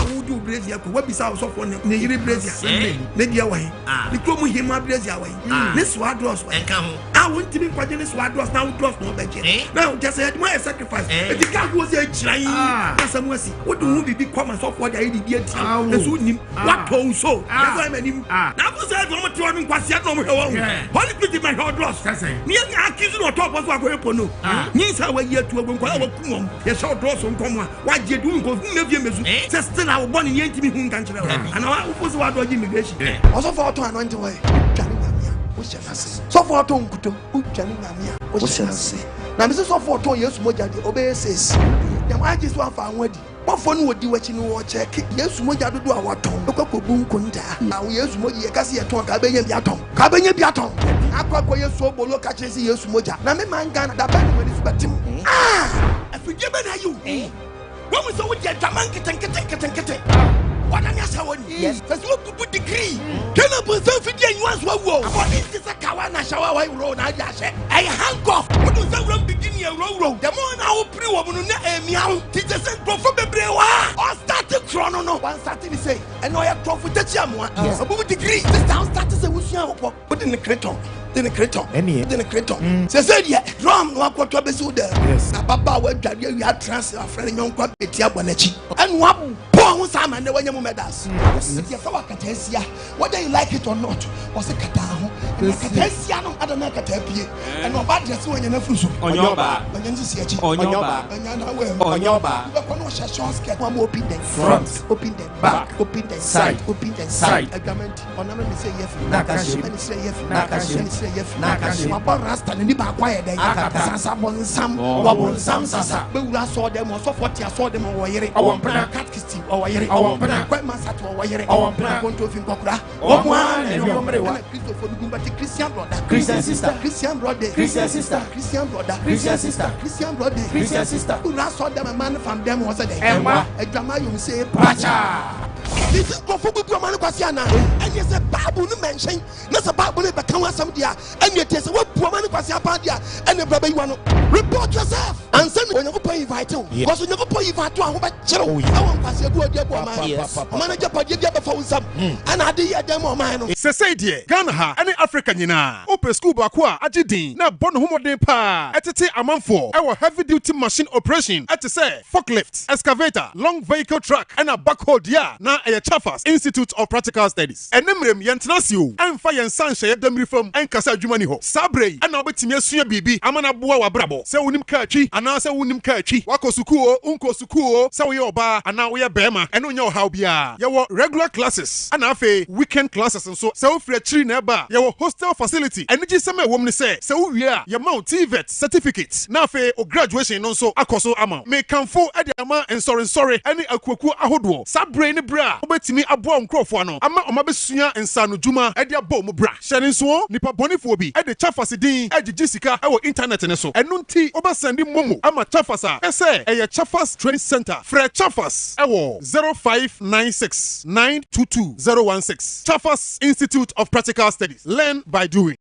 Who do Brazil? What be sound of one? Near Brazil, Nadia way. The Chrome him up Brazil way. This Swadros way. I want to be quite in this Swadros now, draws no budget. Now, just had my sacrifice. The guy was a giant. That's a mercy. What do we become as of what I did yet? What told so? Now, was I from a turning Quasiano? Holy pity my hard loss. Near Akis or top of Wagopono. Means how a year to a Kumon. Yes, short draws on Comma. What you doing? Just still our bonnie ain't me who can't. And I was what immigration. Also for to anoint away. So for Tom Kuto, what shall I say? Now, Mrs. So 2 years more than the obeys. The marriages were found ready. What fun would do what you know? Check. Yes, what you do our tongue. Look up boom kunda. Now, yes, what you can see a tongue. Cabin Biaton. Cabin Biaton. Aqua, your soul, look at yes, moja. Now, my man, Ghana, that band is but I forgive you. When we saw with your Tamanka. What an answer, yes, that's what to put degree. Can I put something in one's wall? What is this a Kawana shower road? I hang off. What was that run beginning a road? The more now, pre woman, meow, teachers and prophet Brewa. Or started chrono, no one started to say, and I have profit the Chamwa. Yes, above degree. This town started to say, put in the creton. Then a creton, then a creton. Said, yeah, drum, no quarter besuda. Yes, Papa, where you had transfer a friend, young quack, Tiabonechi. And what poor Sam and the way you met us. Whether you like it or not, was a catao, and a catesiano, I don't know, catapi, and no bad just when you're on your bar, when you see a on your bar, on your bar, one open the front, open the back, open the side, open the side. A government, or never say yes, Nakashi, and say yes, Nakashi. Nakashi, Rasta, and Niba quiet, Sasa, some, Wabon, some Sasa, but I saw them also 40. I saw them over here. I want catechism over here. I want quite massacre over here. I want to think of one and Christian brother, Christian sister, Christian brother, Christian sister, Christian brother, Christian sister, Christian brother, Christian sister. Who last saw them a man from them was a day. A drama you say, Pacha. This is Proverbs Kwasiana, and yes, a Bible mention, not a Bible, but come on some dia, and yet yes, what woman Kwasiapadia, and the brother you want to report yourself. And send me when you pay vital. Because when you pay vital, I want to say, good dear woman, manager, but you get before some, and I did them on mine. Say, dear, Ghana, any African, you know, open school Bakwa, Ajidin, now born homo de pa, at a month for our heavy duty machine operation, at say, forklift, excavator, long vehicle truck, and a backhoe, yeah, now a Chaffas Institute of Practical Studies. And Nemrem Yantanasio, and Fire and Sunshine, them reform, and Casa Jumaniho, Sabre, and now betting your baby, Amana Bua Brabo, so unim kachi, and now say unim kachi, Wako Sukuo, Unko Sukuo, so your bar, and now we are Bema, and on your how bia. Your regular classes, and afe weekend classes, and so free tree nearby, your hostel facility, and it is some woman say, so we are your Mount TVET certificates, Nafe or graduation, also Akoso Ama, may come for Adiama and sorry, any Akuku Ahodo, Sabre in the bra. Betimi aboa nkrofo ama omabesua ensanu juma e dia bom bra hyene so nipa bonifobi e de chafase din e jigisika e wo internet ne so enu nti obasandi momo ama chafasa e se e ye chafas training center fre chafas e wo 0596 922 016 Chafas Institute of Practical Studies. Learn by doing.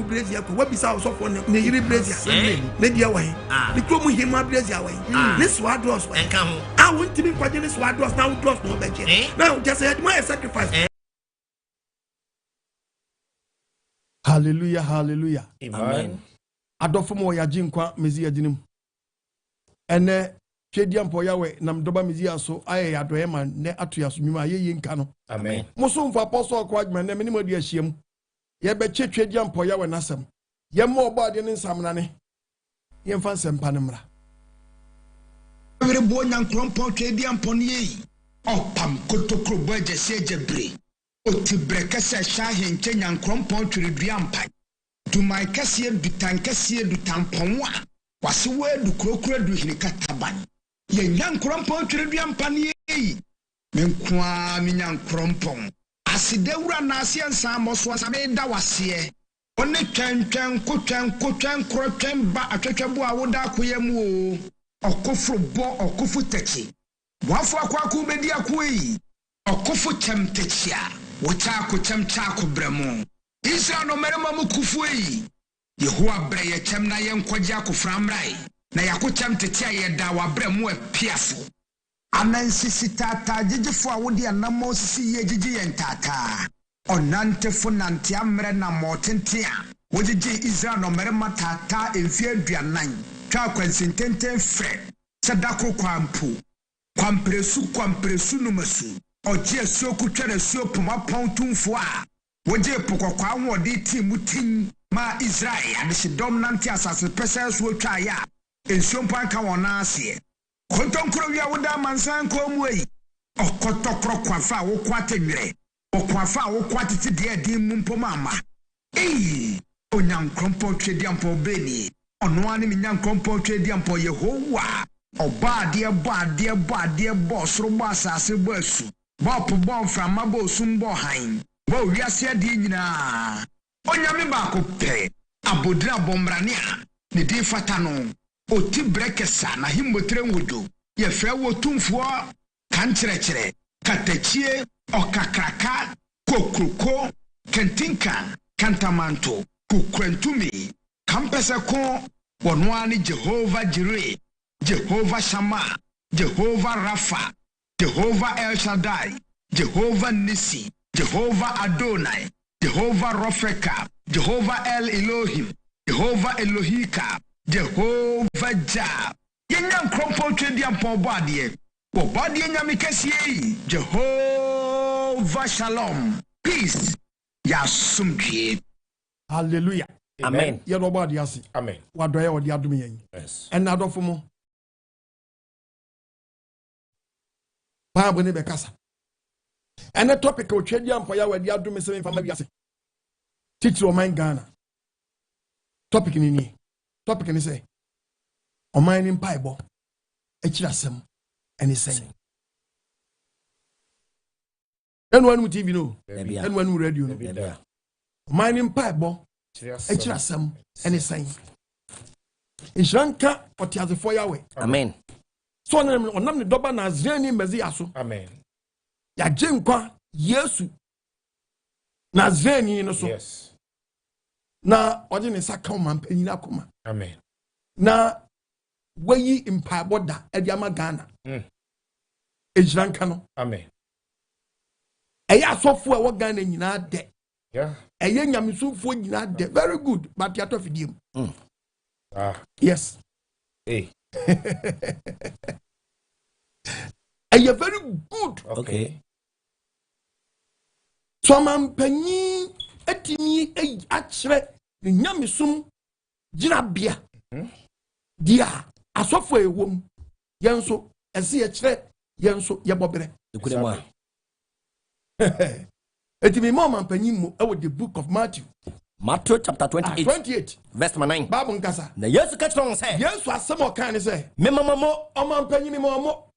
Brazil, what be sound of one near Brazil, Nadia way. The Chrome him up Brazil way. This Swadros way. I want to be quite in this Swadros now, draws no budget. Now, just had my sacrifice. Hallelujah, hallelujah. Amen. Adolfo ya jinkwa mezi ajinim. Ene twediam po yawe nam doba mezi aso aye adoyema ne atoyaso nyuma aye nka no. Amen. Muso mfa apostle akwadma ne menimo de ahiem. Ye be twediam po yawe nasem. Ye mo obade ne nsamnane. Ye mfa nsempa ne mra. Every boy nyankrompo twediam po ne yi. Opam kotokro boje sejebre. Oti brekese shahenche nyankrompo twediampa. Dumai kasiye dutan kasiye dutamponwa wasiwe du krokro du hinikataban ye nyankrompo twediampa ne yi menkwa minyankrompo asidewura na asiensa moso asabe da wase one twentwen kotwen krotwen ba atwetwebo awoda akoyemu o okofro bo okofu techi wafo akwaku bedi akoyi okofu chemtechia Wachako chem chako bremo. Israel no merema mukufui. Yehowa bre ye chem na ye nkwaje akoframrai. Na yakochem tete ayeda wa bremo e piafo. Anansisi tata jijifo a wodi anamo sisi ye jiji yentata. Onante fo nante amre na motente a. Wojiji Israel no merema tata emfie aduanan. Twa kwansintenten fre. Sadako kwampu. Kwampresu numasu. Oje soku twere so poma pontumfo a. Woje pokokwa nwode timutin ma Israel adishidom nante asase pese so twa ya. Ensompan ka wona ase. Kontonkro wi awoda mansan ko muyi. Okotokro kwafa wo kwate nwere. Okwafa wo kwate ti de din mumpoma ama. Onyankrompo twediampo beni. Ono ani minyankrompo twediampo Yehowa. Obade bo soro bo asase bo asu. Bo bo mframa bo sumbo han. Bo wiase ade nyina. Onyame ba ko pe. Abodira bombrane a ne di fata no. Oti brekesa na himbotre nwodo. Ye frɛ wo tumfo kankyerɛkyerɛ. Katachie okakraka kokroko kentinka kantamanto kukrantumi kampese ko wonwani Jehovah Jireh. Jehovah Shammah, Jehovah Rapha, Jehovah El Shaddai, Jehovah Nissi, Jehovah Adonai, Jehovah Rofeka, Jehovah El Elohim, Jehovah Elohika, Jehovah Jah. Yenyan krompo twediam po bade. Wo bade nyame kese Jehovah Shalom. Peace. Yasumdie. Hallelujah. Amen. Ye no bade ase. Amen. Wadoye wodi adom yen. Yes. En adofo mo. Bible ne bekasa. And topic o twediam po ya wadi adom se mfa ma biase. Teacher Oman Ghana. Topic ni. Topic ni say Oman Mpaebo Akyiri Asem and say. Anyone TV no. Anyone radio no. Oman Mpaebo Akyiri Asem and say. Inshranka otiazefo yawe. Amen. So onam ne doba na Azrani mezi aso. Amen. Ya jenkwa Yesu na Azrani no so. Yes. Na oje ne saka omampanyin akoma. Amen. Na wayi Mpaebo da ediama Ghana. Inshranka no. Amen. Eya asofo e wo Ghana nyina de. Yeah. Eya nyamesufo nyina de. Very good, but ya to fidiem. Yes. Hey. And you're very good. Okay. So mampanyin etimi achre ni nyamesum jinabia. Dia asofo ewom yenso ese ye kire yenso ye bobere. Ekurema. Etimi mampanyin mu e the book of Matthew. Matthew chapter 28. Verse 9. Bible nkasa. Na Yesu ka kire say. Yesu asem o kan ni say. Me mamamo Omampanyin mi mo.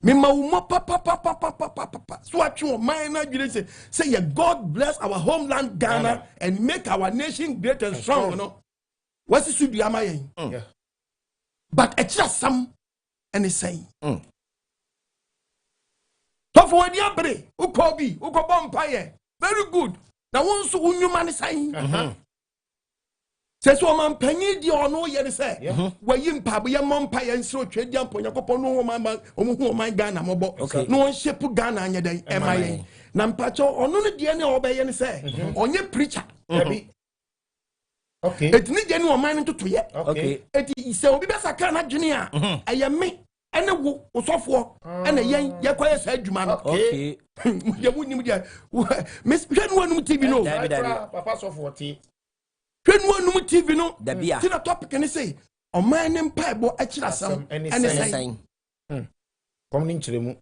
Me maumo papa. So what you mind na say God bless our homeland Ghana and make our nation great and strong, you know. What is should ama yen? But it's just some and it's saying. So for the abre, ukobi, ukobompaye. Very good. Now one so unyuma ni saying. Says woman penny di ono ye say. Where you mpaebo ye mompaye nsiro twediam po yakopon no woman Ghana mobo. No one shape Ghana anya den emaye. Na mpacho ono ne de ne obeye ne say. Onye preacher. Okay. Et ni de ne woman ntoto ye. Okay. Et say obi be saka na dwene a eye me ene wo osofo ene yen ye kwaye sa adwuma no. Okay. Ye munim dia. Miss hwenu TV no. Papa sofo ti. Hwenu TV no. Dabia. Tina topic ni say Oman Mpaebo Akyiri Asem ene say. Komni nchiremu.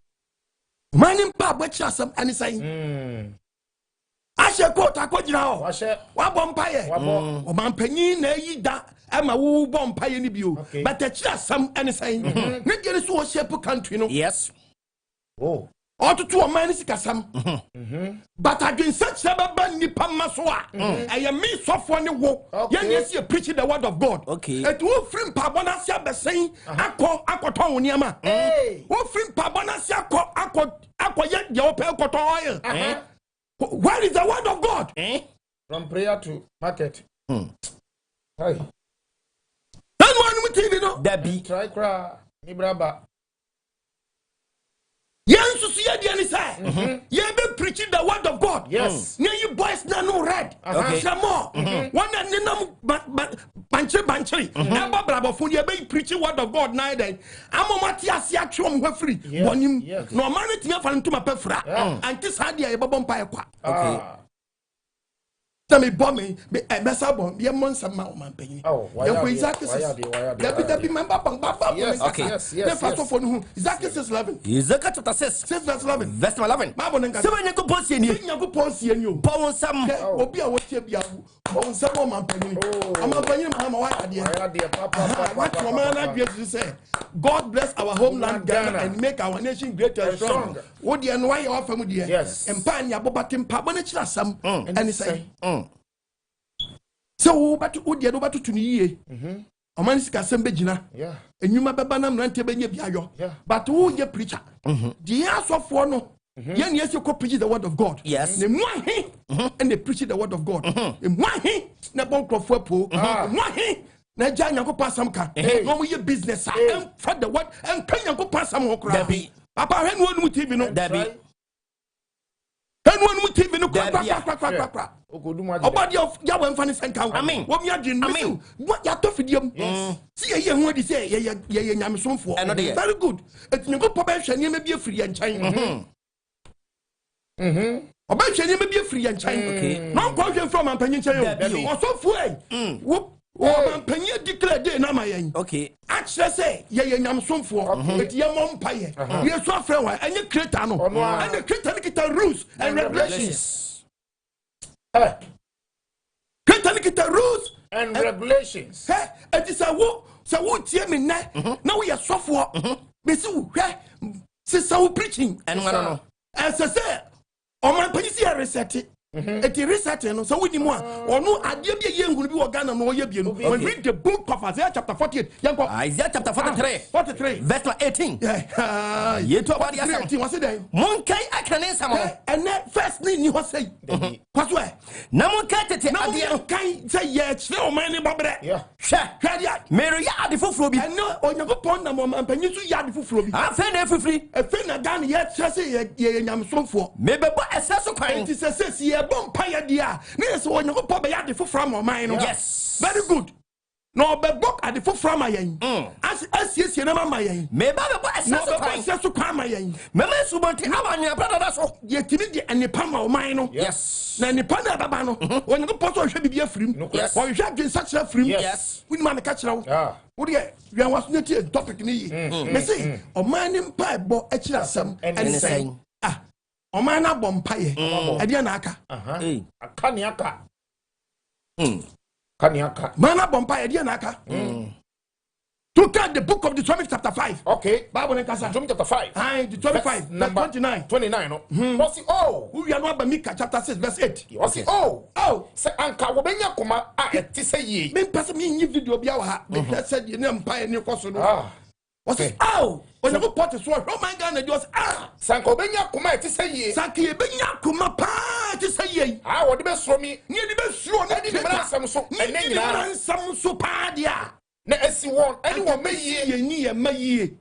Oman Mpaebo Akyiri Asem ene say. Ashe court akogina ho. Wa bompaye. Oman panyin na yi da ama wo bompaye ni bio. But Akyiri Asem ene say. Ne gere so o shape country no. Yes. Oh. Otutu Oman ni sikasam. But again such sababa nipa masoa eye me sofo ne wo ye na see preaching the word of God et wo free mpaebo na se abesen akoton woniama wo free mpaebo na se akoye de wo pe akoton oil where is the word of God from prayer to market hey then one TV no Debbie try cry ni braba Yes, ye dey say. Ye be preaching the word of God. Yes. Now you boys na no read. More. One na nam banche. Na brabo fun ye be preaching word of God na dey. Amomati ase atwom hwa free. Bonim. No man tia fa ntuma pefra. Anti sa dia ye bobom pa ekwa. Okay. Me bombing be messa bomb ye monsam ma man penyi ye go exactly David member bang yes the first of all exactly 6:11 Ezekiel chapter 6 verse 11 verse 11 ma bonen ka se banyan ko ponsie ni bonsam obi a wotie bia bonsam o man penyi ma wa ade what woman na dwe say God bless our homeland Ghana and make our nation great and strong wo de no why your fam de empa nya bobatim pa bone kira sam and say so but odi do batutu ni yie oman sika sembe gina enwuma beba na mrante benye biayo but who ye preacher the asofo no ye na yesi ko preach the word of God ne mwahi and they preach the word of God mwahi na bon krofo apo mwahi na ja nyankopon asam ka no mo ye business and for the word and kan nyankopon asam ho kra papa henu onu TV no henu onu TV no kwa Obadi of Yawa and Fanny Sanka. Amen. What me agin? Amen. What ya tofidium? See ye who de say ye yamson for. Very good. It's no good probation. You may be a free and China. Obation you may be a free and China. Okay. No question from a penny chayo. Or so full. Whoop. Oh, penny declare day na my okay. Actually say ye yamson for. But ye mom pie. Ye so friend and you create and the create rules and regulations. Create rules and regulations. It is a wo tie me na now we are software. Me see preaching and no. As I say, on my policy reset it. It is reset no so we ni mo or no ade bia ye ngunu bi wo Ghana no ye bia no when read the book of Isaiah chapter 48 Isaiah chapter 43 verse 18 ye to about the 18 was it mon kai akane sam and first ni ho say pass where na mon kai tete ade kai say ye kire o man ni babre hwe dia mero ya ade foforo bi and no onyankopon na mo ampanyi so ya ade foforo bi afa na fifiri efe na Ghana ye kire say ye nyamsomfo me bebo eseso kwan it is say Bompire dia. Yes, when you go ya the from or mine. Yes. Very good. No be book at the foot from my as yes, you never my maybe to come my Mama Subanti Amania brother that's all. Yet and the Pama mine. Yes. Nanny Pana Babano. When you go post should be a free. Yes. Or you should be such a free. Yes. We man catch out. Would you was not a topic me. Me say, or man Mpaebo Akyiri Asem and saying. Omana bompaye ade na aka akaniaka kaniaka mana bompaye ade na aka to get the book of Deuteronomy chapter 5 okay Bible in Kasa Deuteronomy chapter 5 Deuteronomy 5 number 29 no what's it we are not by Micah chapter 6 verse 8 what's it say anka wo benya koma a eti say ye me person me nyi video bia wa ha me said you na mpaye ni koso no what's it when you go pot so oh my God na just sanka obenya koma eti say ye sanka ye benya koma pa eti say ye wo de be suro mi ni de be suro na de me ansam so ene nyina ansam so pa dia na esi won ene wo mayi ye ni ye mayi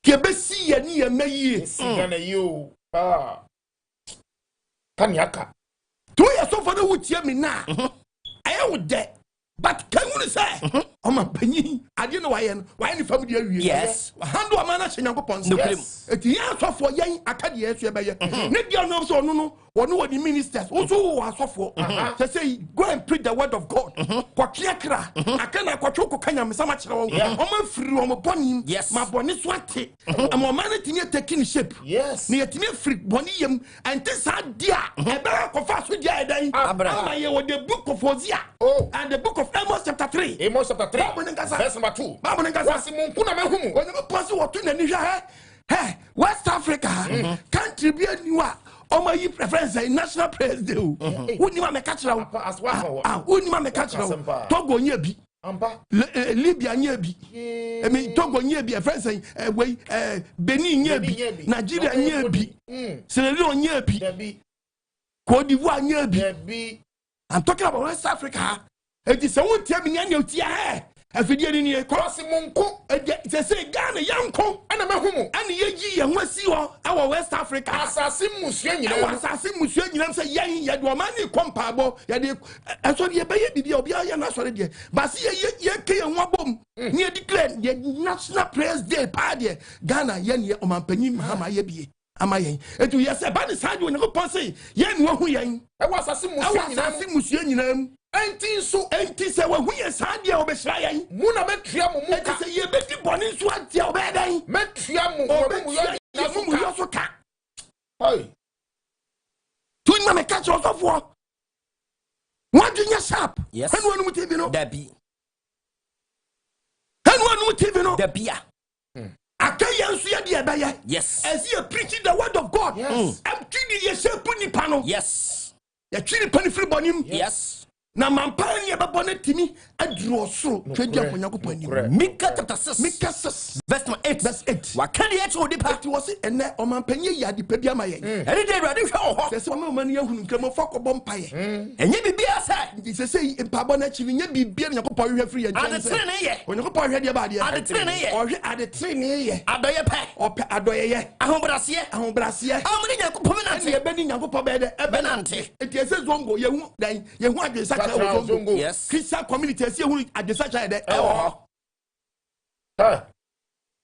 ke be si ye ni ye mayi si gana you kaniaka to ye so for the wutie mi na aye wo de but can you say o ma panyi ade no waye ni family awie yes hando amana hyenyankopon eti ya sofo yen akade yesu e beye ne dia no so no wono woni ministers wo so wo asofo say go and preach the word of God kwakra akana kwatwo kokanya mesama kire wo o ma firi wo mo boni ma boni so ate am man tini taking shape yes ne yetini firi boni yem ante sa dia e be ko fa so dia edan ama ye wo the book of Hosea and the book of Amos chapter 3 Amos chapter 3 verse number 2 wasi munku na mehumu onye posi wo tu na ni hwa West Africa country bi aniwa Oma yi preference national president. Woni ma me catch ra. Woni ma me catch ra. Togo nye bi. Libya nye bi. Togo nye bi preference Benin nye bi. Nigeria nye bi. Sierra Leone nye bi. Cote d'Ivoire nye bi. I'm talking about West Africa. It is someone tell me nyan tia afidie ni e cross monko e say Ghana yanko ana mahumu ana yeji ye nwasi ho awo West Africa asase musua nyina say yan ye do man ni Mpaebo ye de eso de be ye bibia obi ya na sore de ba se ye ke ye ho abom ni e declare the national praise day pa de Ghana ye ne omanpanyi mahama ye bie ama yen etu ye se ba ni saje onye say ye ne wo hu yen e wo asase musua nyina enti so enti se wa hu ye saade obehira yen mu na betua mu ka se ye beti boni so atia obedan metua mu mu yo so ka hey tu na me catch us of war what do you sharp yes and one TV no dabi and one TV no dabia akayan so ye de ebe yes as you preaching the word of God yes am tuni ye shape ni pano yes ye tuni pani free bonim yes na mampani ya babone timi adro so twedia konyakopo ani Mika chapter 6 Mika 6 verse 8 wakani echo odipa ti wo se ene o mampanye ya de pabia ma yen ene de awade hwe ho se o mani ahunu nkramo fakobọ mpaye enye bibia se se Mpaebo na chivi nye bibia nyakopo hwe free yen ade trene ye onyakopo hwe de ba de ade trene ye ohwe ade trene ye adoye pe ope adoye ye ahobrase amani nyakopo na ne ebe ni nyakopo be de ebe nante eti ese zongo yehu dan yehu adwesa yes Christian community ese yehu adwesa cha de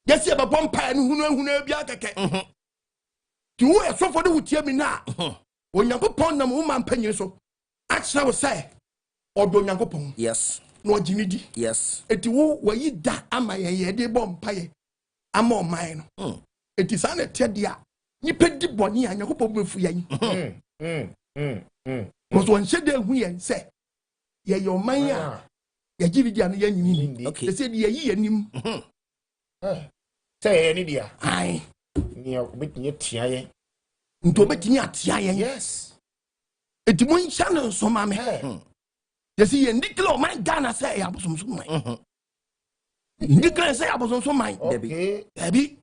yes ye ba bompa no hunu bia keke ti wo eso fo de wutie mi na onyankopon na mo mampanyin so achira wo say odo onyankopon yes no oginidi yes eti wo wayi da ama ye de bompa ye ama oman no eti sa na te dia nipa di boni anyankopon befu yan because one shede hu yen say ye your man ya ye gividi an ye nyini okay they say ye yi anim say any dia ai ni obetini atia ye nto obetini atia ye yes etimu ncha no so ma me they say ye ndiklo man Ghana say ya bosom so man ndiklo say ya bosom so man debi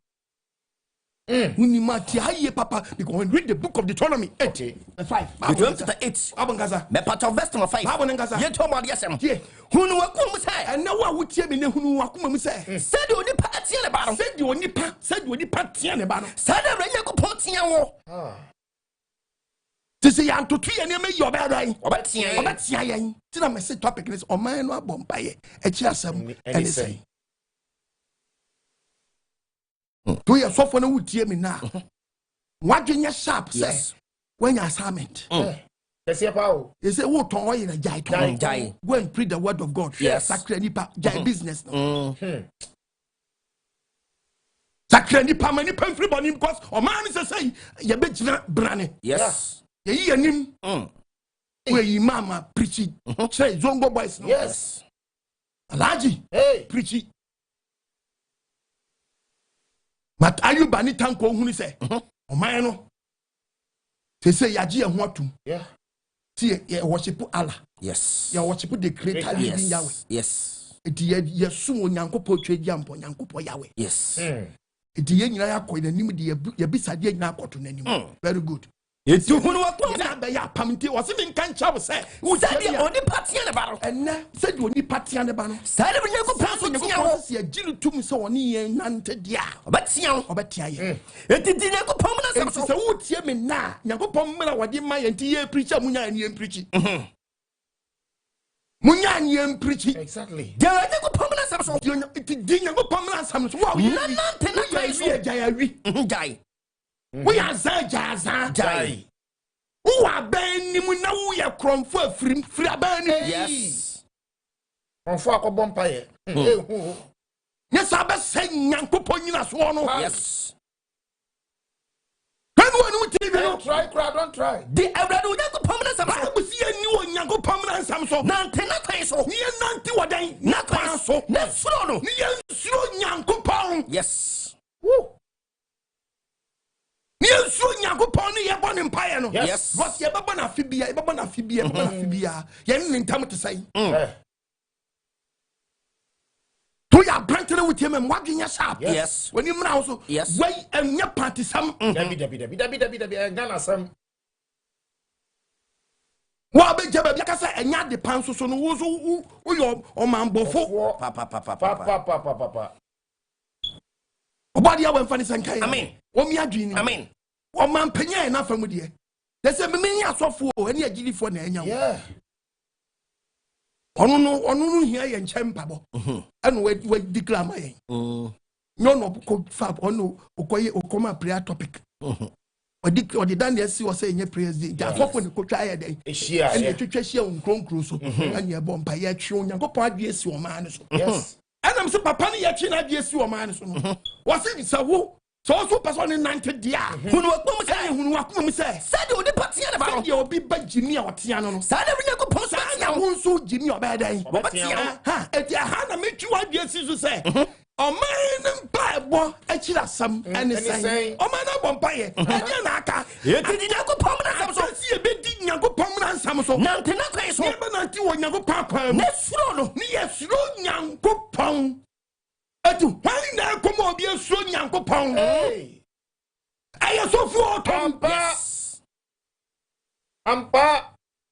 Uni mati haye papa because when read the book of Deuteronomy 8:5 Deuteronomy chapter 8 abangaza me part of verse number 5 abangaza ye to Mpaebo Asem ye hunu wakum say and now what tie me ne hunu wakum mu say said oni pa tie ne ba no said oni pa tie ne ba no said Yakobon tie wo to say yan to tue ne me yo ba dan obetia yan ti na me say topic is oman no abompaye Akyiri Asem and say to your software no would me now. What do you sharp say when your assignment? They say, what on in a jai? Go and preach the word of God. Yes, sacred jai business. Sacred nipa many pen free bonim because or man is a say, you bet brane. Yes, ye nim. Where ye mama preaching, say zongo boys. Yes, Alaji, hey, preaching. But are you bani tanko huni say o man no say yaji e ho atum yeah see ye worship Allah yes ye worship the creator living Yahweh yes eti ye sum onyankopɔ twedi ampo onyankopɔ Yahweh yes eti ye nyina yakɔ nanim de ye bisade nyina akɔto nanim very good eti hunu wakom na be ya pamte o se min kan chawo say wo say oni patia ne ba no enne say di oni patia ne ba no say le nyakopɔ so nyakopɔ se agiru tum se oni ye nante dia obetia ye eti di nyakopɔ na se so wo tie me na nyakopɔ mra wode ma ye nti ye preacher munya ani ye preachi munya ani ye preachi exactly de nyakopɔ na se so eti di nyakopɔ na se so wo ye nante na jai we are jai. Who are benim na wo ye kromfo afrim free abani. Yes. Kromfo akobom paye. Yes, aba say nyankopon nyina so no. Yes. When one TV no try, don't try. The every nyankopon na sam so. Ba si ani wo nyankopon na sam so. Nante na kwan so. Ni nante wadan na kwan so. Na suro no. Ni suro nyankopon. Yes. Woo. Niensu Nyankopɔn ne yɛbɔ ne mpaeɛ no. Yes. But yɛbɛbɔ na fibia. Yɛn ne ntam te sɛ. To ya brantene with him and wagging your sharp. Yes. When you also. Yes. Why and your party some. Dabi Ghana some. Wa be jebe bi kasa enya de pan so no wo so wo Oman bofo papa obadi awen fani sankai amen wo mi adwini amen Oman panya na famu de they say me asofo eni agilifo na enya wo onu no hia ye nchempabo eno we declare my no ko fab onu okoye okoma prayer topic or the Daniel see was saying praise the asofo ne ko twa ye den ehia and twetwa hia nkronkro so and ye bom pa ye twe Onyankopɔn adwe si Oman so yes and am say papa ne ye twe na adwe si Oman so no was it sawo so person in 90 dia hunu wakom say said the party na ba no obi ba jimi a otea no said the Onyankopɔn say na wo so jimi obadan obatea ha eti ha na metwi adwe si so say Oman Mpaebo Akyiri Asem and say Oman Bompaye and na aka eti Nyankopɔn na sam so si ebedi Nyankopɔn na sam so na ntena kwan so ebe na nti wo Nyankopɔn kwa na suro no ne ye suro Nyankopɔn atu hwan na komo obi suro Nyankopɔn aye so fu otompa ampa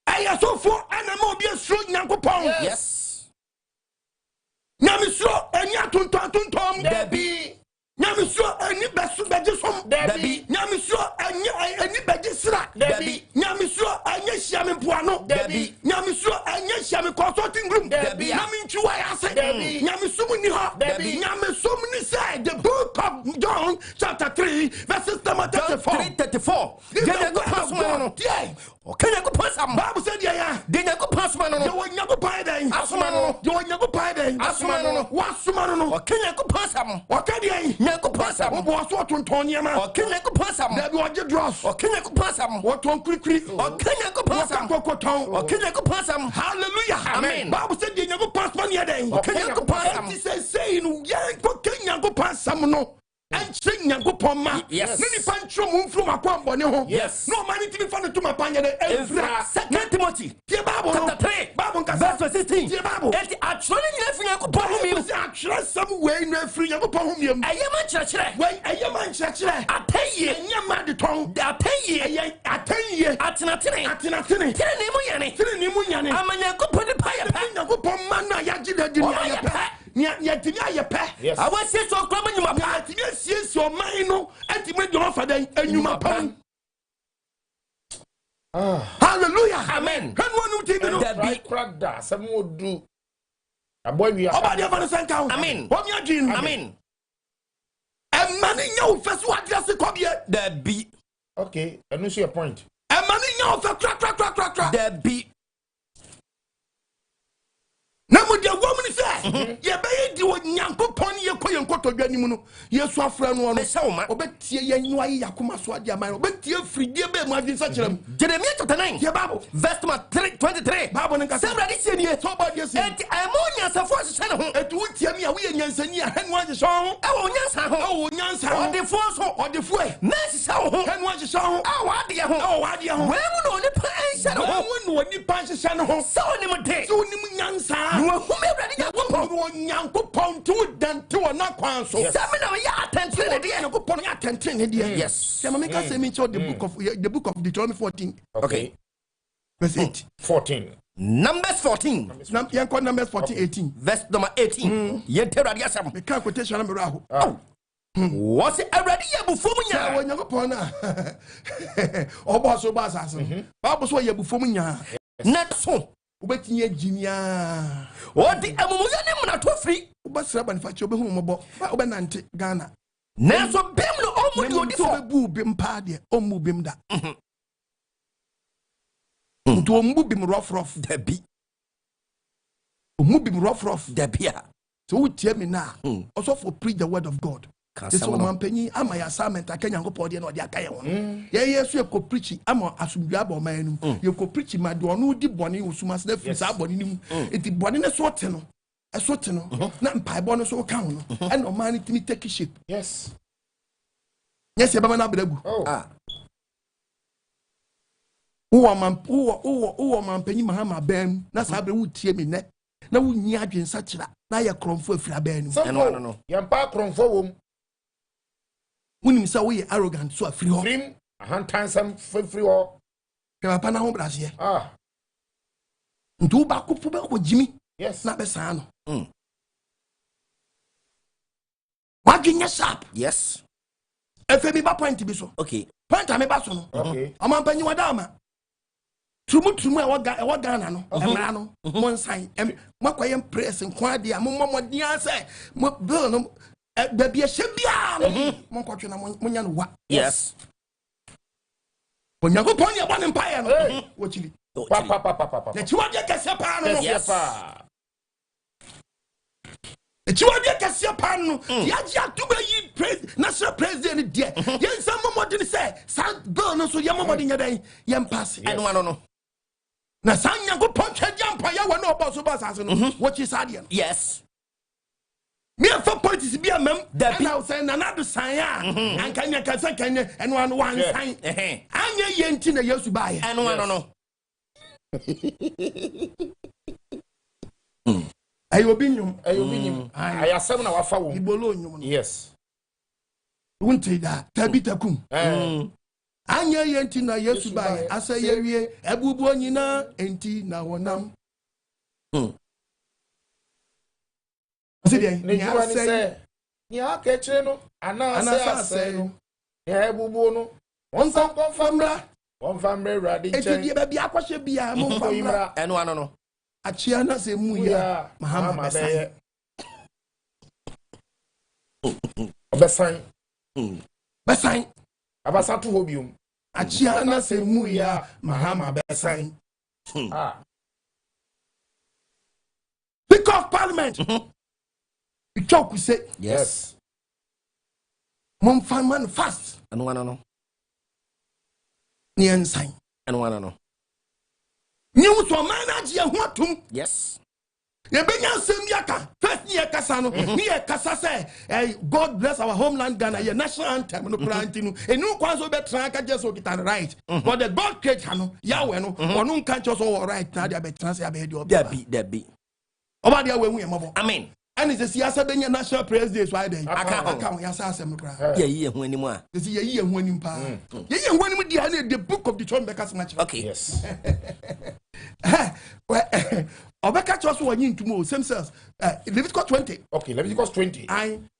aye so fu anama obi suro Nyankopɔn yes Nyamisro eni atuntum Debi Nyamisro eni besu bejisom Debi Nyamisro eni bejisra Debi Nyamisro eni shiame puano Debi Nyamisro eni shiame consulting room Debi Nyaminchuwa yase Debi Nyamisumu ni ho Debi Nyamisumu ni say the book of John chapter 3 verses 34 Gene go pass mo yeah Okenya go pass am Bible said ya Gene go pass mo no Yo Nyankopɔn den asoma no Yo Nyankopɔn den asoma no wasoma no Okenya go pass am Okenya Nyankopɔn sam wo so tonton niema Okenya go pass am Debi oje dross Okenya go pass am wo ton krikri Okenya go pass am kokoton Okenya go pass am hallelujah amen Bible said the Nyankopɔn man ya den Okenya go pass am say no yan Okenya go pass am no and sing Nyankopɔn ma yes ni pancho mumfru makwambo ne ho yes no man it be fan to mapanya de Ezra 2 Timothy chapter 3 Bible verse 16 et atwone nyina fi Nyankopɔn ho mi say atwere sam we no afri Nyankopɔn ho mi ayema kyerɛkyerɛ we ayema kyerɛkyerɛ ataye nyama de ton ataye atenatene tene ne mu yane amanyankopɔn de pa ya pa Nyankopɔn ma na ya gide di ya pa ya timi ayepe awase so krama nyuma pa timi asiesie o man no atimi de ofada anyuma pa hallelujah amen kan wonu timi no right crack da some odu aboy wi obade fa no sanka amen omi adwin amen emani nya wo feso address kobie da bi okay enu so your point emani nya wo fe crack da bi Namu dia woman say ye be di wo Nyankopɔn ye koye nkotodwa nimu no Yesu afra no no obetie ye nwa ye yakoma so ade aman obetie fridie be mu adwin sakyerem Jeremiah chapter 9 ye Bible verse 23 Bible nka semra di nie so ba die say enti amonya safo ahye ne ho etu wutie mi a wo ye nyansani a hanu ahye so ho e wo nyansa ho odefo mesi sa ho hanu ahye so ho wade ho we mu no ni pa ahye ne ho wo no ni pa ahye ne ho so ni mu de so ni mu nyansa no who me ready Nyankopɔn to dan to na kwan so samina ya attention de Nyankopɔn ya attention de yes say me ka say me the book of Deuteronomy 14 okay verse 8 14 Numbers 14 Numbers 14 18 verse number 18 ye teradi asam me ka quotation na me raho was it already before me nya wo Nyankopɔn na obo so ba asase Bible so ye before me nya net so ubetinye jinia odi amumuya ne mna to free ubasira banifachi obehu mobo obenante Ghana nanso bem no omudi odi fo obebu bem pa de omu bem da to omu bem rough da bi omu bem rough da bia so utie me na also for preach the word of God. This one penny ama ya assignment akanya Nyankopɔn de na odi aka ye ho ye yesu e ko preach ama asumdua ba man nu ye ko preach ma de onu di bone usuma se free sa bone nim enti bone ne so te no na mpaebo no so ka ho no and o man timi take shape yes Yes, you bana bedagu. Oh. Uwa man penny Mahama Ben, na sabre would tear me net. Na wo nyi adwen sakira na ye kromfo afira ba anu no yampa kromfo wom wunim sa wo ye arrogant so afiri ho frim ahantansam free ho papa na ho brase ndu ba ko ba ko jimi yes na be san no wadwen sharp yes efemi ba point bi so okay point am ba so no okay amampanyi wadama Trumu e wa Ghana no emra no mo nsan makoye press nkwa dia mo dia say mo bill no da bia hye bia mo nkotwe na mo nya no wa yes onyago pon ye bone mpae no wo chili pa na chiwa dia kase pa no yes pa chiwa dia kase pa no ya ja tuba yi national president dia ye nsam mo de say san bill no so ye mo de nya dan ye mpass no na sanya go ponche jampa ya wona oboso basase no what is adie no yes me for politics be amam and I say na do san ya anka nya kasa kanya eno anu wan san anya ye nti na yesu ba ye eno no ayo binyum ayasem na wafa wo ibolo nyum no yes wunti da tabitakum anya ye nti na yesu ba ye asa ye wie ebubu onyina enti na wonam ne juwa ni se ni akechire no anase no ya ebubu no wonsan konfamra radi che eti dia bia akwhye bia mo famra eno ano no achia na se mu ya mahama besan abasa to hobium achia na se mu ya mahama besan Speaker of Parliament we talk we say yes mom man fast eno ano no ni ensan eno ano no ni so man agye ho atum yes ye benya sem yaka first ni kasa no ni kasa say God bless our homeland Ghana your national anthem no planting no enu kwanso be tran ka just okita right but the God create no yawe no onu nka cho so right na dia be tran say be di dabi oba dia we hu ye mabo amen and is siyasa benya national president so ide aka ya sa asem no kra ye hu anim a ye ye hu anim pa ye hu anim dia na the book of the John Beckers match okay yes Obeka chose one into same cells. Leviticus 20. Okay, Leviticus 20.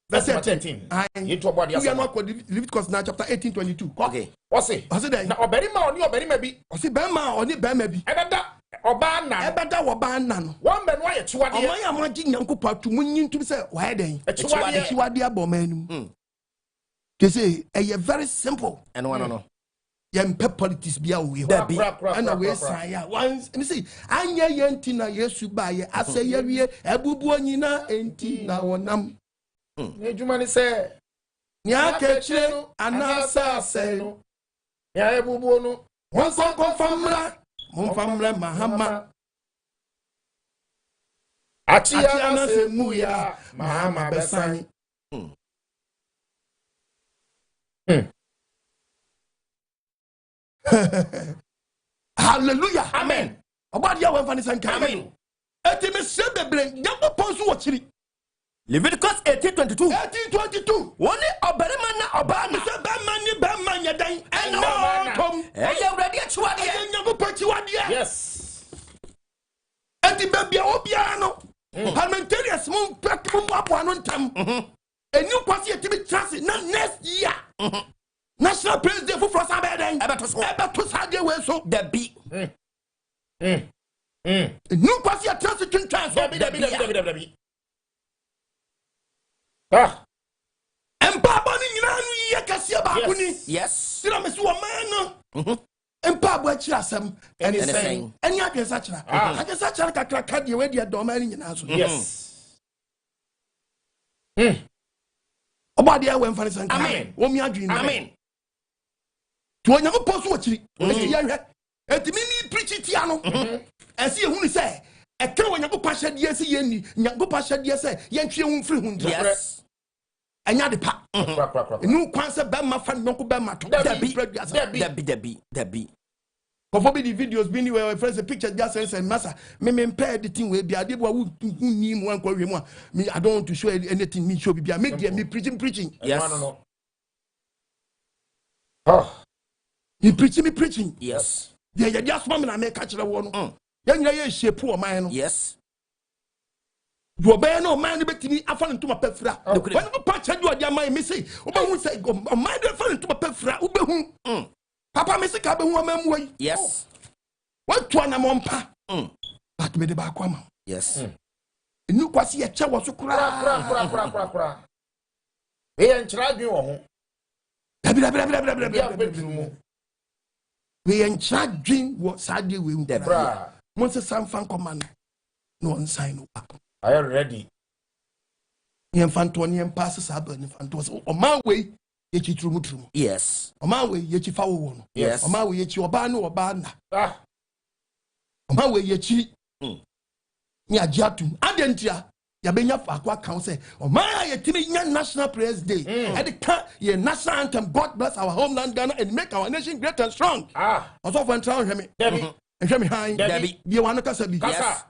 Verse 13. Into about the Leviticus now chapter 18:22. Okay. What's it? Now oberima oni oberima bi. Osi bema oni bema bi. Ebeda oba na. Ebeda oba na no. One man why echiwade. Oman ya maji nyankopɔ to munyin tum say why den. Echiwade abomanum. They say very simple. And one no. Yempe politics bia we and we say once me say anya yenti na yesu ba ye ase ye wie ebubu onyina enti na wonam ejuma ni say ni akechire anasa ase no ya ebubu no wonson konfamra mahama achia na se mu ya mahama besan Hallelujah. Amen. About your one funny sanka. Amen. Eti me sebe bre nyambo ponsu wo chiri. Leviticus 18:22. 18:22. Woni oberima na oba na se be mani be manya dan. Eno tom. Eye urade achiwade. Nyambo pachiwade. Yes. Eti be bia obia no. Parliamentarians mo pek mo abo no ntam. Enu kwasi eti be chance na next year. National president for Frosa Beden. Ebeto Sadia we so the B. New quasi a transition transfer. Mpaebo ni yakasia ba kuni. Yes. Sira me so man. Mpaebo Akyiri Asem. Anything. Any adwensa kyera. Adwensa kyera kakra de we de do man nyina so. Yes. Obade we mfa ne sanka. Amen. Wo mi adwen. Amen. To onyago poso wo kyiri. Esi ye hwe. Etimi ni preach tia no. Esi ehunu se ekere onyago pa hyade esi ye ni. Nyago pa hyade se ye ntwe hu mfiri hu ndra. Yes. anya de pa enu kwanse be ma fa nyonko be ma to Debi. Kofo be the videos be ni we friends the pictures just say massa me pair the thing we be ade bo wu ni mu an kwa we mu me I don't want to show anything me show bibia make them me preaching Yes. No. Oh. Me preaching. Yes. Yeah, just mama na make catch the one. Ya nyina ye shape o man no. Yes. Do be no man be timi afa ntoma pafra. When you patch do odi man me say, o be hu say man dey afa ntoma pafra, o be hu. Papa me say ka be hu amamu yi. Yes. What to na mompa. But me dey ba kwa ma. Yes. Enu kwase ye che wo so kura. E en chira dwen wo ho. Dabi. We en chira dwen wo sade we hu. Debra. Mo se samfan command. No on sign no. Are you ready? Yen fanto yen pass saba ni fanto so o man we ye chi trumu. Yes. O man we ye chi fa wo no. Yes. O man we ye chi oba na oba na. O man we ye chi ni agiatum adentia ya benya fa kwa counsel o man ye timi nya national praise day e de ka ye national anthem God bless our homeland Ghana and make our nation great and strong. Also for entran hwe me. Debi. Hwe me han. Debi. Bi wa no kasa bi. Yes.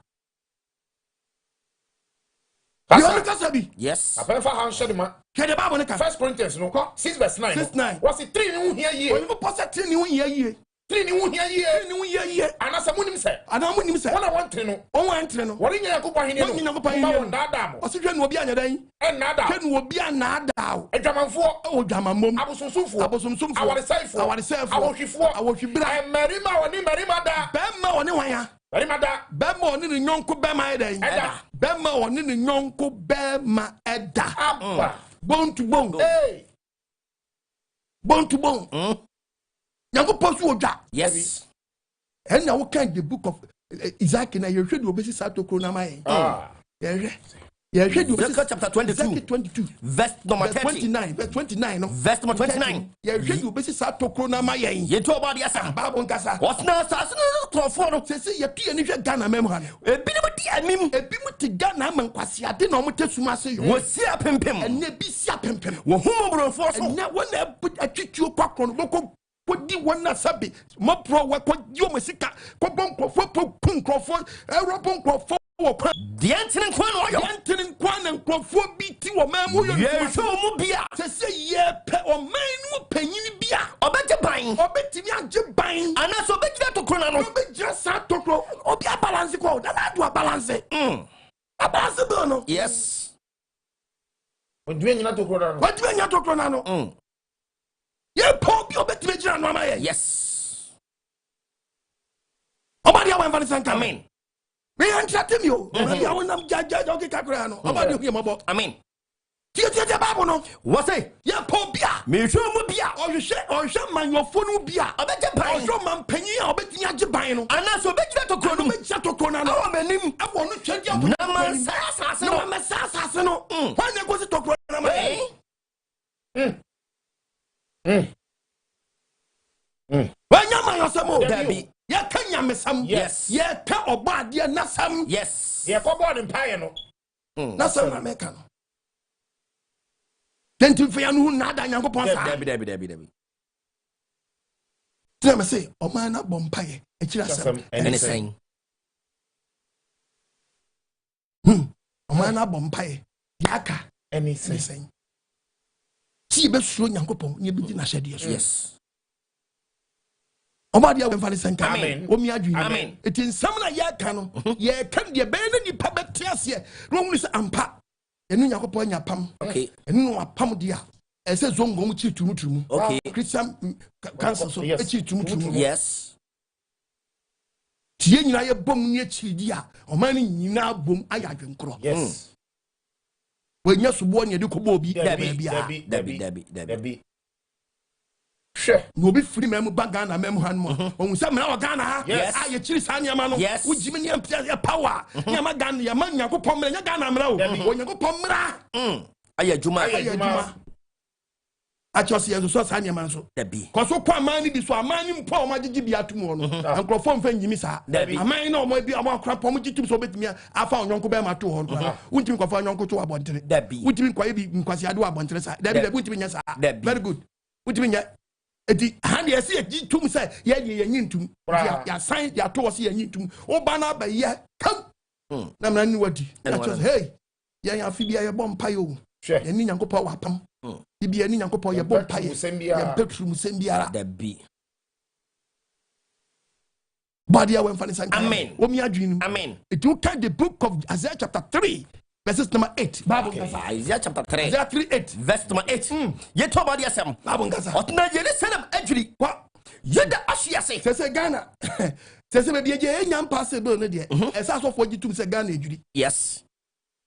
Yes. Apefa han shede ma. Shede Bible ne ka. 1 Corinthians no 6 verse 9. 6:9. Was it 3 ni hu hia ye? When you pass 3 ni hu hia ye. 3 ni hu hia ye. 3 ni hu hia ye. Anasa munim se. Ana munim se. Wona won 3 no. On wan 3 no. Wori nya yakopɔ hene no. Wori nya yakopɔ hene no. Won dada mo. O se hwe no obi anya dan. En nada. Hwe no obi anada o. Adwamanfo. O dwamamom. Abosomsomfo. Awaresaifo. Awohwefo. Awohwebra. Emarima woni marima da. Bemma woni wan ya. Marima da. Bemma woni ne nyonko bemma eda. Eda. Bemma woni ne nyonko bemma eda. Abba. Bone to bone. Hey. Bone to bone. Yango posu oja. Yes. And now can the book of Isaac na you should obesi sato krona mai. Yeah, Ezekiel chapter 22. Verse number 30. 29 no. Verse number 29. Yeah, you obesi sato krona mai. Ye to about the asa. Bible nkasa. Osna asase no trofo no. Say ye pie ni hwe Ghana mem ha no. Ebi ne di amim. Ebi mu ti Ghana man kwase ade na omo tesuma se yo. Wo si apempem. Enne bi si apempem. Wo humo bronfo so. Enne wona atwituo kwakro no boko di wona sabi mo pro wa ko di o mesika ko bon krofo pun krofo Europe krofo wo kwa de antene kwa no yo de antene kwa na krofo bi ti wo ma mu yo ye so mu bia se ye pe o man no panyin bia obete ban obetimi age ban ana so begira to krona no obegira sa to kro obi a balance ko da na do a balance a balance do no yes odwe nyina to krona no ye po bi obetimi gira no ma ye yes obadi awan van san amen me entertain you ya wonam jaja okay kakra no obadi okie mabo amen tie Bible no what say ye po bia me hwe mu bia ohwe manyofo no bia obete ban ohwe mampanyin a obetimi age ban no ana so begira to krona no begira to krona no amanim abo no twadi abo na man sasase no ma sasase no why na go to krona ma Wanya ma yosamo Dabi ye kanya mesam yes ye ka obade nasam yes ye ko board mpaye no nasam na meka no tenti fe ya no nada nyankopon sa Dabi tell me say o man na bompaye Akyiri Asem anything o man na bompaye yaka anything ti be suro nyankopon ye bi di na hwede yes Obadi awen fani senka amen omi adwini amen eti nsam na ye ka no ye ka de be na nipa beti ase no mu se ampa enu yakopɔ nya pam okay enu no apam dia ese zongo mu chi tumu okay Christian counsel so e chi tumu yes tie nyina ye bom ni chi dia o man nyina bom aya adwenkro yes we nya subo nya de kobo obi Dabi hwe no obi free mem baga na mem han mo ohun se me na Ghana ha a ye chiri sa nyama no ujimi ne empia ye power nyama Ghana ya man yakopɔ mra nya Ghana mra o yakopɔ mra aya juma Achos yeso so sanya man so. Cause so kwa man bi so amani mpo o magigi bi atum no. Enkrofo mfa nyimi sa. Amani na o mo bi o kra pom gitum so betimi afa onyonko be ma to ho. Untimi kwafa onyonko to abontere. Untimi kwa bi nkwasi ade abontere sa. Dabi untimi nya sa. Very good. Untimi nya edi hande yesi agitum say ye nyintum. Ya sign ya to so ye nyintum. O ba na ba ye kam. Na mna ni wadi. Achos hey. Ye afibia ye bom payo. Ye ni nyankopɔ wapam. Bibia ni nyankopɔ ye bom paye. Ye bedroom sembiara. Dabi. Badia when fani sanka. Amen. Omi adwinu. Amen. If you can the book of Isaiah chapter 3 verses number 8. Bible ngasa. Isaiah chapter 3. Isaiah 3:8. Verse number 8. Ye to Mpaebo Asem. Bible ngasa. Otna Jerusalem adwiri. Kwa. Yeda ahyiase. Say Ghana. Say be je enyam possible no de. Esa so for gitum say Ghana adwiri. Yes.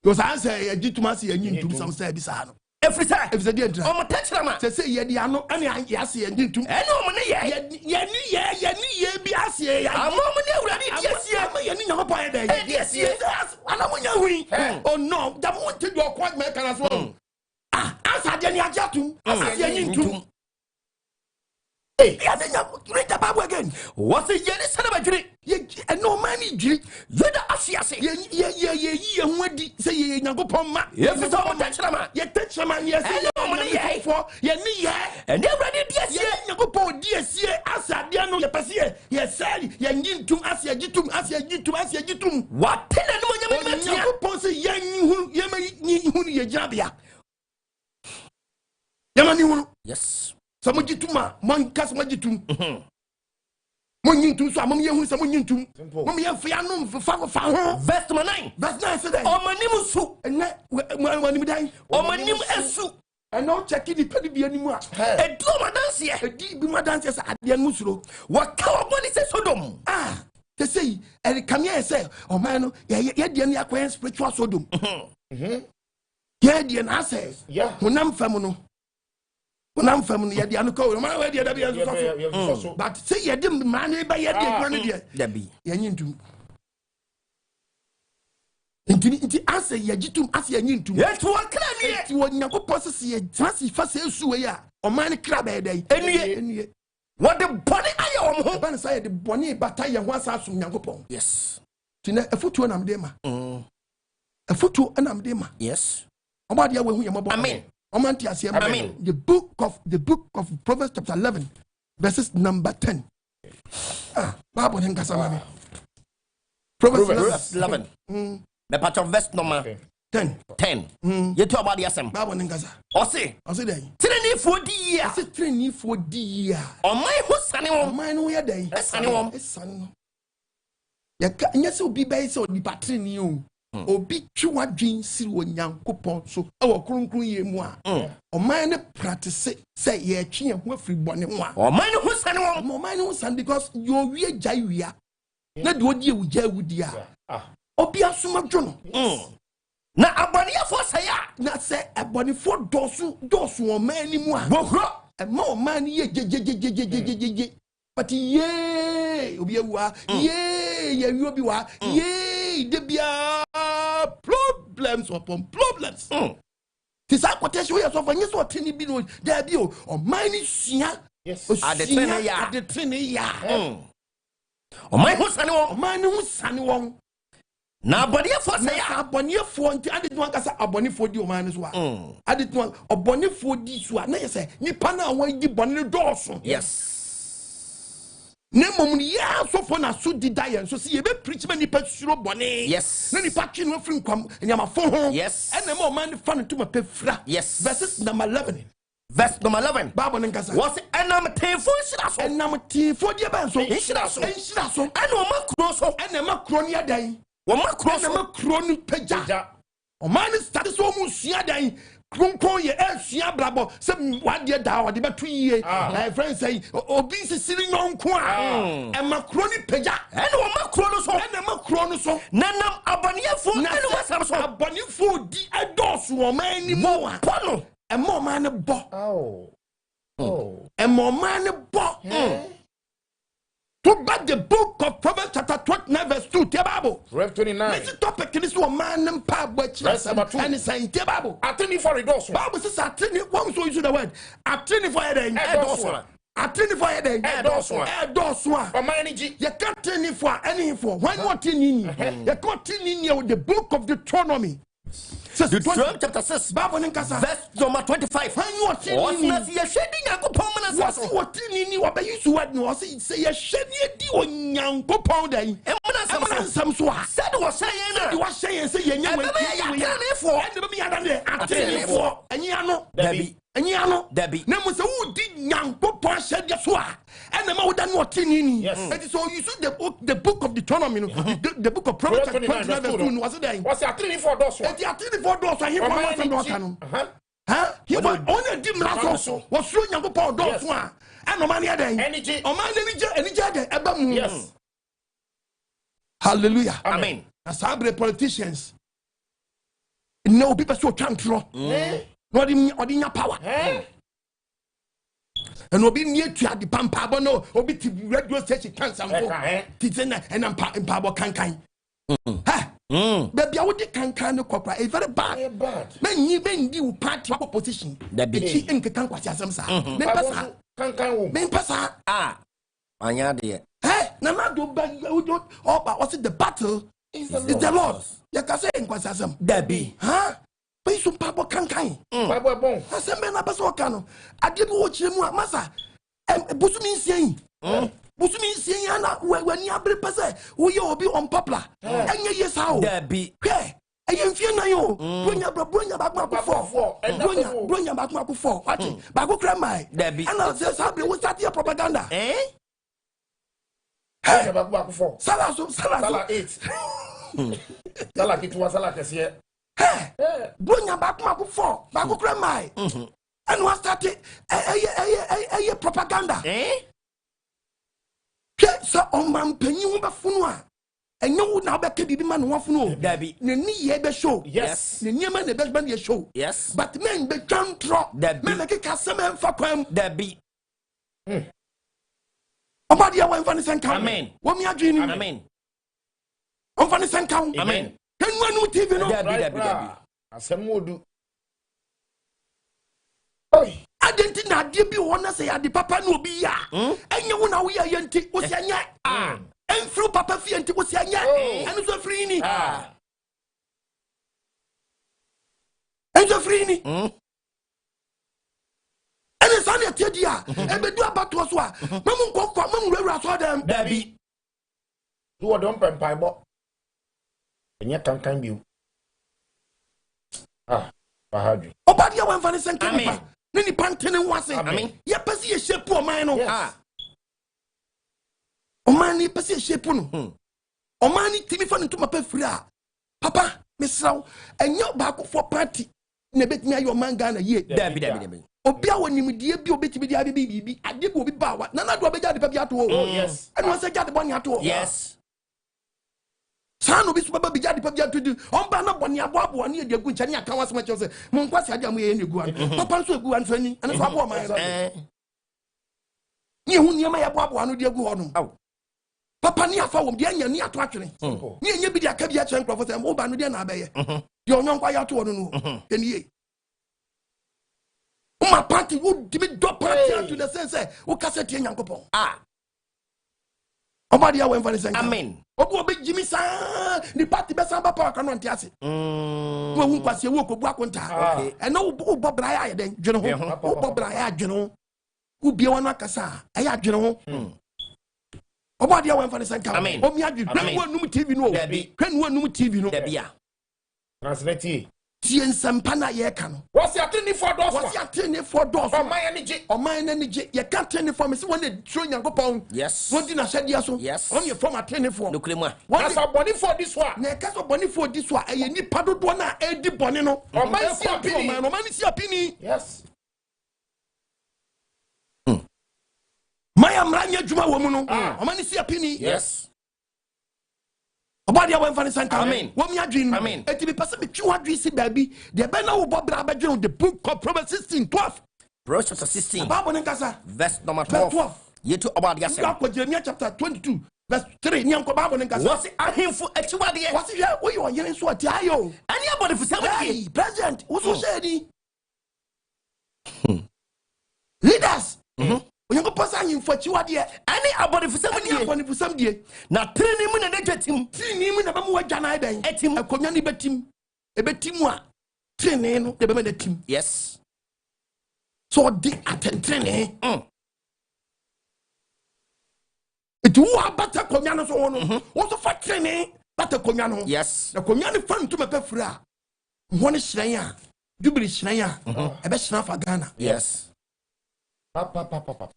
Because I say ye gitum ase ye nyintum some say bisa no. Every time. If the day entra. O mo techrama. Say ye di ano ane ase ye nyintum. Ene o mo ne ye. Ye ni bi ase ye. Amo mo ne awurade di asie. Ye ni nyankopɔ ye dey. Di asie. Ana mo nya hui. Oh no, da mo ti do kwa me kana so. Asa de ni ajatum. Asa ye nyintum. Hey, read the Bible again. What's the Jerusalem adwiri? Ye no man adwiri. Yeda ahyiase. Ye nwadi say ye nyankopɔ ma. Every time techrama. Ye techrama ye say ye for ye ni ye. Ene awurade di asie. Nyankopɔ di asie asa de no ye pese ye say ye nyintum asa gitum asa gitum. What pena no nyame metia. Nyankopɔ say ye hu ye ma ni hu ye gyabia. Ye ma ni hu. Yes. Some gituma, mon kas magitum. Monintum, so among you, some monintum. Mommy and Fianum for Fang. Verse 9. Verse 9 said, O manimusu. And when we die, O manim esu. And no checking the penny be anymore. A doma dance here. A deep bima dances at the Musro. What cow one is Sodom? They say, and come here and say, oh man, yet the only acquaintance spiritual Sodom. Yeah, the answer. Yeah, when I'm feminine. When I'm family, you don't call my way. But say you didn't manage by your dear. Debbie, you need to. Indeed, answer your jitum as you need to. Yes, what can you want your possess a fancy first suya or man crab a day? Any what the body I am home say the bonny battalion once out from Yankopon. Yes. A foot to an amdema. A foot to an amdema. Yes. About the way we are. Amen. Amen. The book of Proverbs chapter 11 verses number 10. Bible Nkasa Proverbs 11. The part of verse number 10. You talk about the Asem. Bible Nkasa. Ose there. Training for the year. Training for the year. On my husani won. My no day. Sani won. Son. Ya nyese obi bai se odi patreni o. Obi twa dwen si wo nyankopon so e wo kronkron ye mu a oman ne practice say ye twe ho afri bone ho a oman ne ho sane wo oman ne ho sane because you wie jai wia na de odi ewuja ewudi a obi asoma dwo no na abonefo say a na say abonefo dosu oman ni mu a bohro e ma oman ye jejejejejejeje but ye obi ewa ye wi obi wa ye de bia problems upon problems. This quotation we are so for you so tiny bi no there bi o man sua. Yes. At the train ya. O man hu sane won. Na abonefo say ya abonefo nti ade no akasa abonefo di o man so a. Ade no abonefo di so a na ye say nipa na won di bone dooso. Yes. Nemom ya so for na so di die so see ye be preach me nipa suro bone. Yes. Na nipa twi no firi nkwam nyama fo ho. Yes. And the man fa no to ma pefra. Yes. Verses number 11. Verse number 11. Bible nkasa. Was enam tenfo shira so. Enam tenfo di ba so. Shira so. Shira so. Ena o makro so. Ena makro ni adan. Wo makro so. Ena makro ni peja. O man start so mu sua dan. Kronkron ye esua brabo se wade da wade beto yie my friend say obi sisiri nyonko a e makro ni peja ene o makro no so ene makro no so nanam abonefo ene wasam so abonefo di edoso o man ni mo a pono e mo man ne bo e mo man ne bo Talk about the book of Proverbs chapter 29 verse 2. Bible. Rev 29. This topic is one man Mpaebo Akyiri Asem and it's in Bible. Attorney for redorsal. Bible says attorney. What was use the word? Attorney for heading. Attorney for heading. Edorswa. Omaniji. You can't turn it for any for. Why not in you? You can't turn in with the book of Deuteronomy. Deuteronomy chapter 6 verse number 25. When you are saying you're shedding a component, what in what you what no say you're shedding a young compound. And some so said was saying, you are saying, say, you're for and you know, Debbie. And you know, Debbie. Now, who did young Papa said yes, and the more than what in yes. And so you see the book of Deuteronomy, the book of Proverbs, was it? What's your attorney for those? The attorney for those I hear one. He was only dim last was showing young Papa those one. And no money energy, or man energy, yes. Hallelujah. Amen. As I politicians, no people so control. Not in your power. And obi near to the Mpaebo no obi to radio station cancer and Mpaebo cancan. Baby, I would cancan no corporate a very bad. Men you party opposition. That be cheap and can quite some sa. Men passa. Ah, Anya dear. Hey, Namado bag but what's it the battle? Is the Lord. You can say in Quasasam. Debbie. Huh? But you Mpaebo cancan. Bible bon. I said, men, I pass Wakano. I did watch him, Massa. And Busumi saying, Busumi saying, when you are prepared, we all be on poplar. And yes, how? Debbie. Hey, I am feeling you. Bring your back for, and bring your back for. Watching, Bago Cramai. Debbie. And I'll say, Sabri, we start your propaganda. Eh? Hey, back for. Salah 8. Salah it was Salah this year. Hey, bring your back for, Bago Cramai. And what started a propaganda. Eh? So Oman penny bafunwa. And you now back to be man one for Debbie. Ni show. Yes. The new man the best man show. Yes. But men be can't drop. Debbie. Men like a customer for crime. Debbie. About your one funny count. Amen. What me are dreaming? Amen. On funny count. Amen. Can one new TV no? Debbie. Asem wodu. I didn't think that dear be one say at the papa no be ya. And you want we are yanti was ya. And through papa fianti was ya. And so free ni. And so free ni. And it's on your tedia. And be do about to us. Mamu go for mamu where saw them. Debbie. Do a dump and Mpaebo. And yet can be. Bahadu. Obadi ya wemfani senke. Amen. Nini pantene wase. Amen. Ya pesi ye shepu Oman no. Yes. Oman ni pesi ye shepu no. Oman ni timi fa ntuma pa firi a. Papa, mesraw, enyo ba akofo party na betimi ayo Oman Ghana ye. Debbie. Obi a wonimdie bi obetimi dia bibi ade bi obi ba wa. Na do obeja de pa bi ato o. Yes. Eno wase ja de boni ato o. Yes. Sano bi so baba bi ja de pa bi ato di. On ba na boni abo na de egu ncha ni aka wasema che se. Mo nkwasi ade am ye na egu an. Papa nso egu an so ani. Eno so abo Oman so. Ni hu niam ya abo anu de egu ho no. Papa ni afa wom de anya ni ato atwene. Ni enya bi de aka bi a chen krofo se mo ba no de na abaye. De onyon kwa ya to no no. Eniye. My party would give it drop party to the sense who cassette in Yankopon. Obadi ya wemfani sense. Amen. Obu obi Jimmy sa the party best amba power kanu antiase. Wo hu kwase wo ko bu akonta. And no wo bobra ya den dwene ho. Wo bobra ya dwene ho. Wo bie wonu akasa ya dwene ho. Obadi ya wemfani sense. Amen. Omi adwi hwen wo num TV no. Hwen wo num TV no. Debia. Translate. Tien sampana ye kanu. What's your attorney for those? What's your attorney for those? My energy. You can't turn it for me. See when they throw your go. Yes. One thing I said yes. Yes. On your former attorney for. Look at me. What's your money for this one? Ne kaso boni for this one. E ni pado do na e di boni no. O man si opini. O man si opini. Yes. My amranya juma wo mu no. O man si opini. Yes. Obadi ya wemfani sanka. Amen. Wo mi adwin. Amen. Eti bi pese me twi wadwi si baby. De be na wo bobra abadwin the book of Proverbs 16:12. Proverbs chapter 16. Bible nkasa. Verse number 12. Yetu Obadi Asem. Jeremiah chapter 22 verse 3. Nyanko Bible nkasa. What's ahimfo echiwade? What's here? We are yelling so atiayo. Anybody for somebody? President, what's so shady? Leaders. Onyango pasa ahimfo echiwade. Any abody for somebody. Any abody for somebody. Na training mu na nejetim. Training mu na bamu wajana eden. Etim akonya ni betim. Ebetimu a training no de be na team. Yes. So di attentraining. It who are better konya so no. Also for training better konya no. Yes. Na konya ni fan to me pefra. Woni hran a dubiri hran a ebe hran fa Ghana. Yes. Papa.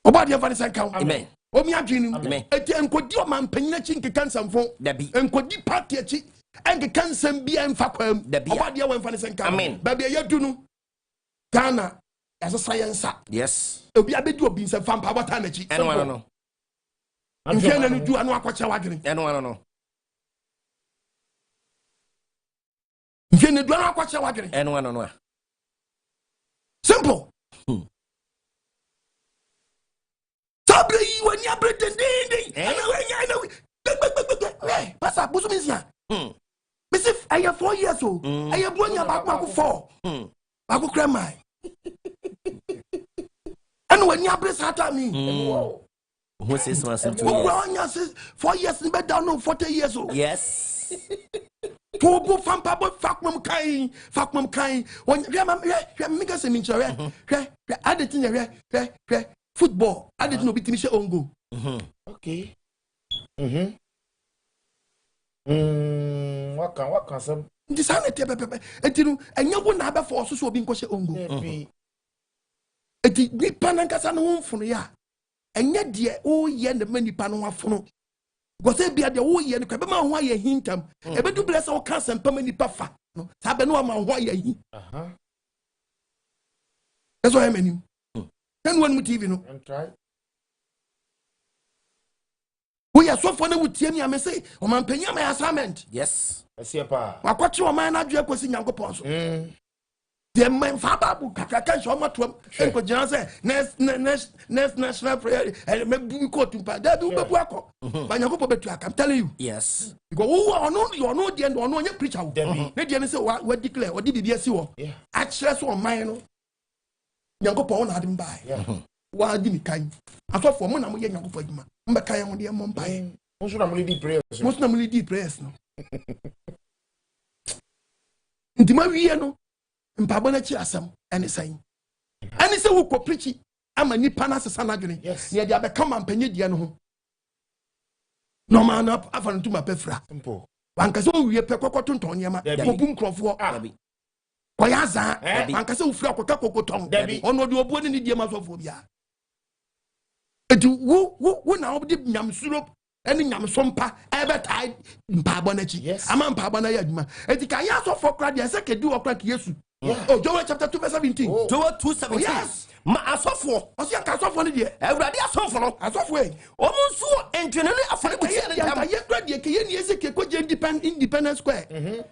Oba de fa ni sanka. Amen. Omi adwini. Amen. Eti enkodi o man panyina chi nkeka nsamfo. Dabi. Enkodi party chi enkeka nsam bia mfa kwam. Oba de wa mfa ni sanka. Amen. Ba bia yadunu Ghana as a science. Yes. Obi abedu obi nsam fa Mpaebo ta na chi. No. Nfiana no du anu akwacha wadwene. No. Nfiana du anu akwacha wadwene. No. Simple. Sabre yi wani abre dendende. Ana we. Pasa busu misia. Misif aya 4 years old. Aya bronya ba 4. Ba ko krema. Ana wani abre sata mi. Who says one since 2 years? 4 years in bed down 40 years old. Yes. Tobo Mpaebo fakmam kai. When make se minchare. Adetin football. Adetin no bitimi she ongo. Okay. What can some? This ane te pepe. Etinu enya wo na aba for so obi nko she ongo. Eti ni panankasa no mfunu ya. Enye de o ye ne manipa no afono gose bia de o ye ne kwa be ma ho aye hintam e be du bless o kan sempa manipa fa no sa be no ma ho aye hi eso he menu then one TV no and try we are so for na wutie mi am say o man panya my assignment. Yes. Ese pa wakwachi o man na dwe kwesi Nyankopon so the man fa babu kakaka so ma tuam enko gina say next national prayer and me bu ko tumpa da bi bebu akọ ba Nyankopon betu aka. I'm telling you. Yes. Because you know the end ono onye preacher wo ne de say we declare we di bibia si wo a kire so o man no Nyankopon na adem bai wa di mi kan asofo mo na mo ye Nyankopon adwuma mbeka ye ho de mo mpai most na mo lead prayers no ndima wiye no Mpaebo Akyiri Asem ene sai ene se wo ko preach ama nipa na sesa na dwene ne dia be kama mpanye die no ho no man up afan tuma pefra simple wanka se wo wiye pe kokoto nton niam ko krofo ko ya za wanka se wo fira koka kokoton ono de obuo ne die ma sofo bia eti wo na obdi nyamsuro ene nyamsompa ebe tai Mpaebo Akyiri ama Mpaebo na ya adwuma eti kan ya sofo kra de se kedi okra ke Yesu. Oh, Joel chapter 2 verse 17. Joel 2:17. Yes. Ma asofo. Osia ka asofo ne de. Ewurade asofo no. Asofo e. Omunsu entwene ne afore bu tie ne tam. Ya kra de ke ye ni ese ke ko je independent square.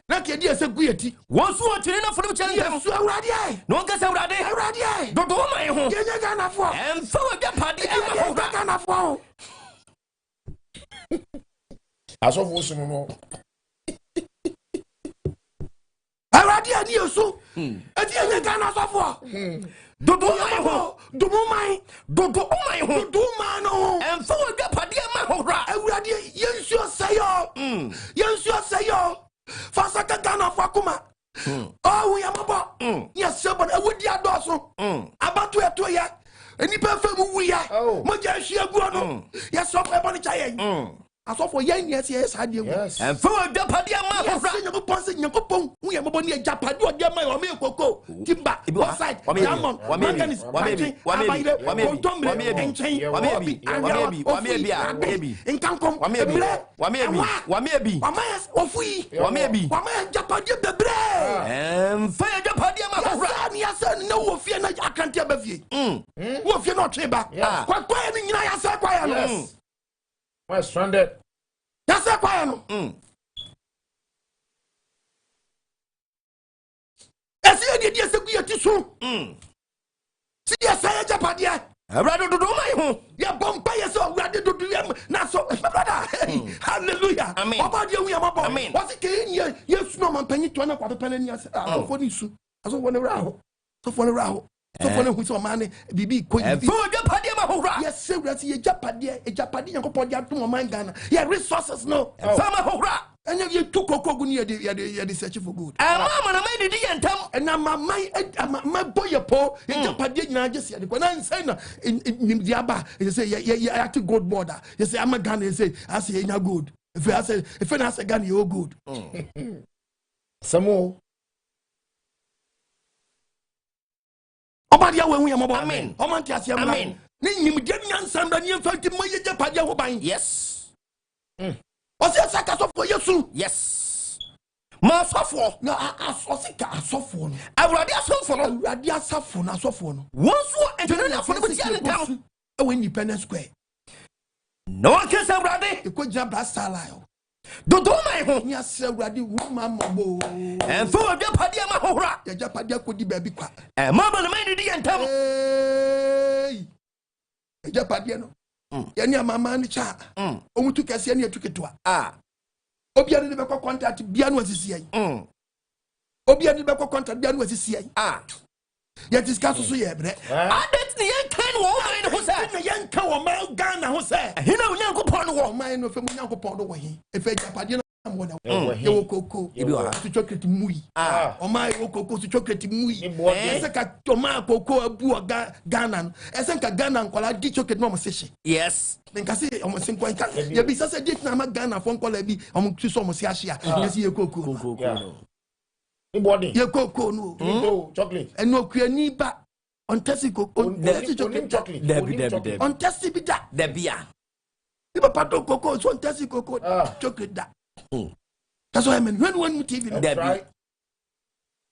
Na ke de ese gueti. Wonsu entwene na afore bu tie ne tam. Yesu Ewurade ai. No nka se Ewurade ai. Dodo man ho. Ye Ghana fo. Emfa wa japade e ma ho Ghana fo. asofo sunu no Ewurade ani Yesu. Eti ye Ghana asofo. Dodo man ho. Dodo man no. Emfa wa japade e ma ho ra. Ewurade yensu sayo. Fasaka Ghana fo akoma. Oh, we am about. Yes, sir, but I would ya doso. About to a ya. Any perfect we are. Moja shia guano. Yes, so everybody chain. I saw for young yes, I did. yes And for Japadia Yakopon, we are Moboni Japan, or Yama or Milko, Timba, Side, Diamond, we're stranded. That's a quiet. As you did, yes, a good tissue. See, yes, I Japadia. Awurade dodo mai ho. Ya bomba yes awurade dodo yam na so brother. Hallelujah. Oba de hu yam abo. What's ke yes no man panyi to na kwa pepa na ni ase. Afo ni su. Aso won ra ho. So for ra ho. So for hu so man bibi ko yi. Fo japade ma ho ra. Yes awurade ye japade Yankopon de adom man Ghana. Yeah resources no. Fama ho ra. And you took Coco ya search for good. Mama, I made it again. And now my boy, Paul, in Japan, just said, when I say, in Diaba, you say, yeah, I took good border. You say, I'm a gun, you say, I say, you're good. If I say, if I say, gun, you're good. Some more. Obadia, when we are mobile, amen. Omantias, amen. Name him, get me on some Daniel Fanti, my Japan. Yes. Yes. Ma sofo. No, asosika asofo no. Awurade asofo no. Awurade asofo na asofo no. Wonso entene na fo no bi tia ntam. Ewe Independence Square. No one can say Awurade. Ekojia Brasta Lion. Dodo mai ho. Nya se Awurade wuma mobo. Enfo adwapade ma hohora. Ya adwapade akodi ba bi kwa. Mama na mai di ntam. Hey. Adwapade no. Ya ni mama ni cha. Omutu kase ni etuketwa. Obia ni be contact bia no asisi yan. Obia ni be contact bia no asisi yan. Ya discuss so ye bre. Adet ni yan kan wo man ho say. Na yan kan wo man Ghana ho say. Hina Onyankopon no wo man no fe Onyankopon do wo hin. E fe japade na mo na. Ye wo koko. Ebi wa to chocolate mui. O man wo koko to chocolate mui. Ese ka to man koko abu Ghana. Ese ka Ghana nkola di chocolate no mo seche. Yes. Then say omo sinko nka ye bi say dit na ma Ghana fo nkola bi omo tu so omo si ahia yes ye koko no ibodi ye koko no chocolate and no kuani ba on testi koko chocolate on testi bi da bia ni papa do koko so on testi koko chocolate da that's why I mean when TV no right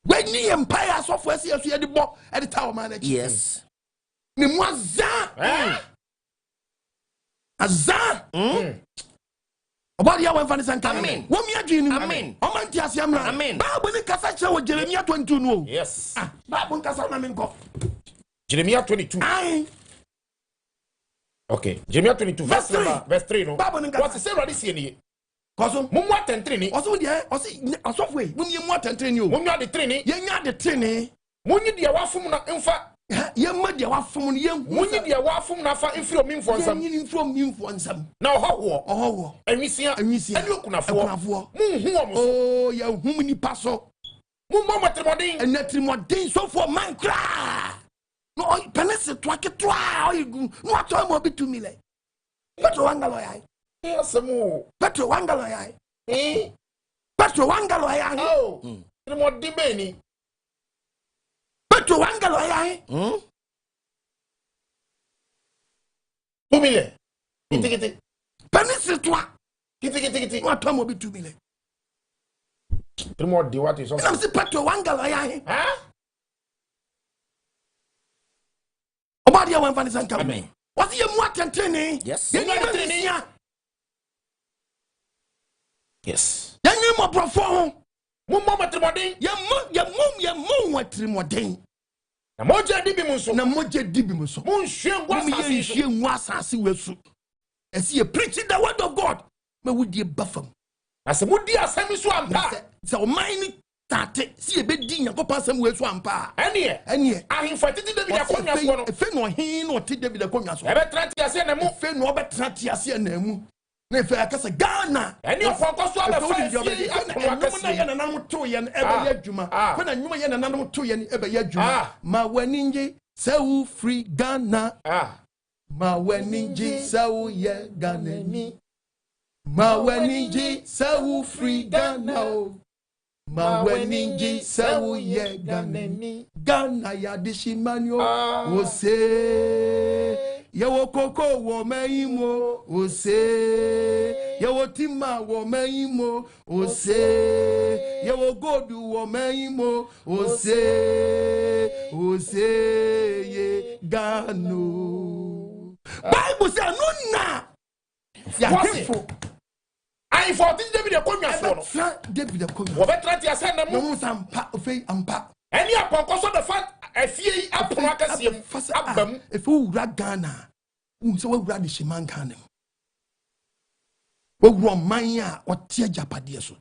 when ni empire so for see ye the bo at the tower man yes ni moaza Azan. Obadi ya wanfani sanka. Amen. Wami adwini. Amen. Omanti asiamna. Amen. Bible ni kasa che wo Jeremiah 22 no. Yes. Bible kasa na menko. Jeremiah 22. Aye. Okay. Jeremiah 22 verse 3 no. Bible ni kasa. What say ready see ni? Koso. Mumu atentre ni. Oso dia, osofwe. Mumi mu atentre ni o. Mumu atentre ni. Ye nya de trene. Munyi dia wafum na mfa. Ye ma dia wafum ni ye. Munyi dia wafum na fa mfiri omimfo nsam. Ye nyi from mimfo nsam. Na ohowo. Enwisia. Ani okunafo. Munhu omo so. Oh, ye hum ni paso. Mumma matrimoden. Enatrimoden so for man kra. No, penese to aketwa oyigu. No ato mo bitumi le. Petro wangalo yai. Asemu. Petro wangalo yai. Petro wangalo yai. Oh. Trimoden be ni. Petro wangalo yai. Tumile. Kiti. Penese to Kiti. no ato mo bitumi le. Trimoden what is also. Na se Petro wangalo yai. Obadi ya wanfani sanka. Amen. Wasi ye mu atentrene. Yes. Ye ni atentrene. Yes. Ye ni mo brofo ho. Mumma matrimoden. Ye mu atrimoden. Na moja dibi munso. Na moje dibi munso. Munhwe ngwa asase wesu. Esi ye preaching the word of God. Me wudi bafam. Ase mudi asemi so ampa. Se o mind tate si ye be di Nyankopon asem wesu ampa. Ene ahimfa titi David akonwa so no. Efe no hin no ti David akonwa so. Ebe tranti ase na mu. Efe no obetrati ase na mu. Na efe akasa Ghana. Ene ofonko so abefa si akonwa kasi. Na ye na nam to ye na ebe ye adwuma. Ko na nwuma ye na nam to ye na ebe ye adwuma. Ma waninje se wo free Ghana. Ma waninje se wo ye Ghana ni. Ma waninje se wo free Ghana. Ma waninji sawu ye Ghana Ghana ya dishimanyo ose ye wo koko wo meimo ose ye wo tima wo meimo ose ye wo godu wo meimo ose ye Ghana. Bible say no na ya defo I for this David akonwa so no. David akonwa. Wo betranti ase na mu. No sampa ofei ampa. Eni akonko so the fact efie apono akasiem abam efe wura Ghana unse wura de shiman Ghana wura man a otie japade so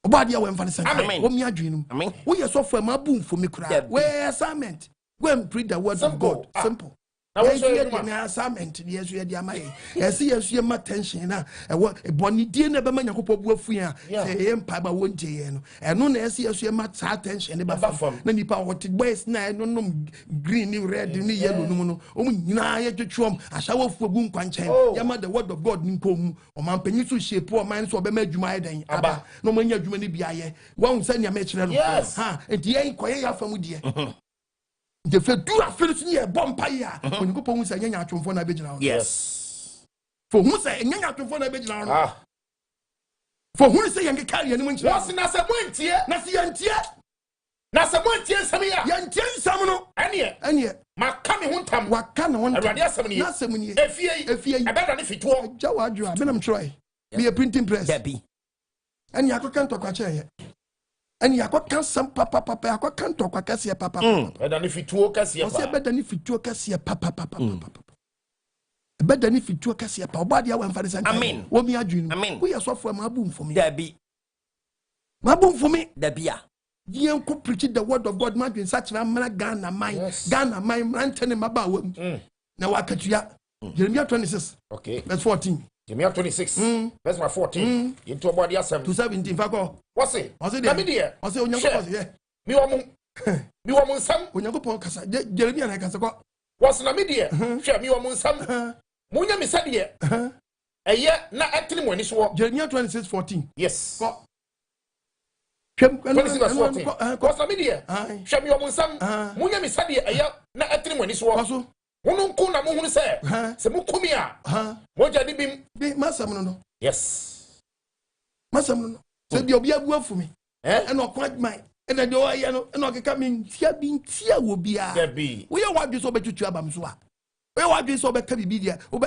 obadi we mfa ne wo mi adwenu wo ye so fa ma bu mfo mi kura we assignment go and preach the word of God simple. Now what's your assignment? Yes, you are the amay. Yes, you have attention. Now, what a bonny dear never man who pop with fear. Say, Mpaebo won't you? And no, yes, you have attention. Then you power to waste nine, no green, red, yellow, no, na ya chum. I shall for boom quanchen. Yama the word of God in poem. Or man penisu shape poor minds or be made you my day. Abba, no man you many be I. Won't send your match. Yes, ha, and the ain't quiet from dear. The do a finish near Bompire when you go home say nyanya twomfo na begina. Yes. For who say nyanya twomfo na begina. For who say yange carry any munchi. Was na se montie na se yantie. Na se montie nsam ya. Yantie nsam no. Ene. Maka me huntam. Waka na huntam. Awurade asem ne. Na asem ne. Efie. Ebeda ne fituo. Jawa adwo a benam try. Be a printing press. Debbie. And yakoka ntokwa che. And yakoka sam papa yakoka ntokwa kase papa. Ebeda ne fituo kase papa. Ose ebeda ne fituo kase papa. Ebeda ne fituo kase papa. Obadi ya wamfa de Amen. Wo mi adwinu. Amen. Wo yesofo ma bu mfo me. Debbie. Ma bu mfo me. Debbie. Yen ko preach the word of God ma dwen such na mra Ghana man. Ghana man rantene maba wam. Na wakatua. Jeremiah 26. Okay. Verse 14. Jeremiah 26. Verse 14. Into Obadi Asem. To 17 fako. What's it? Na me dia. Ose onyankopon ye. Mi wa mu nsam. Onyankopon kasa. Jeremiah na kasa ko. Was na me dia. Hwe mi wa mu nsam. Munya mi sadie. Eye na atini mo ani so. Jeremiah 26:14. Yes. Ko. 26:14. Was na me dia. Hwe mi wa mu nsam. Munya mi sadie eye na atini mo ani so. Wonu nku na mo hunu se mukumi a moja di bim bi masam no. Yes. Masam no. Se di obi abu afumi. E no kwad mai. E na de o ya no, e no keka mi ntia bi ntia wo bia. Debi. Wo ye wadwe so betutu abam so a. Wo ye wadwe so be ka bibi dia. Wo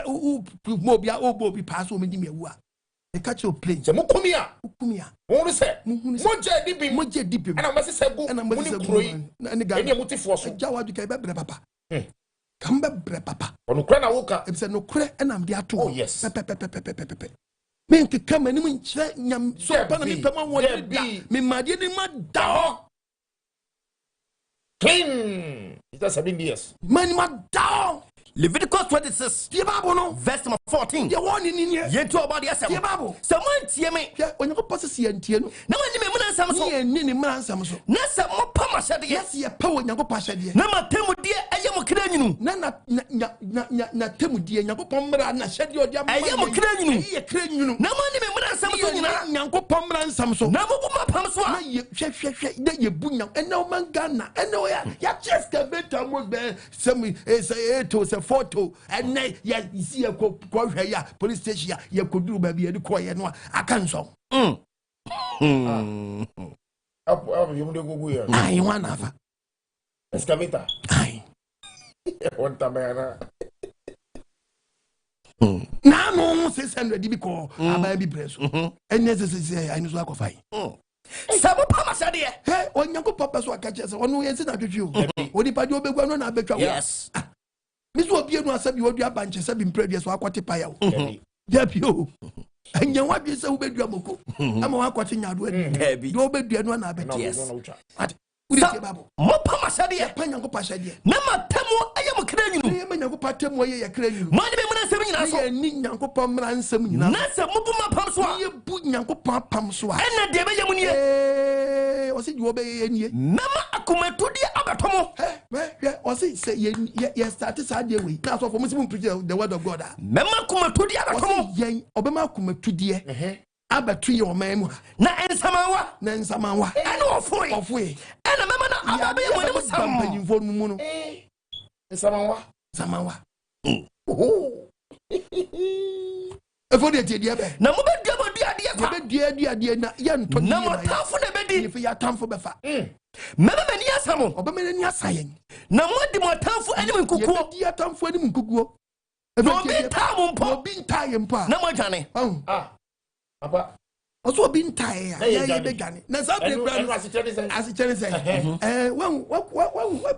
mo bia o bi pass o me di me wu a. E catch your plane. Se mukumi a. Mukumi a. Wonu se moja di bim. Moja di bim. E na mase se gu. E na mase se gu. Eni mutifo so. Ja wadwe ka be bre papa. Kamba bre papa. Onukra na woka. Ebise no kre enam de ato. Oh yes. Pepe. Me nke kama ni nchire nyam so pa na me pema wo da. Me made ni ma da ho. Clean. Is that 7 years? Man ma da ho. Leviticus 26. Die Bible no. Verse number 14. Die won ni ni. Yentu Obadi Asem. Die Bible. Someone tie me. Hwe onyankopɔ se antie no. Na wani me muna nsam so. Ni muna nsam so. Na se mo pa mahede. Yes ye pa onyankopɔ ahede. Na matemudie eye mo kra nyinu. Na temudie nyankopɔ mra na ahede odi am. Eye mo kra nyinu. Eye kra nyinu. Na wani me muna nsam so nyina. Nyankopɔ mra nsam so. Na mo bu mapam so a. Na ye hwe na ye bu nyam. Ena o man Ghana. Ena o ya excavator mo be some say 8 to 4 to and ya see a hwe ya police station ya koduru ba bi e ko ye no aka nso. Up you dey go here. Ai wan afa. Excavator. Ai. One time Na no 600 bi ko aba bi preso. Enya se ai no so akofai. Sabo pa mahede. Hey, onyankopɔ pa so aka che se ono ye se na twetwe o. Onipa di obegwa no na abetwa wo. Yes. Misu obi enu asabi wodu abanche sabi mpredie so akwate pa ya wo. Dapio. Anya wadwe se wo bedua moko. Ama wa akwate nyado ani. Debi. Do obedua no na abetwa. Yes. Udi tie Bible. Mo pa mahede. Pa nyankopɔ ahede. Na matemo eye mo kra nyinu. Ye nyankopɔ atemu ye kra nyinu. Mo me muna nsam nyina so. Ye ni nyankopɔ mra nsam nyina. Na se mo bu mapam so a. Ye bu nyankopɔ apam so a. Ena de be ye munie. O se wo be ye nie. Na ma akomatudi abatomo. O se ye start sa de we. Na so for muslim preach the word of God. Mema akomatudi abatomo. Yen obema akomatudi abatu ye o man mu. Na ensamawa. Ena ofoi. Ena mema na ababe ye mo sam. Mpanyimfo mu no. Samawa. Efo de tie die be. Na mo be dua kwa. Dua na ye nto ni. Na mo tamfo na bedi. If ya tamfo be fa. Mema mani asamo. Obama ni asayen. Na mo di mo tamfo anim nkukuo. Ye di tamfo anim nkukuo. No be tamfo mpo. Obi ntaye mpo. Na mo dwane. Papa. Also been tired. Yeah, began. Now something as a Chinese when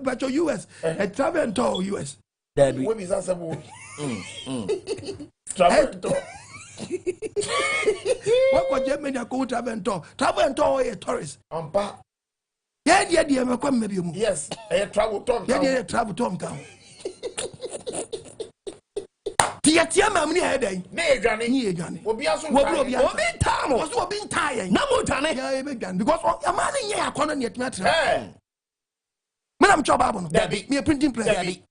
but your US travel and tour US. There be travel and tour. What was Germany go travel and tour? Travel and tour a tourist. Yeah, maybe. Yes, I travel tour. Yeah, travel tour town. Tia mamni head ne Johnny. Obi aso time was so being tired. No more Johnny. Yeah, began because your man in here corner net matter. Madam Chobabon, Debbie, me a printing press. Debbie.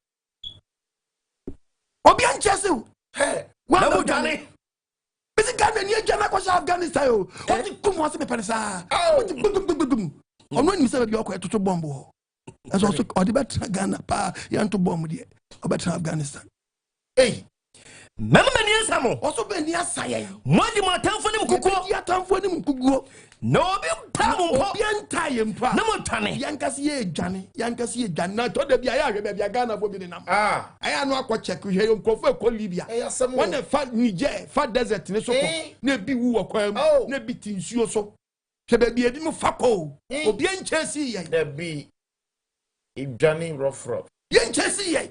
Obi and Chesu. Hey, well, Johnny. Is it Ghana near Jamaica, Afghanistan? What did come was a pensa? Oh, I'm not saying you're quite to bomb. As also, or the better Ghana, pa, yan to bomb with you, or better Afghanistan. Hey. Mama many samo also be near say mwadi matamfo nim kukuo ya tamfo nim kuguo no bi tamu po bi antaye mpa na motane yankasi ye dwane na to da bia ya hwe bia Ghana fo bi ne nam aya no akọ check hwe yo nkofo ekọ Libya when fa Niger fa desert ne so ko na bi wu wakwan na bi tinsuo so hwe ba bi edi mu fako obi anchesi ye da bi idwane rough yen chesi ye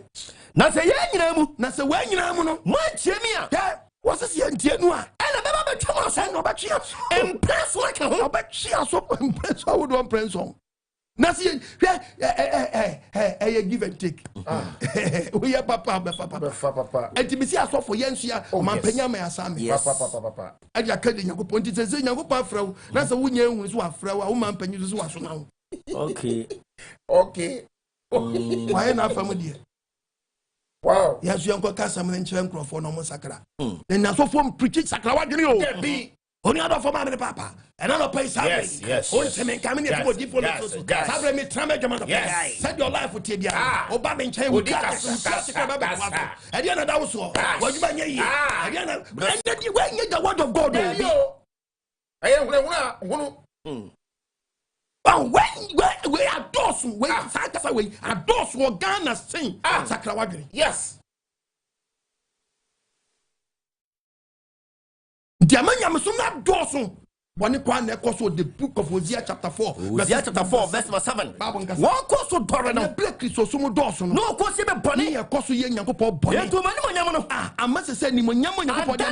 na se ye nyina mu na se wa nyina mu no mo achie mi a ya wo se ye ntie nu a na beba be twama so no ba chia impress like ho ba chia so impress how do impress on na se ye give and take we ya papa intimacy asofo ye nsua mampanya me asame papa adi akade Nyankopon ti se Nyankopon afrawo na se wo nya ehun so afrawo a wo mampanyi so waso na ho okay why na family wow yes you uncle cast some nkyere for no mo sakra then na so form preach sakra wadwene o be oni ado for my papa and I pay salary yes on se men come here for different so salary me trama jama set your life for tebia oba me nkyere wo sakra baba kwato e dia na da wo so wadwuma nya yi e dia na nya the word of God o aye hunu we adore we sakasa we adore Ghana sing sakra wadwene yes diamanya me so na adore one kwa na ekoso the book of Hosea chapter 4 verse 7 one koso dore no break so so mo dore no koso be bone ye koso ye Nyankopon bone ye to mani mo nyam no amase se ni mo nyam Nyankopon de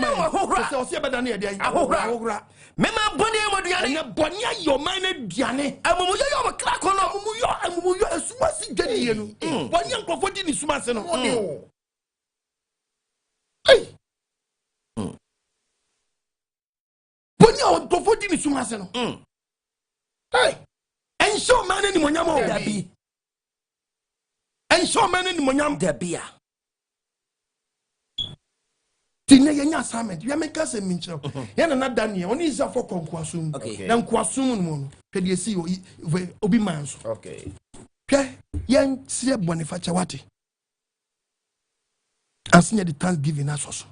se o se be da na ye dey ahohra mema bone mo duane na bone ayo man na duane amumu yo mo kra ko no amumu yo asuma si dwani no bone Nyankopon di ni suma se no hey boni o to fodi ni suma se no hey en show man ni monyam o dabi en show man ni monyam dabia tinne yenya assignment ya make us minchiro ya na Daniel oni isa for konkwasum na nkwasum no no hwede esi obi manso okay hwe yen sie boniface wate asinya the thanksgiving asoso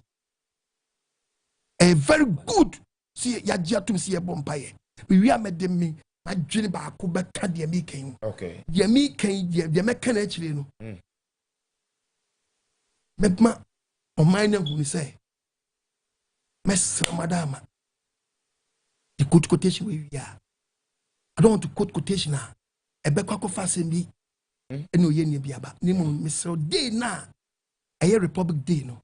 a very good see ya jiatum see bompaye we amede me adwene ba ko beka de mi kan okay de mi kan de meka na chire no mema Oman na hu say mesra madama the quote quotation we are I don't want to quote quotation na ebe kwako fasem bi eno ye ne biaba ni mo mesra day na aye republic day no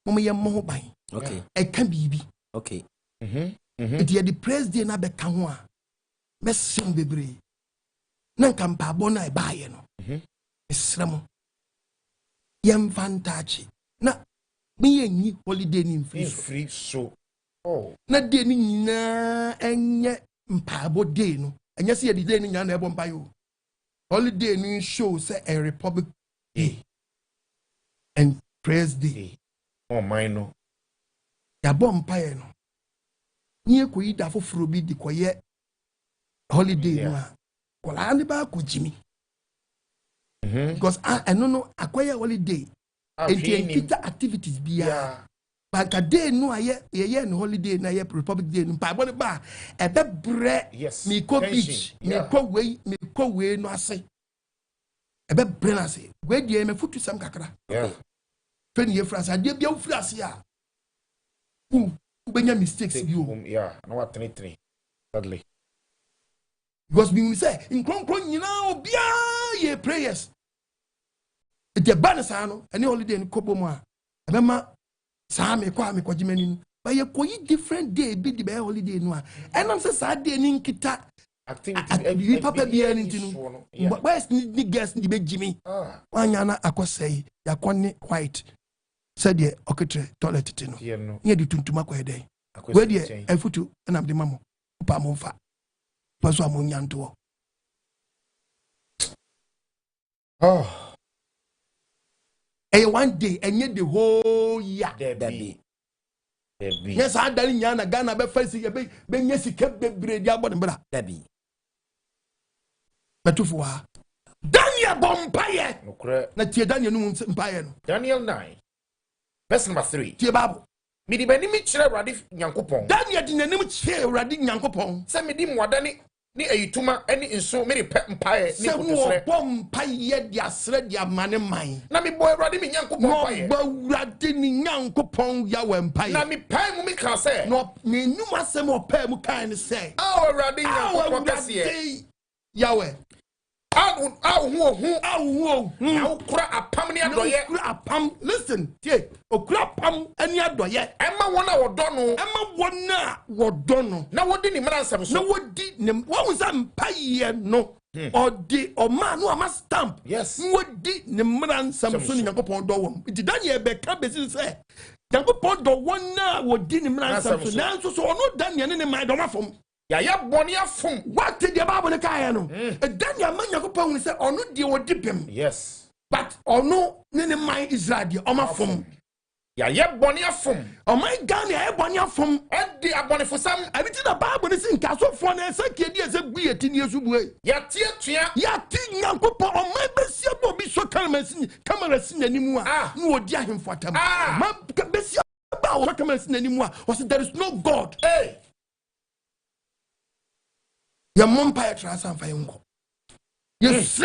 mo ye mo ban okay e kan bibi okay it ye the president na be kan ho a mesem bebre na nka mpaebo na e baaye no mesra mo yem fantachi na me yenyi holiday ni free so na day ni nyina enye mpaebo day no enye se ye day ni nyina na ebo mpayo holiday ni show say a republic day and praise day oh mine no ya bom mpaye no nie ko yi da foforo bi di koye holiday no a kola ni ba ko jimi because I no no akoye holiday enti activities bia banka day no aye ye no holiday na ye republic day no pa bone ba e be bre mi ko beach mi ko we no ase e be bre na ase we die me futu sam kakra fen ye France ade bia ufri ase a benya mistakes you. Yeah, no what 3 sadly. Because we say in kron you know ye prayers. The banisano any holiday in Koboma. Remember Sami kwa me kwajimeni. But ye koyi different day be the holiday no. And I'm say sad day ni kita activity papa be anything. But where's the guest the big Jimmy? Wanyana akosei ya kwani white. Said ye oketre toilet tino. Ye di tuntuma kwa day. Where the efutu and am the mamo. Pa monfa. Paso amunyanto. Oh. And one day and yet the whole year. Debbie. Yes, I done yana Ghana be fancy be yes kept the bread ya bottom bra. Debbie. Matufua. Daniel Bompaye. Na tie Daniel no mpaye no. Daniel 9. Verse number 3. Tie Bible. Me di bani mi kire Awurade Nyankopɔn. Daniel di nanim kire Awurade Nyankopɔn. Se me di muadani ni ayituma eni nso me di mpaye ni kutosre. Se wo mpaye di asre di amane man. Na me boy Awurade mi Nyankopɔn mpaye. No Awurade ni Nyankopɔn ya we mpaye. Na me pae mu mi kan se. No me num asem opa mu kan ne se. Awurade Nyankopɔn kase Yahweh. Okura apam ni adoye. Listen, tie. Okura apam ani adoye. Emma wona wodono. Na wodi ni mransam so. Na wodi ni wo nsam paye no. Odi o man no ama stamp. Yes. Wodi ni mransam so ni Nyankopɔn do wom. Ti Daniel be ka besi say. Nyankopɔn do wona wodi ni mransam so. Nanso so ono Daniel ne man do mafom. Ya boni afum. What did the Bible kaya no? Daniel man Nyankopɔn say ono die wodi pem. Yes. But ono ne man Israel die o mafom. Ya boni afum. Oh my God, ya boni afum. E di aboni fosam. Everything the Bible is in kaso for na say kedi ese gbi eti ni esubu. Ya tie tua. Ya ti Nyankopɔn o my besia bo bi so camera sin animu a no odi ahemfo atam. Ma besia ba o camera sin animu a o say there is no God. Hey. Ya mompa trasa fa yenko. Yes,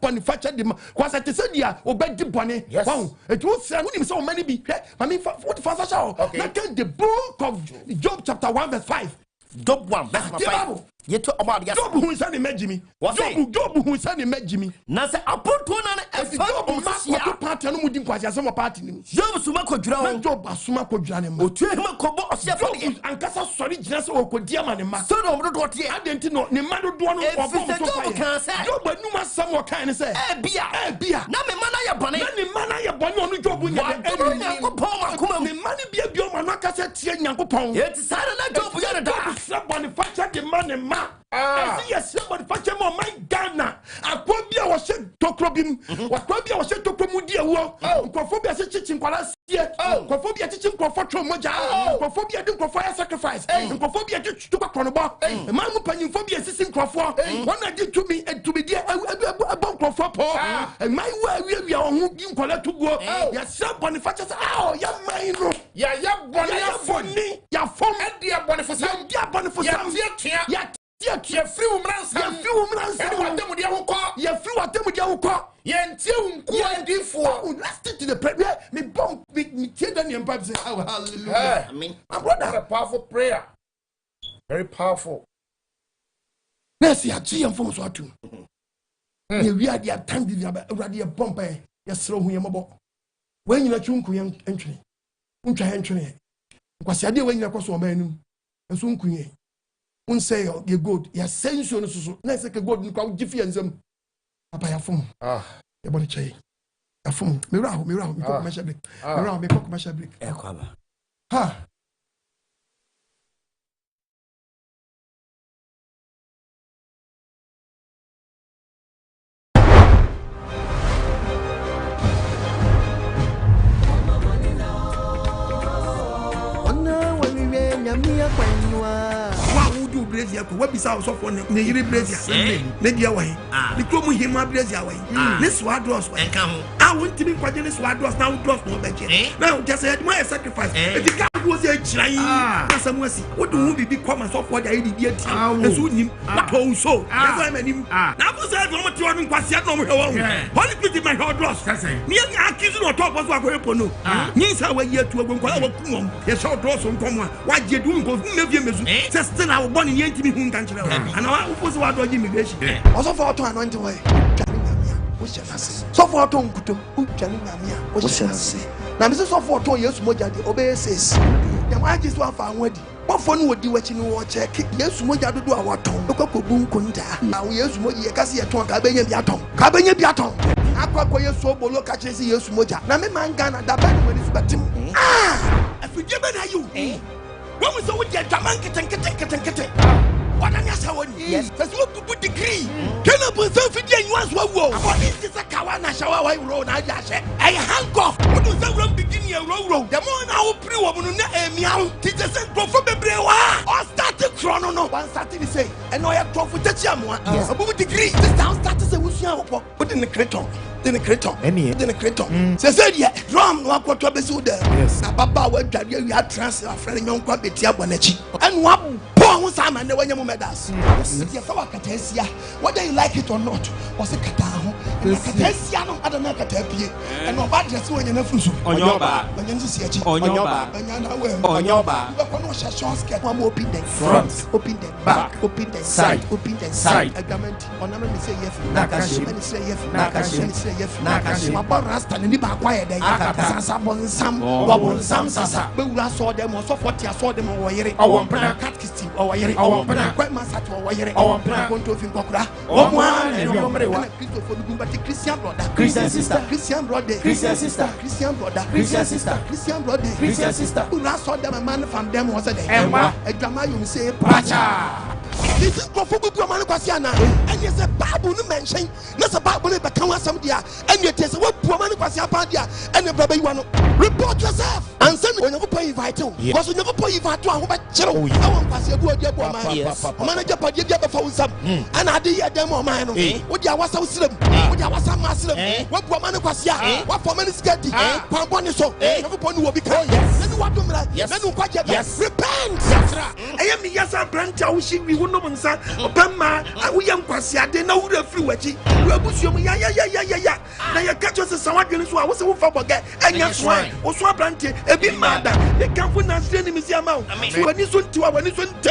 Boniface de was at the Sadia or bed boni. Wow, it was so many be. I mean, what father shall the book of Job chapter 1 verse 5. Job 1 verse 5. Yet about Job who is an Jimmy. Job who is an Jimmy. Nasa upon to an Job party and moving quite as some party. Job Sumako drown. Job Sumako Janema. Job and Cassa sorry just or could diamond and master of what he didn't know. The man do one of Job, but no matter some kind of say, Bia, Name Manaya Bonnet, Manaya Bonnet, Job with the money be a bill, Manaka said, Yankopon. It's Saturday, Job, we got a dog. Somebody fetch the money. Yes, somebody fetch him on my Ghana. I probably was said to Crobim. What probably was said to Promudia. Cophobia teaching Qualas. Cophobia teaching Cofotro Moja. Cophobia do fire sacrifice. Cophobia to Cronobok. A man who penny phobia assisting Crawford. One I did to me and to be dear about Crawford. And my way we are on you collect to go. Yes, somebody fetches. Oh, young man. Yeah, Bonnie. Ya phone at dear Boniface. Ya Boniface. Ya free woman, ya free what them with your call. Let's stick to the prayer. Me bomb me tell them Mpaebo say hallelujah. I mean, my brother, a powerful prayer. Very powerful. Let's see a GM from Swatu. We are the attendant, the bomb. Yes, throw him about. When you're chunku young entry, uncha entry. Because I did when you're cross one man, and soon queen. Say you good, ya sensual so. Let's say good you can give you some. Papa ya phone. Ya body chai. Ya phone. Me round, me commercial break. Me round, me commercial break. Ha. Brazil, what is our soft one? Nigeri Brazil, Lydia way. The Chrome him, Brazil way. This what was and come. Now when to be quadrilles was now dross no budget. Now just said my sacrifice. If the cat was a giant, some mercy. What do we become as of what I did yet? And soon him, but also, I met him. Now was I from a turning Quasiat on her own. Holy pity my hard dross. Near the accusation of top of what we're upon. Means our year to a woman. Yes, all dross on common. What you doing goes never just still our bonny yet to be whom can tell. And I was what I immigration. Also for to anoint away. So for Tom Kutum, what shall I say? Now, Mrs. of 4 years, Moja, the obeys. Now, I just want to wedding. What fun would you watching war check? Yes, Moja do our tongue. Look up boom kunta. Now, we use Moja Cassia Tongue, Cabanya Biaton. Cabanya Biaton. Aqua so bolo catches yes, Moja. Now, my man Ghana, that bad when it's batting. I forgive you. What was over there? Tamanket. What an answer, yes, that's what to put degree. Can I put something in one's wall? This is a Kawana shower road. I hang off. What was the road beginning a road? The more now, pre woman, meow, teachers and prophet Brewa. Or started chrono, no one started to say, and I have prophet Chamwa. Yes, about degree. This town started to say, put in the creton. Then a creton, then a creton. Said, yeah, drum, no quarter of the Suda. Yes, Papa, what you had transfer friend young Quabitia Bonechi. And one poor Simon, the way you met us. Whether you like it or not, was a Catao, Catesiano, I don't know Catapi, and no bad just when you're not on your bar, when you see on your bar, on your bar, one more open the front, open the back, open the side, open the side. A garment, on me say yes, Nakashi, and say yes, Nakashi. Nakashi, my rasta, and the back quiet. Sasa, some Sasa, but I saw them also 40. I saw them over here. I want catchism over here. I want quite massage over here. I want to think of one and Christian brother, Christian sister, Christian brother, Christian sister, Christian brother, Christian sister, Christian brother, Christian sister. Who I saw them a man from them was a day. A drama you say, Pacha. This is Prophetic Kwasiana, and yes, a Bible mention, not a Bible, but come some dia, and yet is what woman Kwasiapadia, and the brother you want to report yourself. And send when you pay vital, because you never pay vital, but I won't pass your good manager, but you get for some, and I did them on mine. What you was so slim, what you was some muslim, what woman Kwasia, what for many sketty, Pamboniso, everyone will be called. Then what do yes, then quite yes, repent. I am the yes, I branch out, she be one of them, Obama, we am Kwasia, they know the free watching. You are Bushum, yeah. Now you catch us as someone who was a for forget, and yes, why, or swap planted, a bit mad. They can't put us in the museum. When you soon to our nation, do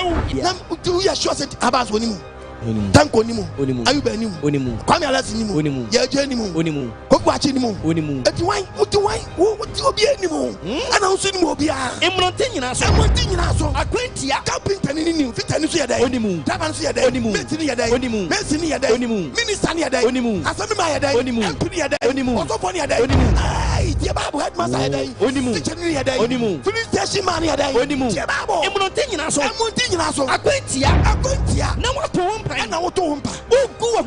you assure it about when you thank Onimu, Ayubanimu, Kwame Yajanimu, Kokwachinimu, what do you be anymore? And I'll see Mobia, Emotinina, a quintia, Captain in Fitania, Onimu, Tabansia, Onimu, Messinia, Ministania, Onimu, Asamaya, Onimu, Onimu, Oponia, Onimu, Yababu had Masai, Onimu, Finish Mania, Onimu, Yababo, Emotinina, a quintia, no one. And I will to him. Oh, go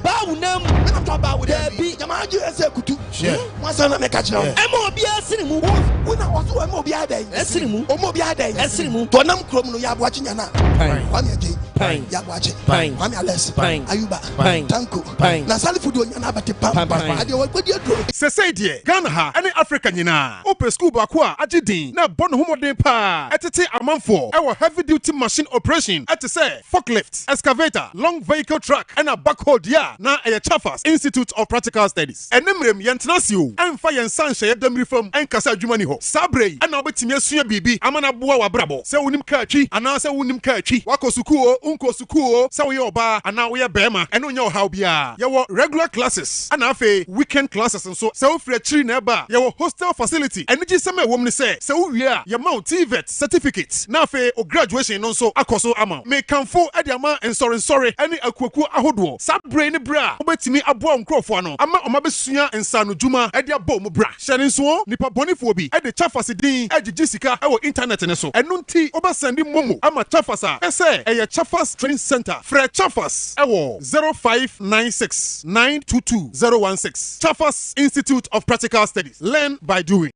bow now. I'm talking about the Yamaji as a kutu. My son, I make a job. I'm more be a cinema. When I was to a mobile day, a cinema, or mobile day, a cinema. To a numb crom, you are watching Yana. Pine, Yabachi, Pine, Mamiales, Pine, Ayuba, Pine, Tanko, Pine, Nasali Fudu, Yanabati, Pine. Sesedi, Ghana, any African Yina, Open School Bakwa, Ajidin, now Bon Homo de Pa, at a month for our heavy duty machine operation at the say. Forklift, excavator, long vehicle truck, and a backhoe dia. Now a Chaffas Institute of Practical Studies. And Nemrem Yantanasio, and Fire and Sunshine them reform and Casa Jumaniho. Sabre, and now betting your bibi, Amana Bua Brabo, say Unim Kachi, and now say Unim Kachi, Wakosukuo, Unko Sukuo, Sawi Ba, and now we are Bema, and on your how bia. Your regular classes, and afe weekend classes, and so free tree neba, your hostel facility, and it is some woman say, so we are your Mount TVET certificates, Nafe or graduation also Akoso Ama. May come for Ediama and sorry, any Akuku Ahodo, Sab brain bra, Obetimi Abuam Crofano, Ama Omabesuya and Sanu Juma, Edia Bom bra, Shannon Swan, Nipa Bonifobi, Edi Chafasidin, Edi Jessica, our internet and so, and Nunti Obasendi Momo, Ama Chafasa, Ese, a Chafas Training Center, Fred Chafas, Ewo 0596 922 016. Chafas Institute of Practical Studies. Learn by doing.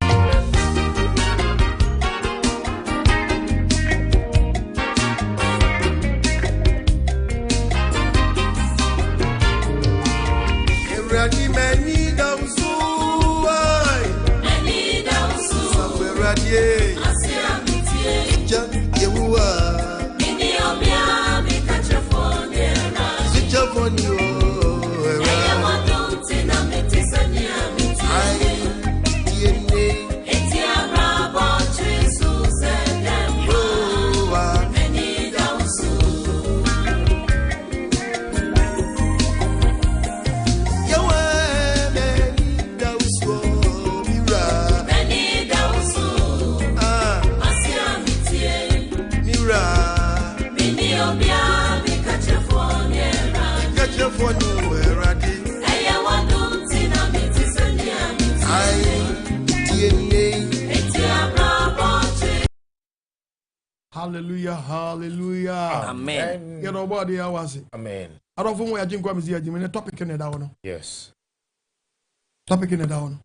Hallelujah, hallelujah. Amen. You know what I was it? Amen. I don't know why I didn't go to topic in it down. Yes. Topic in it down.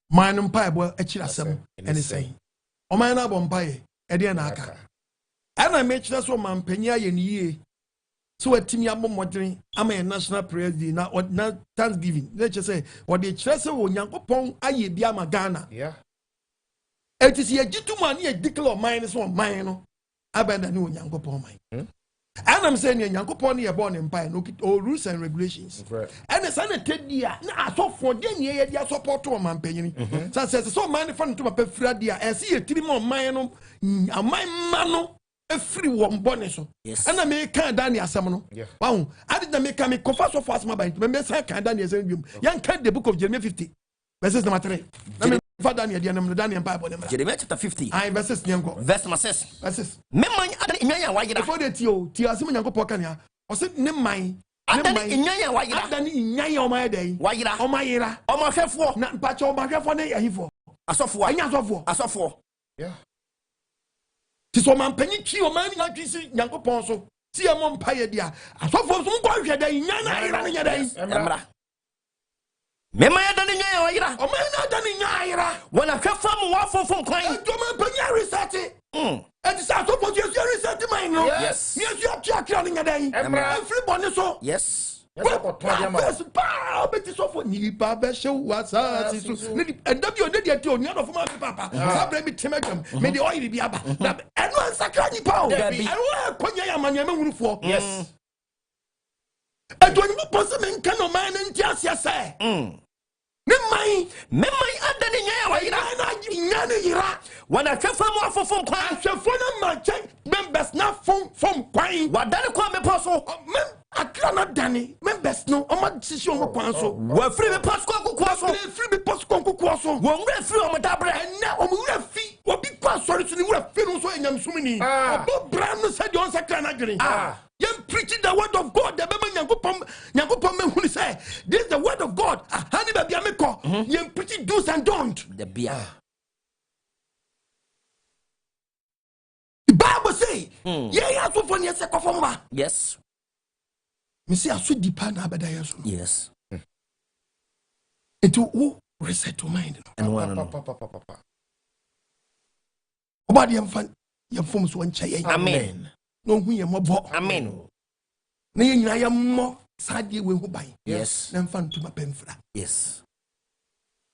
Mine Mpaebo Akyiri Asem and he say, O mine na bompaye, e de na aka. And I make sure so man penya ye ni so atimi amomodren am a national prayer day na Thanksgiving. Let's just say what the church wo Nyankopon aye bia ma Ghana. Yeah. It is a gentleman here declare mine so mine no abanda ni Nyankopon mine. And I'm saying Nyankopon here born empire no all rules and regulations. And the sanity dia na so for den ye dia support to man panyin. So says so man fan to my pefra dia e see e tiri mo man no amman mano e free one bonus so. And I make kan dan asem no. Wow, I did make me confess so fast my bind. Me say kan dan asem biom. Yan kan the book of Jeremiah 50 verses number 3. Jeremiah chapter 50. Verses verse number 6. Verses. Memman adani inyanya wa yira. Before the ti asem Nyankopon kan ya. O say ne man adani inyanya wa yira. Adani inyanya o ma dey. Wa yira. O ma yira. O ma hwefo. Na mpacha o ma hwefo na yahifo. Asofo. Anya asofo. Asofo. Yeah. Ti so man panyi ki o ma ni atwisi Nyankopon so. Ti e mo mpaye dia. Asofo so nkwa hwe dey nyanya yira ne nyadai. Emra. Memman adani inyanya wa yira. O ma na adani inyanya yira. Wana hwefo mo wa fofom kwan. To man panyi research. And it's also for you research mine no. Yes. Yes, you have check on nyadai. Everybody so. Yes. First power bet so for nipa be show wasa so and w dey dey on your of my papa sabre me temagam me the oil bi aba na eno ansakra nipa o eno akonya ya manya mahunufo yes adoni mo pose me nka no man nti asia say memman adani nya wa yira na nya ne yira wana hwefa mo afofom kwan hwefo na ma chen members na fom kwan wadane kwa me poso akra na dani members no o ma decision mo kwan so wa free me post kwa so free me post kwa so wo ngre free o mo dabre na o mo wura fi obi kwa sorry so ni wura fi no so enyam sumini obo bran no said on sakra na gere yam preaching the word of God the be Nyankopon me huni say this is the word of God hani ba bia me ko yam preaching do's and don't the bia the Bible say yeah so for ne se kofom ba yes me say aso dipa na abada yeso yes it will reset to mind and one obadi yam fom so nche amen no hu ye mobo amen na ye nyina yam mo sadie we hu ban yes na mfa ntuma pemfra yes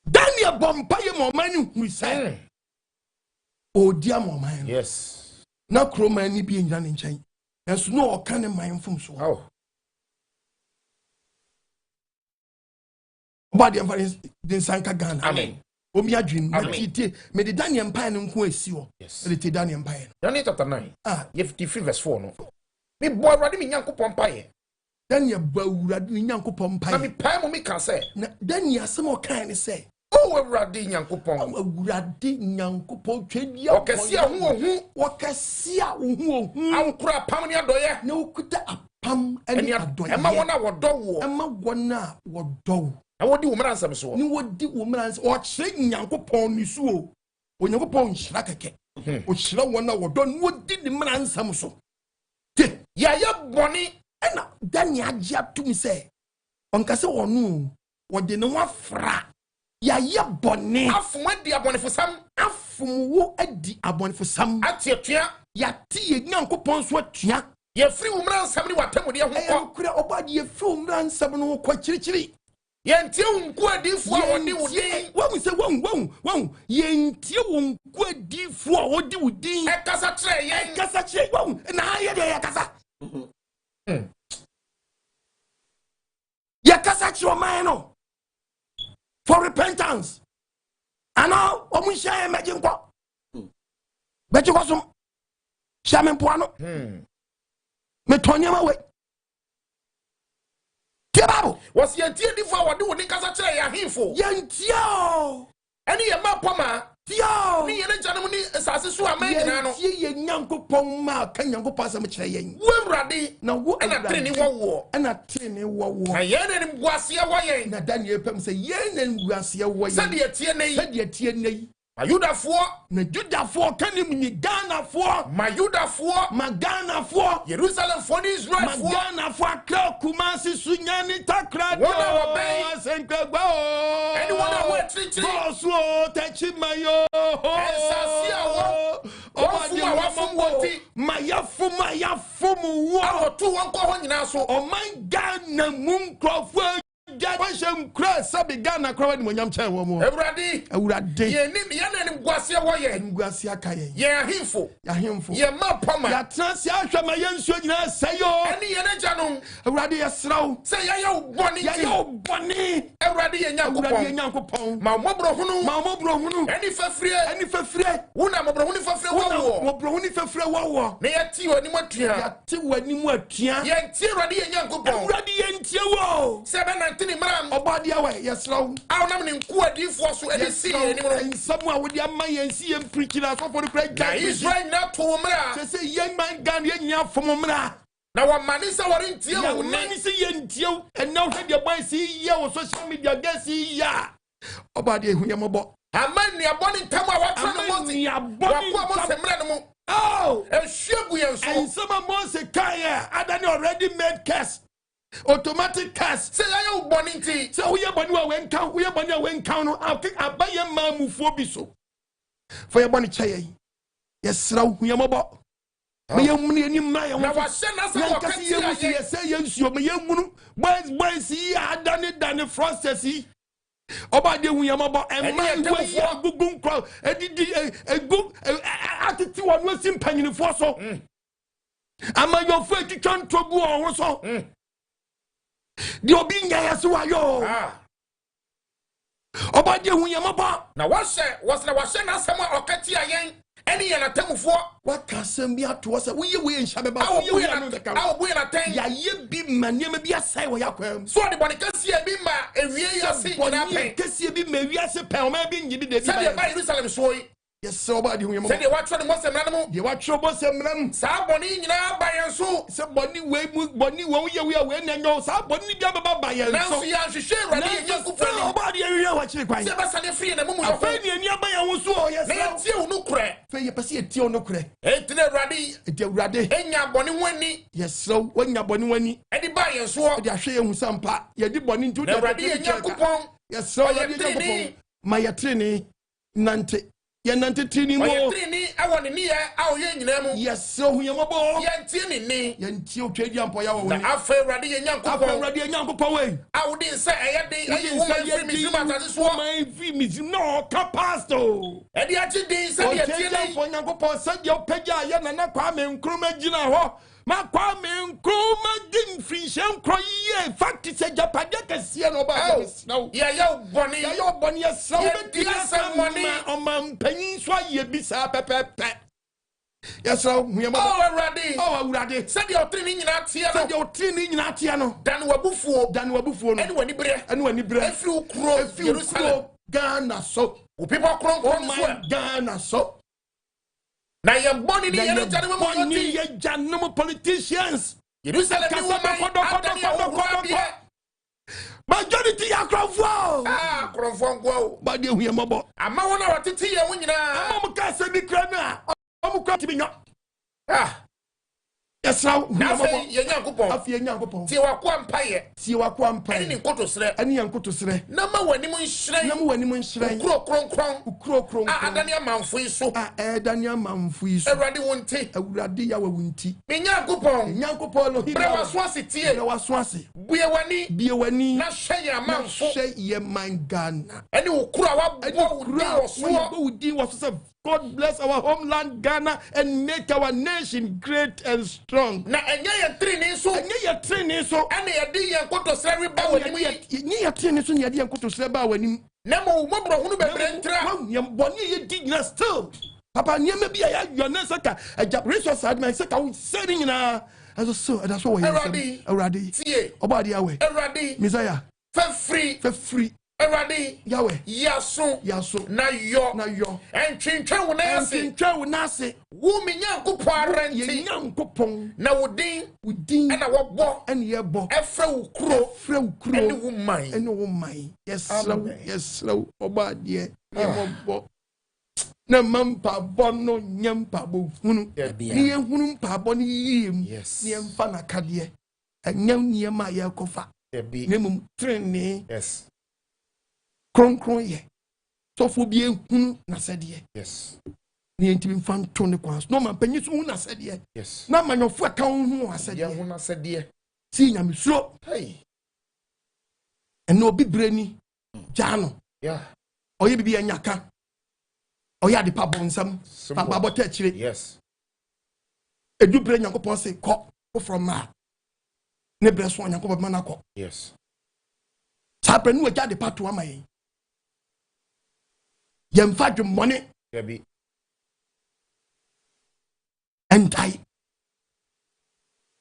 Daniel bompa ye mo man hu say o dia mo man yes na kroma ni bi nyina ne nchen enso no o kan ne man fom so oh obadi am faris din sanka Ghana amen omi adwin na tite me de Daniel mpan ne nko asi ho yes de te Daniel mpan Daniel chapter 9 ye 53 verse 4 no me bo awrade me Nyankopon paye Daniel ba awrade me Nyankopon paye na me paye mo me kan say na Daniel asem o kan ne say o awrade Nyankopon awrade Nyankopon twedia okasi ahu ankura pam ne adoye na okuta apam ene adoye ema wona wodo ema wona wodo na wodi wo mransam so ni wodi wo mrans o kire Nyankopon ni so o Nyankopon hira keke o hira wona wodo ni wodi ni mransam so te ya boni ena Daniel agya tumi say onka se wonu wodi ne wafra ya boni afuma di abonefosam afumwo adi abonefosam atia ya tie Nyankopon so atua ye free wo mransam ni watamudi ho ko kura obadi ye free wo mransam no ko kirikiri yentie unku adifo a wodi wudin wahu se wahu yentie unku adifo a wodi wudin e kasa kire yen kasa kire wahu na ye de ya kasa ya kasa kire man no for repentance and now omunsha imagine kwa beji kwasum shamen poano me tonyama we Bible was yentie difo a wodi wudin kasa kire ya hifo yentie o ene ye mapoma Yo! Ni yene janum ni asase so amanyina no. Ye Nyankopɔn ma ka Nyankopɔn asɛm kyerɛ yɛn. Wo Awurade na wo na trene wo. Na trene wo. Na yene ni guasie wo yɛn. Na Daniel pam sɛ yene ni guasie wo yɛn. Sɛdeɛ tie nei. Sɛdeɛ tie nei. Ayudafoɔ na Judafoɔ kanim ni Ghanafoɔ ma Yudafoɔ ma Ghanafoɔ Jerusalemfoɔ ni Israelfoɔ ma Ghanafoɔ Accra Kumasi Sunyani Takrado wɔn a wɔbɛn Senkagba ɛne wɔn a wɔakyirikyiri bɔɔso Tachimayo ɛnsase a wɔfom wɔn ti ma yɛfom wo awɔto wɔn kɔ hɔ nyinaa so ɔman Ghana mu nkurɔfoɔ Jabasham Cross, Sabi Ghana, Crowd, Monyamcha, Everybody, Yenim Guasia, Guasia Kaye, Yahimfo, Yama Pama, Transia, my young Sudan, say yo, any Janum, Radi Asrow, say yo, Bonnie, Everybody, and Yankopon, Mamma, any for free, Una Mabroni for free, near Tio, Nimatia, Tiwanimatia, Yanti, and Yankopon, Radi and Tio, 7 Obadia way, yes, low. I'll not inquire for so any see anyone somewhere with your money and see him preaching us for the great guy. He's right now to Omra. Say, young man, Ghanaian from Omra. Now, a man is our in Tio, man is a young Tio, and now have your boy see you, social media, guess, ya. Obadia, who am about. A man near Bonnie Tama, what's on the oh, a ship we are so. Some of Mose Kaya, I done already made cast. Automatic cast. Say I am born tea. So we are born when count. We are born when count. I'll kick a buy a man for biso. For your bonny chay. Yes, so we are mobile. My young money and my own. I was sent us a say yes, you my young woman. Why see I done it frost see. About the we are mobile and man way a good crowd. A good attitude was in penny for so. Am I your friend to turn to go on so? The Obinga Yasuayo. About the Wiyamaba. Now, what said was the Washana Sama or Katia Yang? Any and a time for what can send me out to us? We in Shababa. I'll win a time. Ya ye be man, you may be a say where you so the Bonicassia be my a real Cassia be maybe as a pound, maybe you did the Jerusalem soy. Yes, so bad you say they watch the most animal. You watch your boss and them. Saboni now by and so. Somebody way Bonnie won't you will win and go. Saboni Gabba by and so. Now she share nobody watch the quite. Sebastian free and a moment of failure nearby and was so. Yes, you no crack. Fair Passia Tio no crack. Ain't the Raddy, ain't your bonny winnie. Yes, so when your bonny winnie. Eddie by and so. They're sharing some part. You did one into the Raddy and your coupon. Yes, so my attorney Nante. Yanante Trini more. I want to near our young. Yes, so we are more. Yantini, Yantio Kadian Poya. I feel ready and young couple, ready and young couple. I wouldn't say I had the woman no capasto. And the other day, said for young couple, said your Peja Yan and Aquaman Crumagina. Ma Kwame Nkrumah didn't free sham cry. In fact, it's a Japadaka Siano. No, yeah, Bonnie, your Bonnie, so money on my peninsula, ye be sa pepe. Yes, so we are already. Oh, ready. Said your training in Atia, said your training in Atiano. Dan Wabuffo, and when he breath, if you crow, Ghana so. People crow, my Ghana so. Now you're born in the gentlemen politicians. You do say majority are Cromwell. Ah, Cromwell. But you hear more. I'm not to see you when you're not. I'm cutting up. Ah. Yes, now you're young couple. See what one pie. See what one pie. Any uncle to say. Any uncle to say. Number one, you shrine. Number one, you shrine. Crow. Ah, Daniel Manfui so. Ah, Daniel Manfui. Everybody won't take a radia won't tea. Young couple. He was Swassi. There was Swassi. Be a not share a man. Share your mind gun. And you crow was God bless our homeland Ghana and make our nation great and strong. Na enye training so. Ane yadi yankoto sere ba wani. Ni ya training so ni yadi yankoto sere ba wani. Na mo bro hunu bebre ntra. Yam boni ye digna still. Papa nyeme bia ya yone saka ajap resource admin saka we saying na. So that's what we say. Already. Tie. Oba dia we. Already. Messiah. For free. Eradi Yahweh yaso na yo entwentwe wo na ase wo me Nyankopon arenti Nyankopon na wo din na wo bo ene ye bo efra wo kuro ene wo man yes slow oba de ye bo na mampa bono nyampa bo hunu ni hunu mpa bono yiem ni emfa na kade anyam niema ye kofa ne mum trene kron ye so fo bi ehunu na sede ni ntimi mfa nto ne kwan no man panyi so hu na sede na manyofo aka hu asede si nyame suro eno obi breni jano oye bibi anyaka oya de pabo nsam pabo ta chire edu bre Nyankopon se ko from ma ne bre so Nyankopon ma na ko sa bre nu eja de pato ama yen yemfa dwum money entai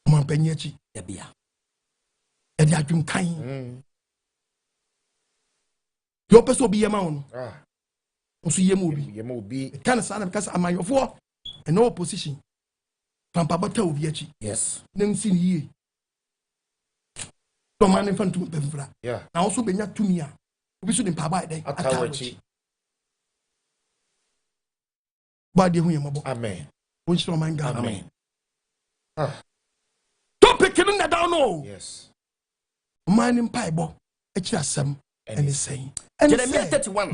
mo panyechi bia e dia dwum kan yo peso bi yema ono oso yema obi kan sa na kasa amayofo and no opposition pampa bata obi achi nem sin yie to man infantu bemfra na also benya tumi a obi so de mpaba den atawachi ba de hu yemabo amen won shiro man ga amen topic no na down no man Mpaebo Akyiri Asem and is saying Jeremiah 31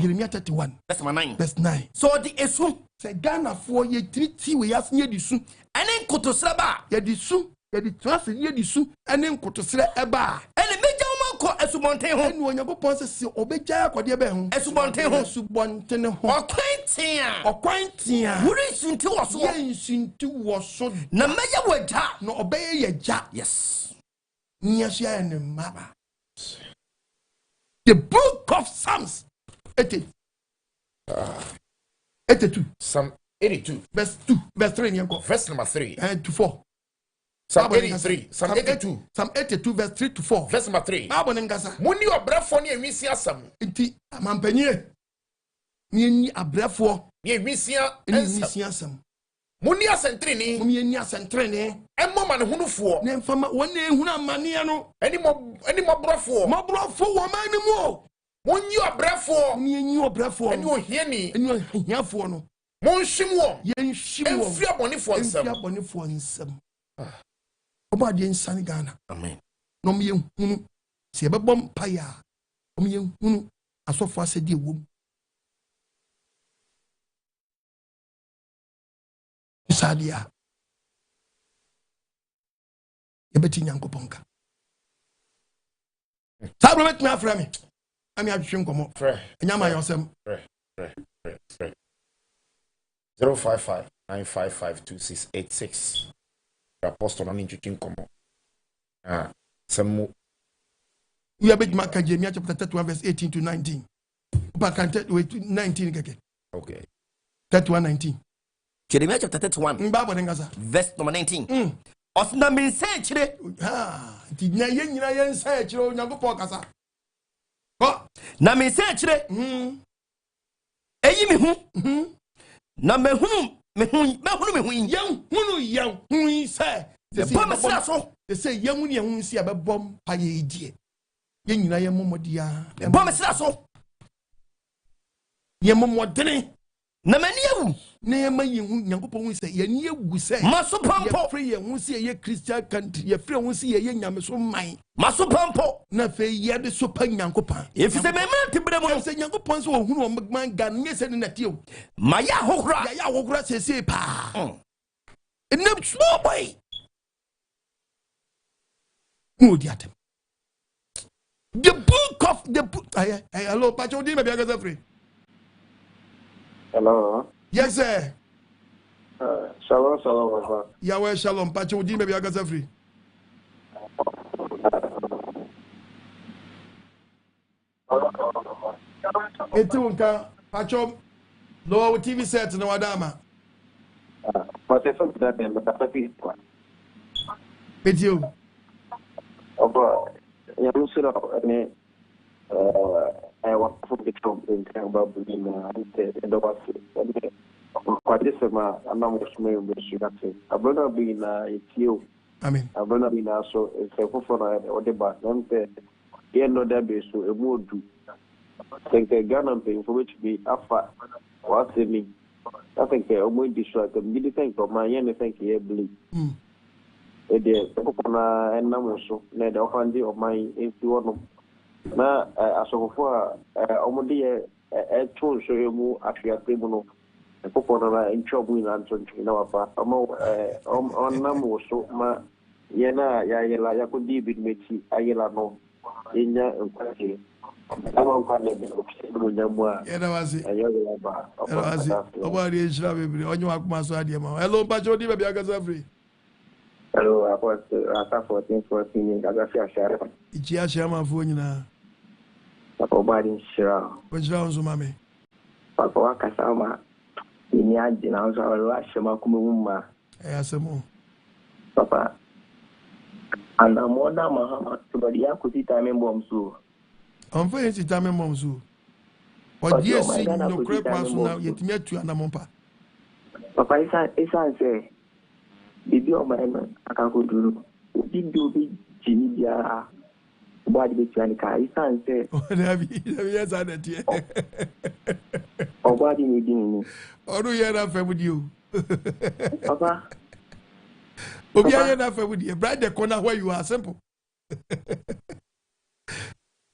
verse 9 so the esu say Ghana for ye triti we yas nye disu ene nkotosra ba ye disu ye di trust ye disu ene nkotosra eba ene meja wo ko esubonten ho ene Onyankopon se obeja akode be ho esubonten ho okwantia wuri sunti wo so ye sunti wo so na meja waja no obeye ye ja nyashia ene maba. The book of Psalms 82. Psalm 82 verse 2 verse 3 verse number 3 and to 4. Psalm 83 Psalm 82 Psalm 82 verse 3 to 4 verse number 3 abonengasa muni obrafo ne enwisi asam nti amampanye ni abrafo ne enwisi asam muni asentreni emmo man hunufo ne mfama wona ehunu amane no eni mo brafo wo manimu munyi obrafo eni ohiafo no monhwimwo yenhwimwo enfia nsam oba de nsane Ghana amen no me hunu se bebom paya o me hunu asofo asedi ewom sadia yebeti Nyankopon ka sabro met me afra me ami adhwe nkomo enyama yosem 055-955-2686 apostle na nchiki nkomo semu we are bit mark Jeremiah chapter 31 verse 18 to 19 back and 19 keke okay 31-19 Jeremiah chapter 31 verse number 19 osna min say chire ti nya ye nyina ye nsa chire Onyankopon kasa na min say chire eyi mi hu na mehunu say they say yehunu ye hu si abebom pa ye die ye nyina ye momodia bom sira so ye momodene na mani ewu na ye ma yehu Nyankopon hu say ye ni egu say maso pampo ye free ye hu say ye Christian country ye free hu say ye nyame so man maso pampo na fe ye de so pa Nyankopon if say me tibre mo say Nyankopon so ohunu o man gan me say na tie o maya hokura say pa enam small boy no diatem the book of the book hello pacho di me biaga free. Hello. Yes, sir. Shalom, Papa. Yahweh, shalom. Pacho, di me biaga free. Etunka, Pacho, low TV set no Adama. But if I'm that, I'm a happy one. With you. Oh, boy. You're what from the Trump in about the was quite this amount. I'm not much more in the I've never been it's you. I mean, I've never been also it's a for or the back. Don't say, yeah, no, that be so a mood. Think a gun thing for which be after what's in me. I think I'm going to distract them. Did you think of my anything here, believe? The Okona and Namoso, Ned Opandi of my influence. Na asofo omode tool show you actually at table no popona in trouble in Anton na wapa on namo so ma yena ya yela ya ko di bit mechi ayela no enya nkwaje ama kwa ne no nyamwa yena wasi ayela ba obari ejira bebre onye akuma so ade ma hello pacho di be agaza free hello ata 14 agaza ashara ichi ashama fo nyina Papa bari shira. Wajira unzo mame. Papa wakasama ini aje na unzo wala shema kumumma. Asemo. Papa ana moda mahama tubali yako sitame mbomsu. Onfa sitame mbomsu. Odie si no krepa so na yetimi atu anamompa. Papa isa se bibi o ma akakoduru. Obi jini bia body be trying to isan say yes that here o body me din oru ye na famudi o papa obi ye na famudi bright the corner where you are simple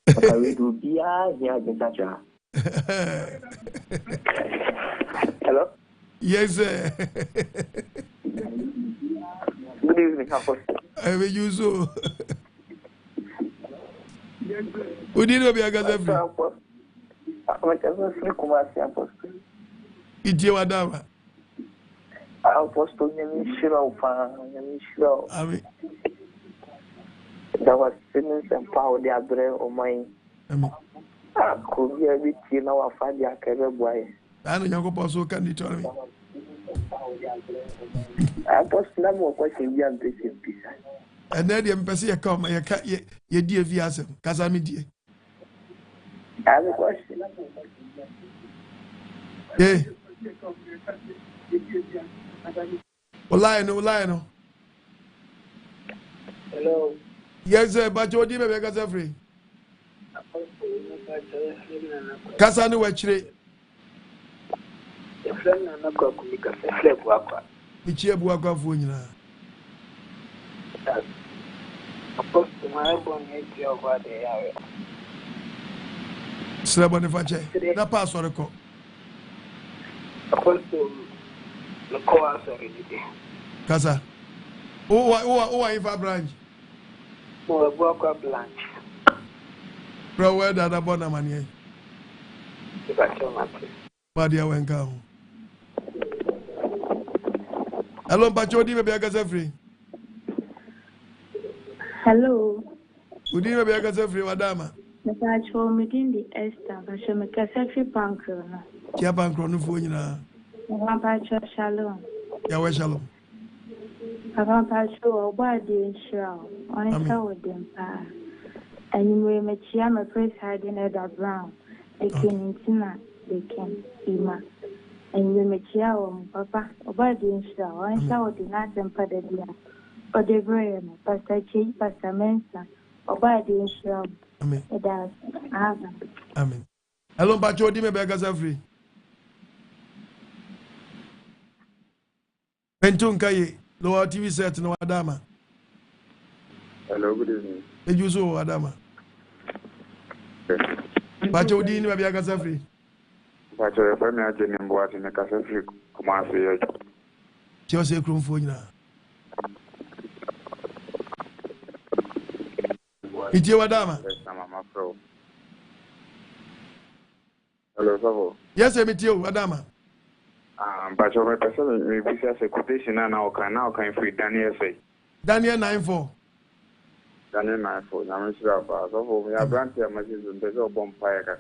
papa we do bia here the tacha hello yes sir good evening Apostle I will use so Udi no be agaza free. Agaza free kumasi Apostle. Itie wadama. Apostle nyami shira ufa, nyami shira. Amen. That was since Mpaebo de abre o mai. Amen. Ko bi abi ti na wa fa dia kebe boy. Anu Nyankopon so kan ditoro mi. Apostle na mo ko se bi am pese pisa. And then the embassy ya come ye die vi asem kasa mi die. I have a question. Yeah. Olai no. Hello. Yes sir, but you dey be kasa free. Kasa ni we chire. E friend na na kwa kumika se flebu akwa. Mi chie bu akwa fo nyina. Apostle Mpaebo ni over there yawe. Srebo ne fache. Na pastor ko. Apostle no ko asori ni. Kasa. O ifa branch. Mo bu akwa branch. Bro where that abona manie. Ibacho mate. Badia wenka ho. Hello Pacho di be agaza free. Hello. Udine be agaza free wadama. Pacho midindi Esther, Pacho me kasa free pankro na. Kia pankro no fo nyina. Pacho shalom. Ya we shalom. Pacho obadi nshira. Oni sa wodem pa. Anyway me chia me praise hard in Eda Brown. Ekenintina Eken Ima. Anyway me chia papa obadi nshira. Oni sa wodem na tempa de dia. Odebraya, Pastor Chi, Pastor Mensa, Obadi Nshira. Amen. Amen. Amen. Hello, Pacho, di me be agaza free. Pentunka ye, lower TV set no Adama. Hello, good evening. Ejuso Adama. Pacho di ni be agaza free. Pacho, if I may add in what in the Casa Free Kumasi. Chose krum fo nyina. Itie wadama. Hello, Savo. Yes, Emitio Wadama. But your person may be a quotation now can free Daniel say. Daniel 9:4. Daniel 9:4. I'm sure about we are granted a message and there's a bonfire.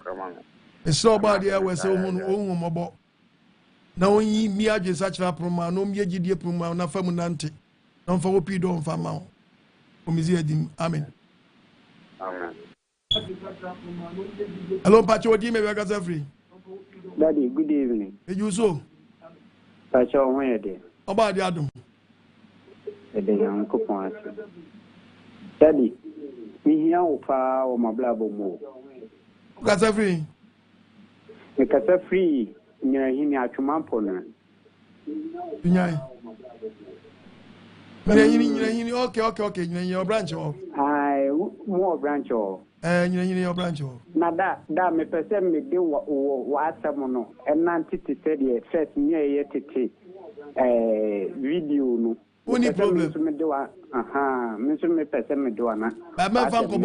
It's so bad here where so mobo. Now only me aje such a proma, no me gidie proma na famunante. Don't for opi don't famao. Omizi edim. Amen. Amen. Hello, Pacho, do you maybe I got free? Daddy, good evening. You so? Pacho, where are they? About the Adam. The uncle point. Daddy, me here or my blabber more. Got free? Because a free near him at Chumampona. Okay. Your branch or I more branch or your branch or now that me person me do what someone and nanti to say the first near yet video no. Only problem. Me do me person me do na. But man fan ko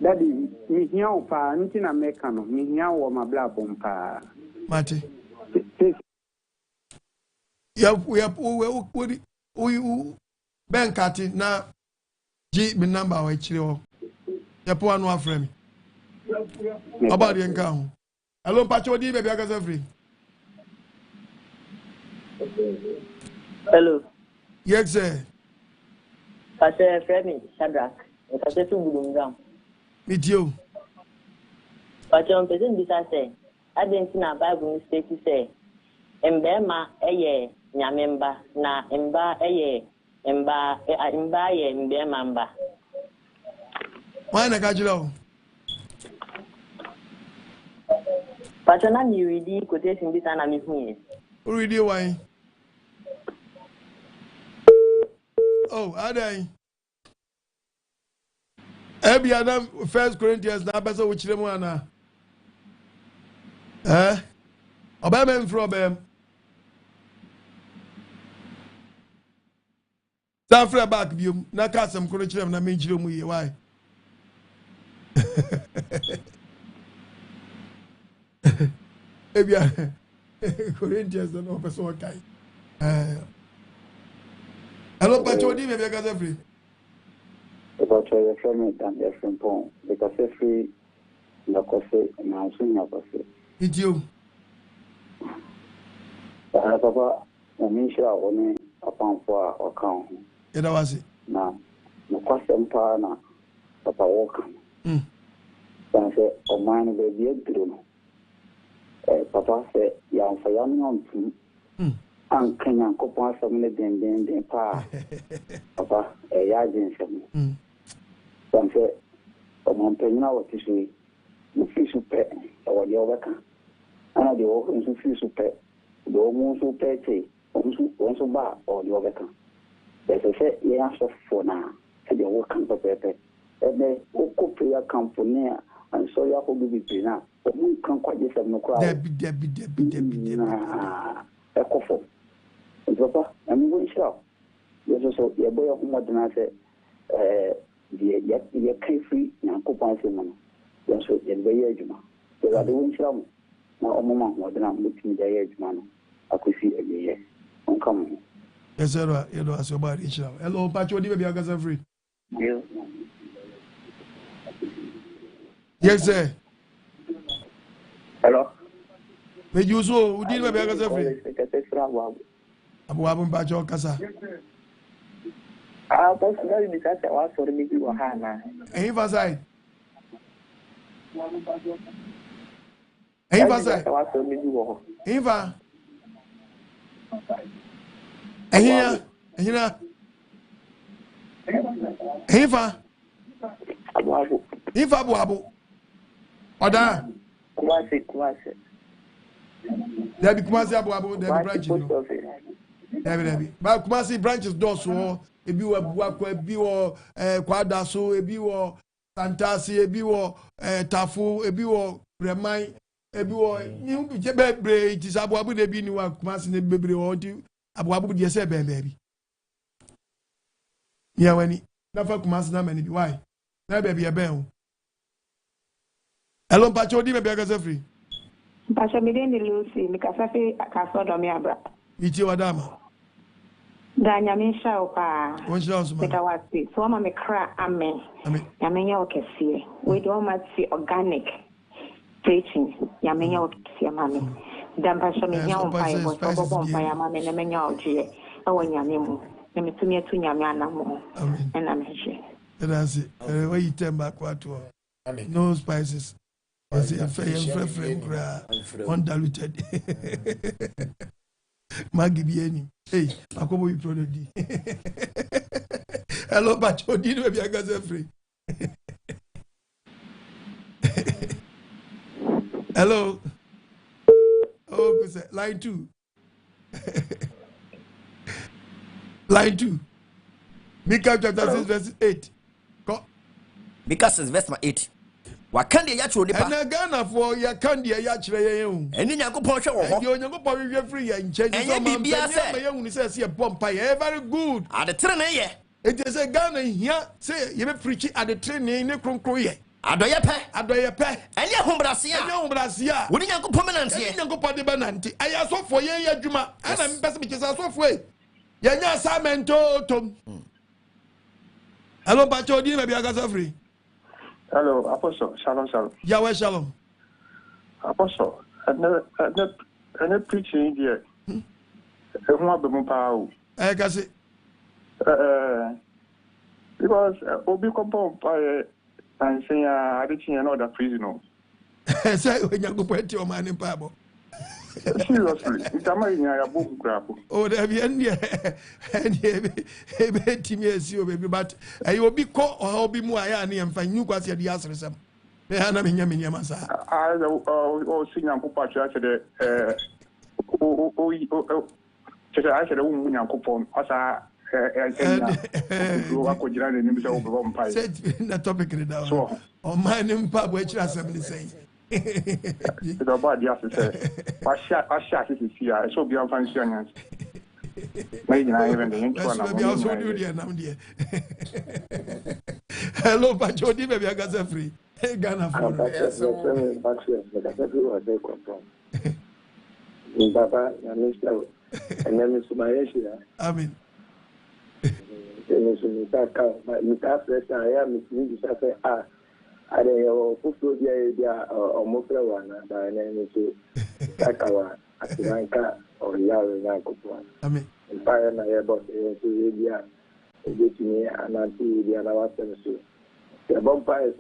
Daddy, me here pa nti na meka no me here wo ma bla bom pa. Mate. We Ben Kati na G me number wa chire ho. Ya po anu afre me. About the nka. Hello Pacho di baby aka free. Hello. Yes sir. Pastor Fremi Shadrach. Eka se tu budunga. Meet you. Pacho mpeze mbisa se. Adentina Bible state say Mbema eye nyamemba na mba eye mba ye mbema mba. Why na kajilo? Pacho na mi read quotation this na mi hu. Who read you why? Oh, adai. Ebi Adam 1 Corinthians na pesa wo chire mu ana. Obama from Safra back view na kasam kono chire na menchire mu ye why? Ebi Corinthians no pesa wo kai. Hello Pacho di me be ga free. About your friend and your friend Pong, because free na coffee na sunya coffee. It's you. Papa, na misha one upon for account. It was it. Na question pa na papa walk. Say Oman be be drum. Papa say ya fa ya no ntu. An kanya ko pa sam ne den pa. Papa ya jinsem. Say Oman pe na what is we. You feel super or the overcome. And the open to feel super. The almost so petty, also bar or the overcome. There's a set yes for now. To the working for Pepe. And they could pay a company and so you could be dinner. But we can't quite just have no crowd. Debbie. A coffee. And Papa, I'm going to shop. There's also your boy of more than I said, the free and coupon money. Yes, so the way you know. So I don't show. Now, a moment more than I'm looking at the age man. I could see a year. I'm coming. Yes, sir. You know, as your body each now. Hello, Pacho, do you have a free? Yes, sir. Hello. May you so, who did have a free? Abu Abu Pacho Casa. Ah, but very because I was for me to Hana. And he was I. Eva say. Eva. Ehina. Eva. Abu Abu. Oda. Kumasi. Debi Kumasi Abu Debi branches. Debi. But Kumasi branches do so. Ebi wo Abuakwa, ebi wo Kwadaso, ebi wo Santasi, ebi wo Tafu, ebi wo Remai. Ebi wo you bebre it is Abu de bi ni wa Kumasi ne bebre wo di Abu de se bebre. Ya wani na fa Kumasi na mani bi why? Na bebre e ben o. Hello Pacho di bebre ga free. Pacho mi den Lucy mi ka safi ka so do mi abra. Iti wadama. Danya mi sha opa. Won sha so ma. Beta wasi. So ma me kra amen. Amen. Ya me nya okese. We do ma see organic preaching. Ya me nya okese mami. Dan Pacho mi nya opa e bo so bo mpa ya mami na me nya oje. E wo nya me mu. Na me tumi atu nya me anamo. Amen. Na me hye. That's it. When you turn back, what? No spices. Undiluted. Maggie Bieni. Hey, Akobo, you product. Hello, but you did maybe I got free. Hello. Oh, line 2. Line 2. Micah chapter 6, verse 8. Micah 6, verse 8. Wakandi ya chwo nipa. Na Ghana for ya kandi ya chire yen. Eni Nyankopon hwe wo ho. Eni Nyankopon hwe free ya nche. Enye bibia se. Ma yehunu se se pompa ya very good. Ade tere ne ye. It is a Ghana here say you be preach ade tere ne kronkro ye. Adoye pe. Enye hombrase a. Woni Nyankopon menante ye. Nyankopon de benante. Aya sofo ye adwuma. Ana mpese me kisa sofo e. Ya nya assignment tom. Hello Pacho di me bia ga free. Hello, Apostle. Shalom. Yahweh Shalom. Apostle, I never preaching here. Everyone be more power. I can see. Because Obi compound by and saying I didn't know that prison. Say when you go put your man in Mpaebo. Seriously, it's a man in a book crap. Oh, there be any team yes, you baby, but I will be caught or be more and find you got the answer. Some. I sing Uncle Patrick. I said, oh, coupon. I could run in himself over Pai. Said the topic down. So, on my name, Mpaebo Akyiri Asem saying. It's about the answer. I shot it here. I saw beyond fancy onions. Maybe I even the intro. Maybe I also do the now, dear. Hello, Pacho, maybe I got free. Ghana for Baba, Mr. And then Mr. Malaysia. I mean, I don't know, or Mofrawana, by name to Takawa, Asiranka, or Yara Nakopon. I mean, Empire, my airport, to India, get me and until the other so. The vampires,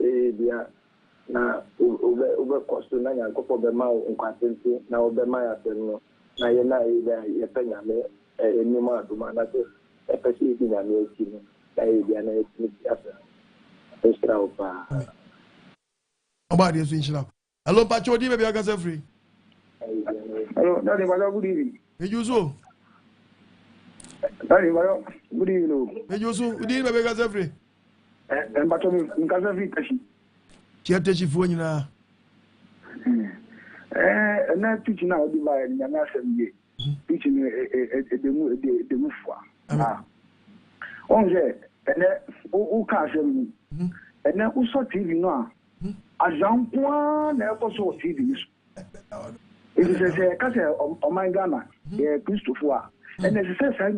now, over Costuna and Copo Bemau in Quantity, now Bemaya, now you're not a penny, a Nima to Manato, a Pacific in a meeting, extra. About this, inshallah. Hello, Pacho, maybe I got free. Hello, Daddy, good evening. Hey, Yuzu. Daddy, good evening. Hey, Yuzu, good evening, maybe I got free. And Pacho, in Kazafi, Kashi. Chiatechi phone now. And not teaching now, divide in an assembly, teaching the Mufwa. On there, and then who can't and then who saw TV now. A young one never saw TV. It is a castle of my Ghana, a Christopher. And as I said,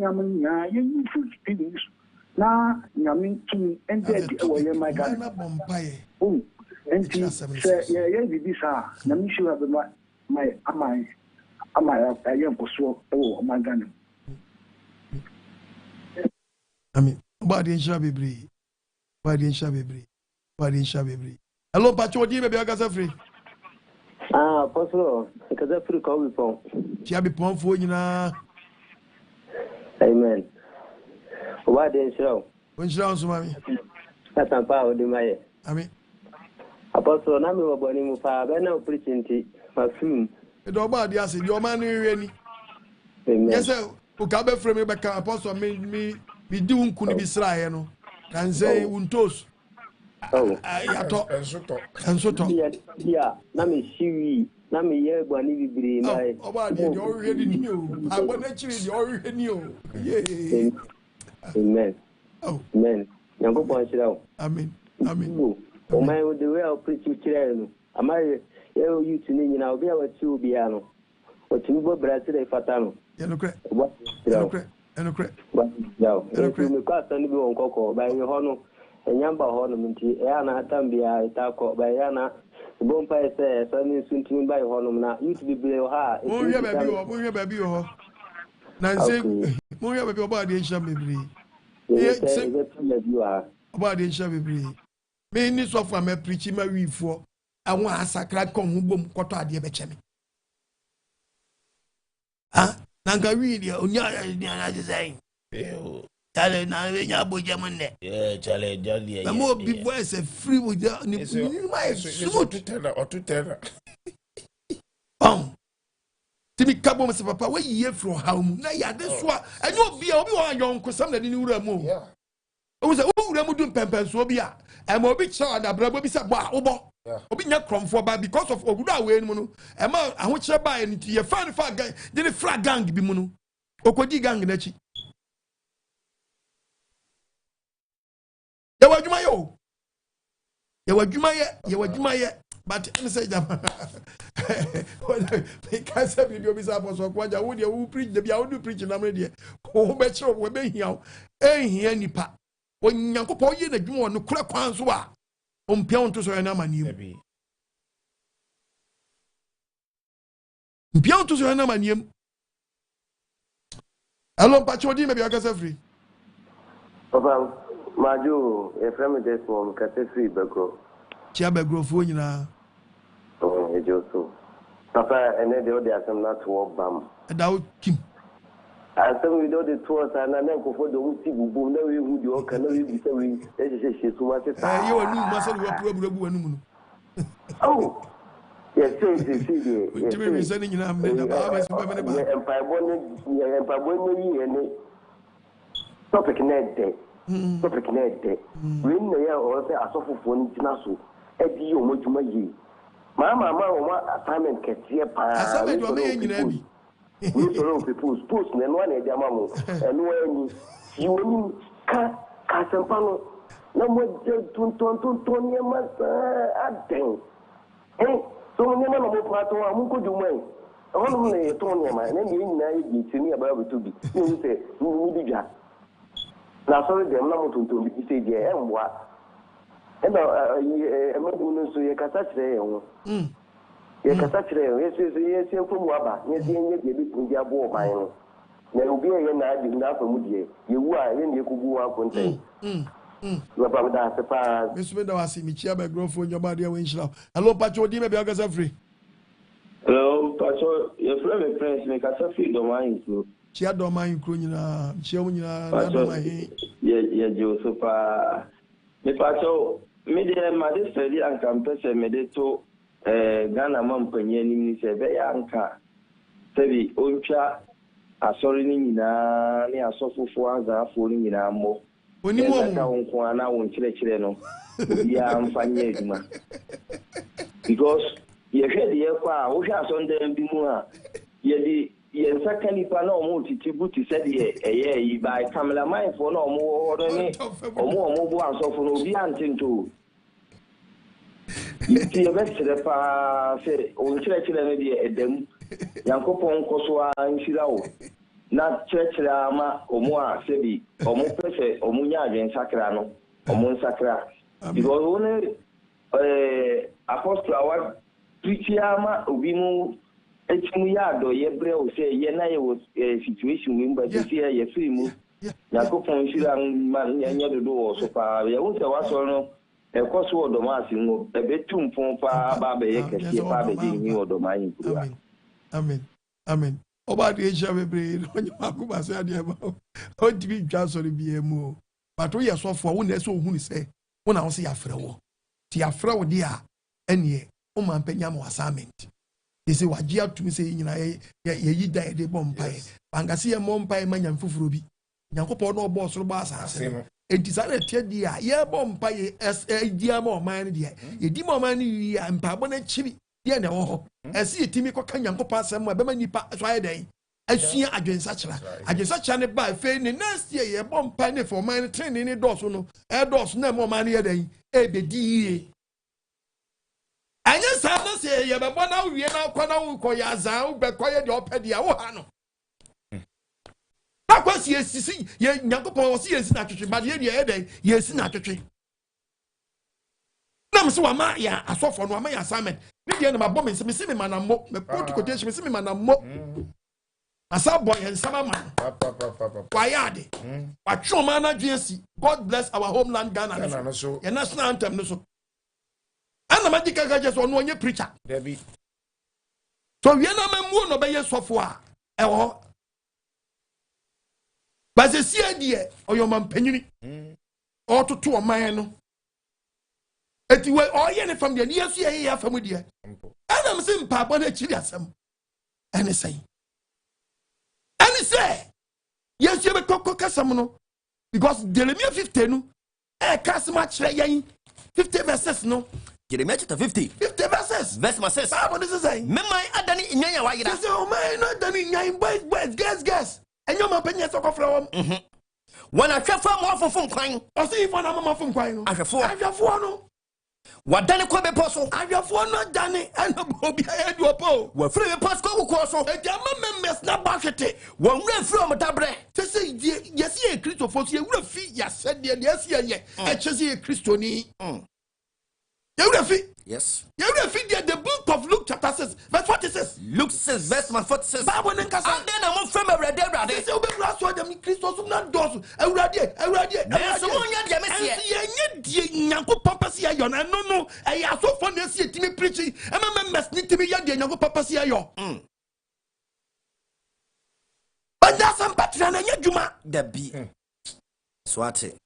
you TV. Now, Yamin to and dead away my Ghana. Oh, and she said, yeah, this are Namishu have my a young pursuit. Oh, my Ghana. I mean, body and shabby breed. Body and shabby breed. Body and shabby breed. Hello, Pacho, maybe I got free. Apostle, because I free call with phone. She be pon for you now. Amen. Why didn't show? When she down, Mammy. That's Mpaebo de my. I mean, Apostle, now we were born in Mpaebo, and now preaching tea. My film. The dog body, I said, your man, really. Yes, sir. Who come from me back, Apostle, made me doing couldn't be sly, you know. Can say, Untos. Oh, I talk and so talk. Yeah, Nami Shiwi, Nami Yabani Bri. Oh, you already knew. I want actually, you already knew. Yeah. Amen. Oh, amen. Yango Ponchao. Amen. Oh, my, the way I'll preach you, Chirano. Am I you to me now? Be our two piano. Or to move Brazil, Fatano. What? And a crack. But now, you can't only be on Coco by your honor. And Yamba Honum, Yana Tambia, Taco, by Yana, the Bompire says, suddenly soon to by Honum now. You to be below her. Oh, yeah, baby, Nancy, more about the ancient baby. You are. about the shabby. Many software may preach my we for. I want a sacred con who boom quarter at the bechemi. Ah, Nanga read you, Unya saying. Tell now, you boy, Jamon. Yeah, Charlie, Jolly. The more before I say free with the or to tell. Timmy Cabo, Mr. Papa, where you hear from home? Nay, this one, and you'll be a young because some that you remove. Yeah. It was a woman doing Pampers, will be a more big shot that brother be said, Obo. Obi not come for by because of Oguda way, Mono. And I want you buy into your funny fat guy, then a flag gang be Mono. Okodi gang in the cheek. You were Jumayo. You were Jumaya, but I say that. Because every day we say, "Who preach the Bible? Who preach the media? Who bet you we be here? Here ni pa. When you go ye the Jumo no kura kwanzwa. Pion to so na manium. Pion to so na manium. Alon pachodi maybe akasa free. Papa, Maju, a friend this one, kase free begro. Chia begro fo nyina. Oh, ejoso. Papa, and then the other some not to walk bam. Dawo kim. And some we do the tours and then go for the Uti boom, no, we would you can be saying, she's too much. You are new muscle, you oh, yes, yes, sending you topic net day. Topic net day. We know also a soft phone, Nasu, Eddie, you much my Mama, assignment gets here. Assignment will be in we follow people's post and one of them, and when you can't Casampano, no more just 20 months. Eh, so many men of Plato, I'm good to me. Only a Tony, my name is me about to be. You say, you need that. Now, sorry, they're not to be said, yeah, and what? And I'm not going to say a catastrophe. Yes, yes, from Waba, yes, you board mine. There will be a night in Napoli. You are in the Kubu contain. Miss Medawasi, Michia, grow for your body and windshaw. Hello, Pacho, Dima Biagas free. Hello, Pacho, your friend, friends make us a free domain too. Chia domain, Crunina, Chionia, yeah, Joseph. Me Pacho, media, my study and campus and medito. Ghana Mampenye ni sebe yanka sebi oncha asori ni nyina ni asofofo azafo ni nyina mo oni mo ka wonko ana won kire no ya amfanye eduma because ye hwede ye kwa wo hwa asonde bi mu a ye di ye nsaka nipa na omo titibuti sede eye yi by cameraman for na omo hodo ni omo bu asofo no bi antinto Iti ebesere pa se o chire na die edem Yankopon koso a nshira o na chire ama omo a sebi omo pese omo nya adwen sakra no omo sakra because one apostle awa preachama obi mu etimu ya do ye bre o se ye na ye situation we mba se ye free mu Yankopon nshira ma nya do o so pa ye wo se waso no ekoso odomasi ngo ebetum pompa ba be yekesi pa be ni odomani kura amen oba de eja bebre onye makuba se ade ba o dibi dwa so re bia mu but wo yesofo wo na so hu ni se wo na wo se yafra wo ti yafra wo de a ene o man panya mo assignment ese wagia tumi se nyina ye yida ye de bompai bangase ye mompai manya mfufuro bi Yankopon no boss ro ba asase Edisane tedi a ye bompa ye dia ma oman ne dia ye di ma oman ne ya mpaebo na chiri dia na wo ho ese yetimi koka Yankopon asem ma be ma nipa so aye den asua adwensa kira ne ba fe ne next year ye bompa ne for oman ne training ne doso no doso na ma oman ne ye den be di anya sa no se ye be bona wie na kwa na wo ko ya zan wo be ko ye de opedi a wo ha no Akwasi esisi ye Nyankopon wosi yesi na twetwe ba de ye den yesi na twetwe na mse wa ma ya asofo no ma ya assignment ni de na ma bom se me manammo me put quotation me se me manammo Asa boy and sama man. Wayade. Wachoma na dwensi. God bless our homeland Ghana. Your national anthem no so. Ana magical gadgets on one preacher. Debbie. So we na memu no be software. Ewo. But the see idea or your man penyini. Or to two man no. Eti we all ye from the near see here from with you. And I'm saying Mpaebo Akyiri Asem. And he say. And he say. Yes, you have a cocoa casamono. Because Jeremiah 50 no. Casama 50 verses no. Jeremiah chapter 50. 50 verses. Verse my says. What does it say? Memai adani inyanya wa yira. Say, oh man, not dani inyanya boys, guess. And your man penye so from. When I travel more from crying. I see if I'm more from crying. I have four no. What done ko be poso? I have four not done and obi head do po. We free pass ko ko so. E jama members na bakete. When we from tabre. Say yes ye Christo for ye we fi ya said yes ye. E chese ye Christo ni. Yes. You read the book of Luke chapter 6 verse 46. Luke 6 verse 46. Bible nkasa. And then I'm from already. Say obe raso dem Christos na dosu. Ewurade. So onya de mesie. Enye die Nyankopon pese ayo na no. E ya so for na sie timi preaching. E members ni timi ya de Nyankopon pese ayo. Banda sam patra na nya djuma. Da bi. Swate.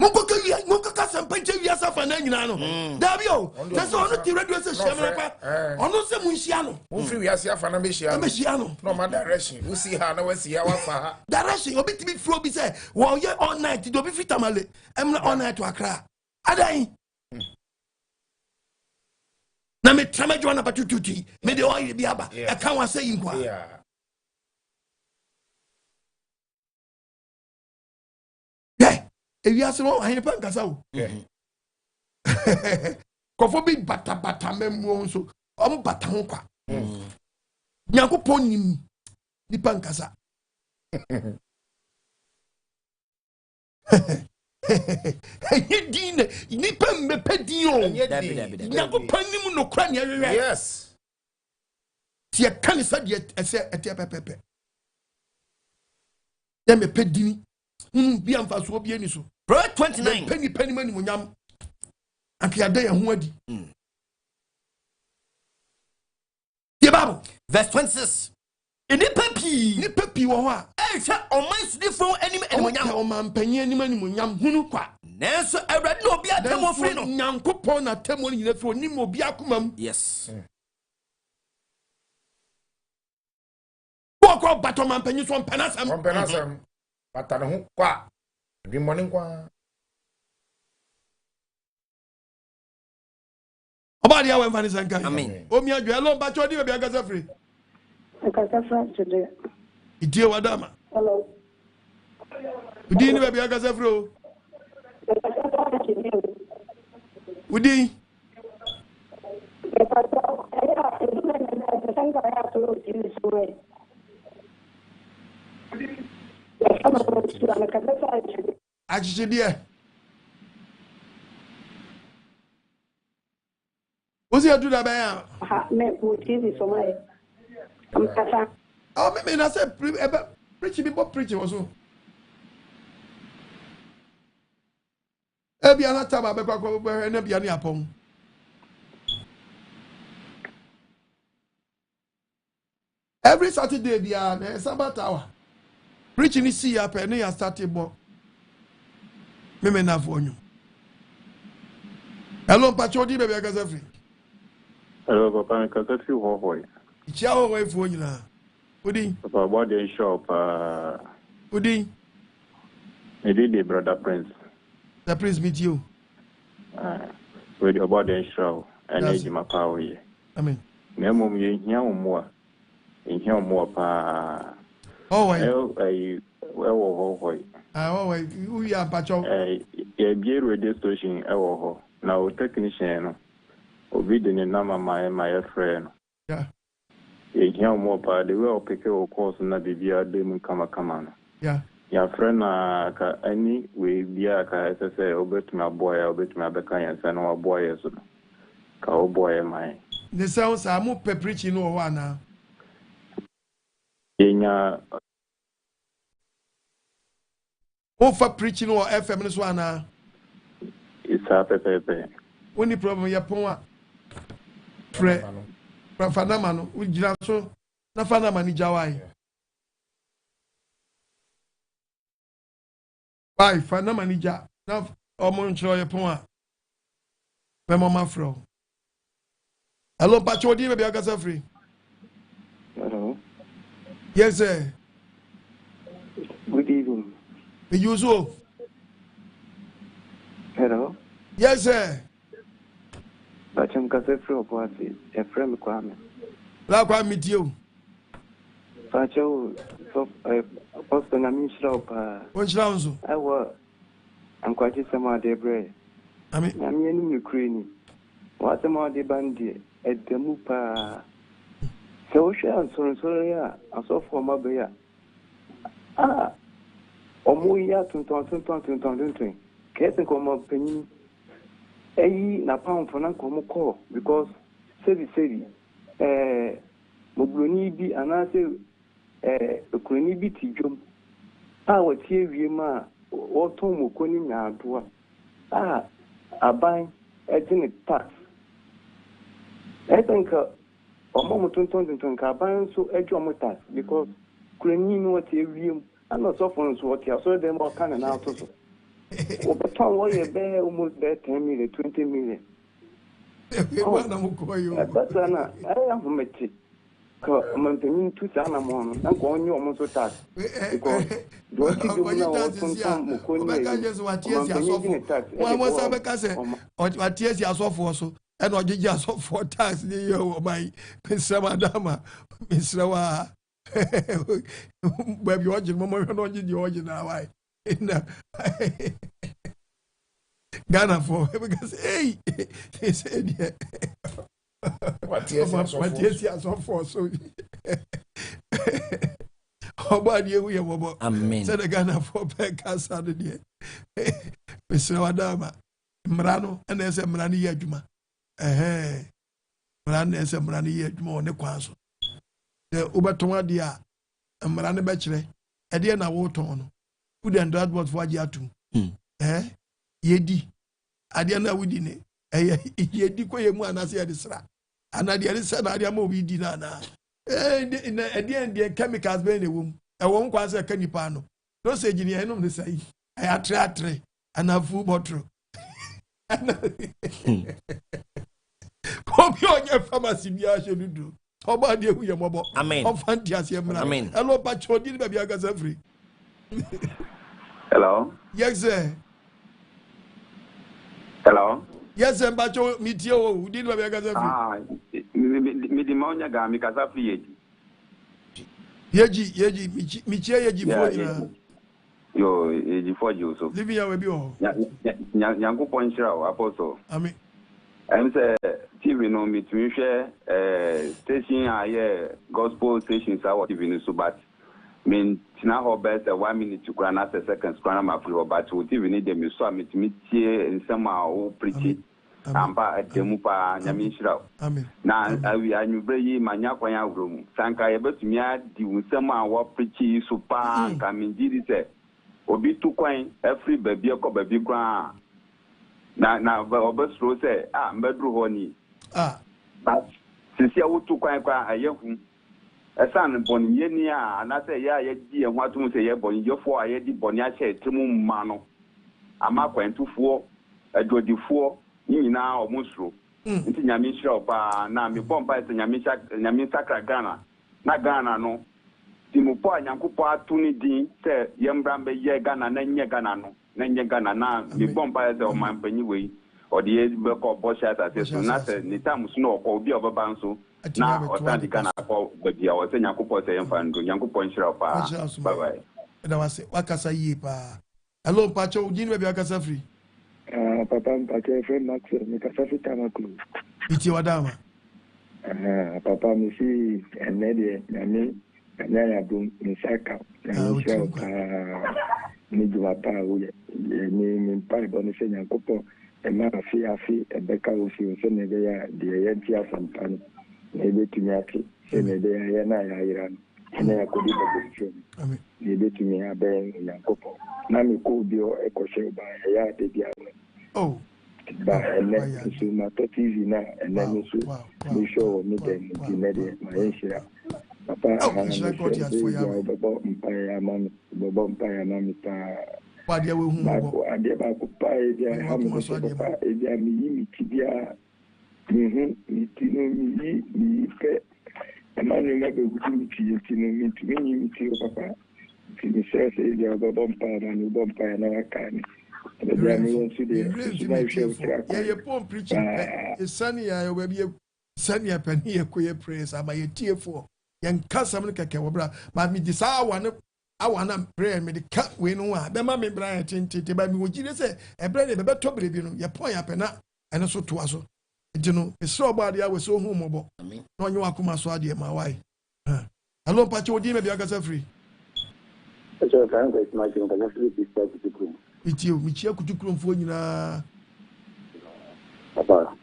Mungo kaka sampanche wiasa fa na nyina no dabi o se ono ti radio se shemra pa ono se munhia no wo free wiasa fa na be hia no no ma direction wo see ha na wo see ha wa fa ha direction obi ti bi flow bi say wo ye all night do bi fitamale emna all night to Accra adan na me tramajo na patututi me de oil bi aba e kan wa say nkwa ewi asemo ahine pa nkasa o kofo bi bata memu so om bata ho kwa Nyankopon nim nipa nkasa din nipa mepa din o Nyankopon nim no kra ne awewe yes tie kanisa de ese etia pepepe ya mepa din bi amfa so bi ani so Proverbs 29 penny mani munyam akiade ya ho adi the Bible verse 26 nipa pi wo ho a ehwa oman sudifo anim munyam oman panyin anim munyam hunu kwa nanso awrade no obi atamo free no Nyankopon na tamo nyina fi onim obi akomam yes ko batoman panyin so penasam Pata no kwa. Bi morning kwa. Obadi awen fani sanka. Amen. Omi adwo elo ba chodi be agasa free. Agasa free today. Idie wadama. Hello. Udi ni be agasa free o. Udi. Achichidie. Ozi adu da baya. Me TV so mai. Am kasa. Oh me na say preach people preach also. Ebi anata ba be kwa na bia ni apon. Every Saturday bia na Sabbath hour. Preaching is see up and you started bo. Me na for you. Hello Pachodi baby agasa free. Hello papa nkasa fi ho hoy. Ichia ho hoy for you na. Udi. Papa body shop Udi. Me did brother Prince. The Prince meet you. With your body shop energy mapawo ye. Amen. Na mum ye hia wo in here more pa. Oh, why? We are Pacho. A beer radio station, now technician. Obedient number my friend. Yeah. A young more pa, the well pick a course and not be via demon come. Yeah. Your friend, any way, Biaka, as I say, obey my boy, obey my Becca, and our boy as a cowboy. My the sounds are more preaching no one now. In Nya. Ofa preaching or FM this one. It's a pepe. When the problem ya pon pre Fanamano, we jira so na Fanamani Jawai. Why Fanamani Ja na omo ncho ya pon a mama fro. Hello Pacho di be akasa free. Hello. Yes sir. Good evening. The usual. Hello. Yes sir. Bacham kase free opwasi. E frame kwame. La kwa meet you. Pacho so apostle na minshira opa. Wonshira unzo. Ewa ankwachi sama debre. Ami na mi enu Ukraine. Wa sama de bandi edemu pa. So share so ya asofo mabe ya. Omo ya tuntun. Kesi komo penyin. Eyi na pound for na komo call because say mobroni bi anase okroni bi tijom. Watie wie ma woton mokoni na adoa. Aban ejine tax. I think omo tuntun ka aban so ejo mo tax because kroni no watie wie and not so for what you saw them all kind of now to but what you bear almost there 10 million, 20 million. That's I am from it. Maintaining 2 Sanamon, I'm going you almost attack because don't you know what tears you saw for so and what did you saw for tax you my Miss Madama, Miss Rawa. Where you watching, Mama, you're not in the original. Why? Ghana for because, hey, they said, yeah. What yes, you so for so. How about you? We have Amen. Said the Ghana for Pekka Saturday. Mr. Wadama, Mrano, and there's a Mrani Yajuma. Mran is a Mrani Yajuma on the council. The Ubatonga dia, a Marane Bachelor, a dear na water on. Who then that was for Yatu? Yedi, a dear na within it. Yedi Koyama and I said, and I did said, I am movie dinner. And at the end, the chemicals burn a womb. I won't quite a canipano. No say, Jenny, I know the say. I had tray and a full bottle. Come here, your pharmacy, I should do. How about you, your mobile? Amen. Amen. Hello, Pacho, did baby Agaza free? Hello. Yes, sir. Hello. Yes, sir, Pacho, meet you. Did baby Agaza free? Midimonia Gami Kazafi. Yeji, Michia Yeji for you. Yo, Yeji for you. So, Livia will be all. Yanko Ponchra, Apostle. Amen. I'm say TV no me to share station gospel stations are what TV so but mean tina ho best 1 minute to grant us a second screen my free but to TV need them so me to meet here in somehow preaching amba atemupa nyame nshira na awi anyubre manya kwanya wrom sanka ye betumi adi unsem a wo preaching so pa nka me didi se obi tu kwan every baby ko baby kwa na obesro say mbedru ho ni but sisi awutu kwan kwa ayehu esan boni yeni a na say ya di ehwa tum say ye boni yefo aye di boni a che temu mma no ama kwantufuo adodifo nyina omusro nti nyame hira pa na me bomba ese nyame sakra Ghana na Ghana no timupo anyankopo atuni din say yembrambe ye Ghana na nye Ghana no na nye Ghana na me bomba ese o mampanyi we or the be ko bosha ase so na se ni tam so no ko obi obaba nso na otandi Ghana ko badia o se nyankopo se yemfa ndo nyankopo nhira pa bye bye da wase wakasa yi pa hello pacho ujini be wakasa free papa mpache friend Max me kasa free tamaklu iti wadama papa mi si enede nyame nyanya dum misaka na ni juma pa wo ni Mpaebo ni se nyankopo ema afi ebeka ofi so ne be ya de ye ti asampan ne be tumi ati se ne be ya na ya ira na yakodi benediction ni betumi aben nyankopon na me ko bi o ekoshe ba ya de dia oh ba ene so ma to TV na ene so me show me den di na de ma yeshira papa ha ko ti aso ya bobo mpaya mami ta Padia we hu mo ade ba ko pa e dia ha mo so pa e dia mi tibia mi tinu mi fe amani na be gutu mi tinu mi ti papa mi se se dia bobo mpaya na bobo na kan e dia mi won si de ye pon preaching e sani ya we bi sani ya pani ye ko ye praise ama ye tiefo ye nkasa me keke wo bra ma mi di sa awana prayer me de ka we no a be ma me bra tintite ba mi wo gire se e bra de be to brebi no ye pon ya pena ene so to aso nti no esro ba de awe so hu mobo na onye wakoma so ade ma wai hello pacho odi me bi agasa free so kan ko ma ji kan free bi sta kutukuru mi chia kutukuru mfo nyina papa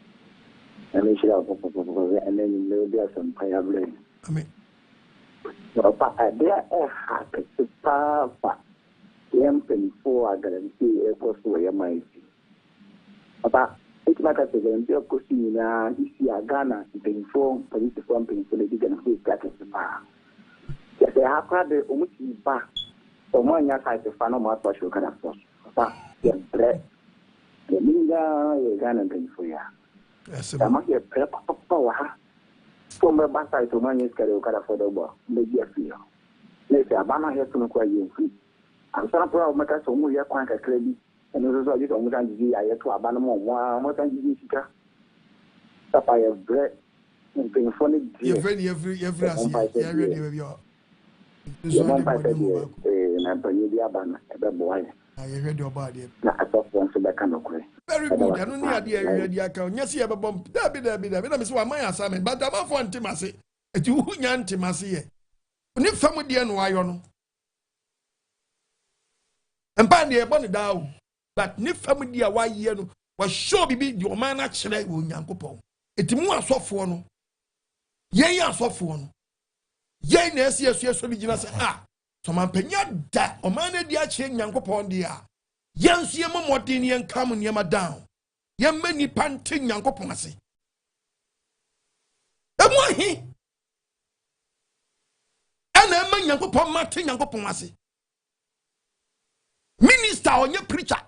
ene shira papa ene ni me bi asem pa ya ble amen papa dia papa yempen for garanti e posto ya mai papa ikimaka segenti ko sina isi agana penfo polisi for penfo le diga na fi kata pa ya se hapa de umuti ba o monya ka se fa no ma to sho kana so papa ya bre ya minga ya gana penfo ya kama ya pre papa wa Pombe basa ito manye skare ukara fodo bo media fio lese abana hetu no kwa yenfi amsana pro maka so mu ya kwan ka kredi eno so aji to mu tan ji ayeto abana mo tan ji sika papa ya bre mpin fone di every as ya ready we bio so mo pa te na panyi di abana ebe bo aye I ready about it. Na atofo so be kan okure. Very good. Anu ni ade ready aka. Nyasi e be bom. Dabi. Na me so aman assignment. But am for ntimase. Eti hu nya ntimase ye. Oni fam de no ayo no. Empa ne e bo ne dawo. But ni fam de a waye no. Wa show bibi di o man na kire wo Nyankopon. Eti mu asofo no. Yen asofo no. Yen na esi esu bi gina se so man penya da o man na di a che Nyankopon dia. Yen su ye momodin yen kam niema down. Yen mani pante Nyankopon ase. Emu ahi. Ana ema Nyankopon mate Nyankopon ase. Minister onye preacher.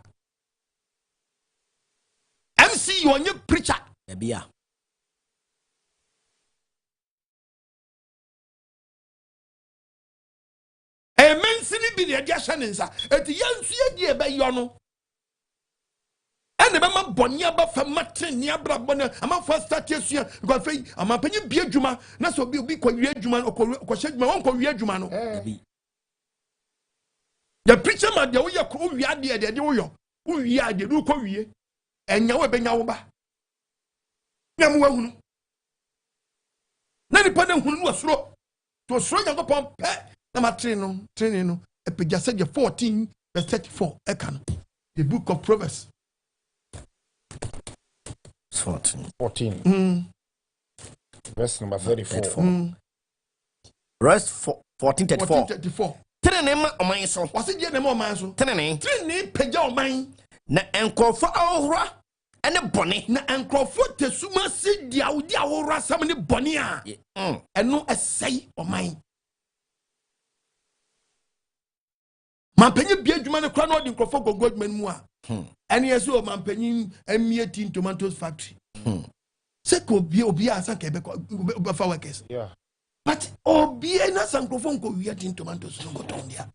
MC onye preacher. Ebia. Mensini bi de dia hyanensa eti yansu ye die be yo no ene be ma boni aba fa mate ni abra bona ama fa start esua because fe ama panyi bi adwuma na so bi ko wi adwuma ko hye won ko wi adwuma no the preacher man de wo ye ko wi ade de wo yo wi ade du ko wi enya wo be nya wo ba nyam wa hunu na ni pa na hunu no soro to soro nya ko pom pe na ma training no epigase 14 verse 34 ekan the book of Proverbs 14 verse number 34 verse 14:34 Training ma oman so wase je ne ma oman so training peja oman na enkrofo ahora ene bone na enkrofo tesuma se dia odi ahora sam ne bone a eno esei oman Mampenyi bi adwuma ne kra no di nkrofo gogo adwuma mu a ene yeso o mampenyi amie tin tomatoes factory se ko obi asa ka be fa workers but obi na san nkrofo nko wi tin tomatoes no go ton dia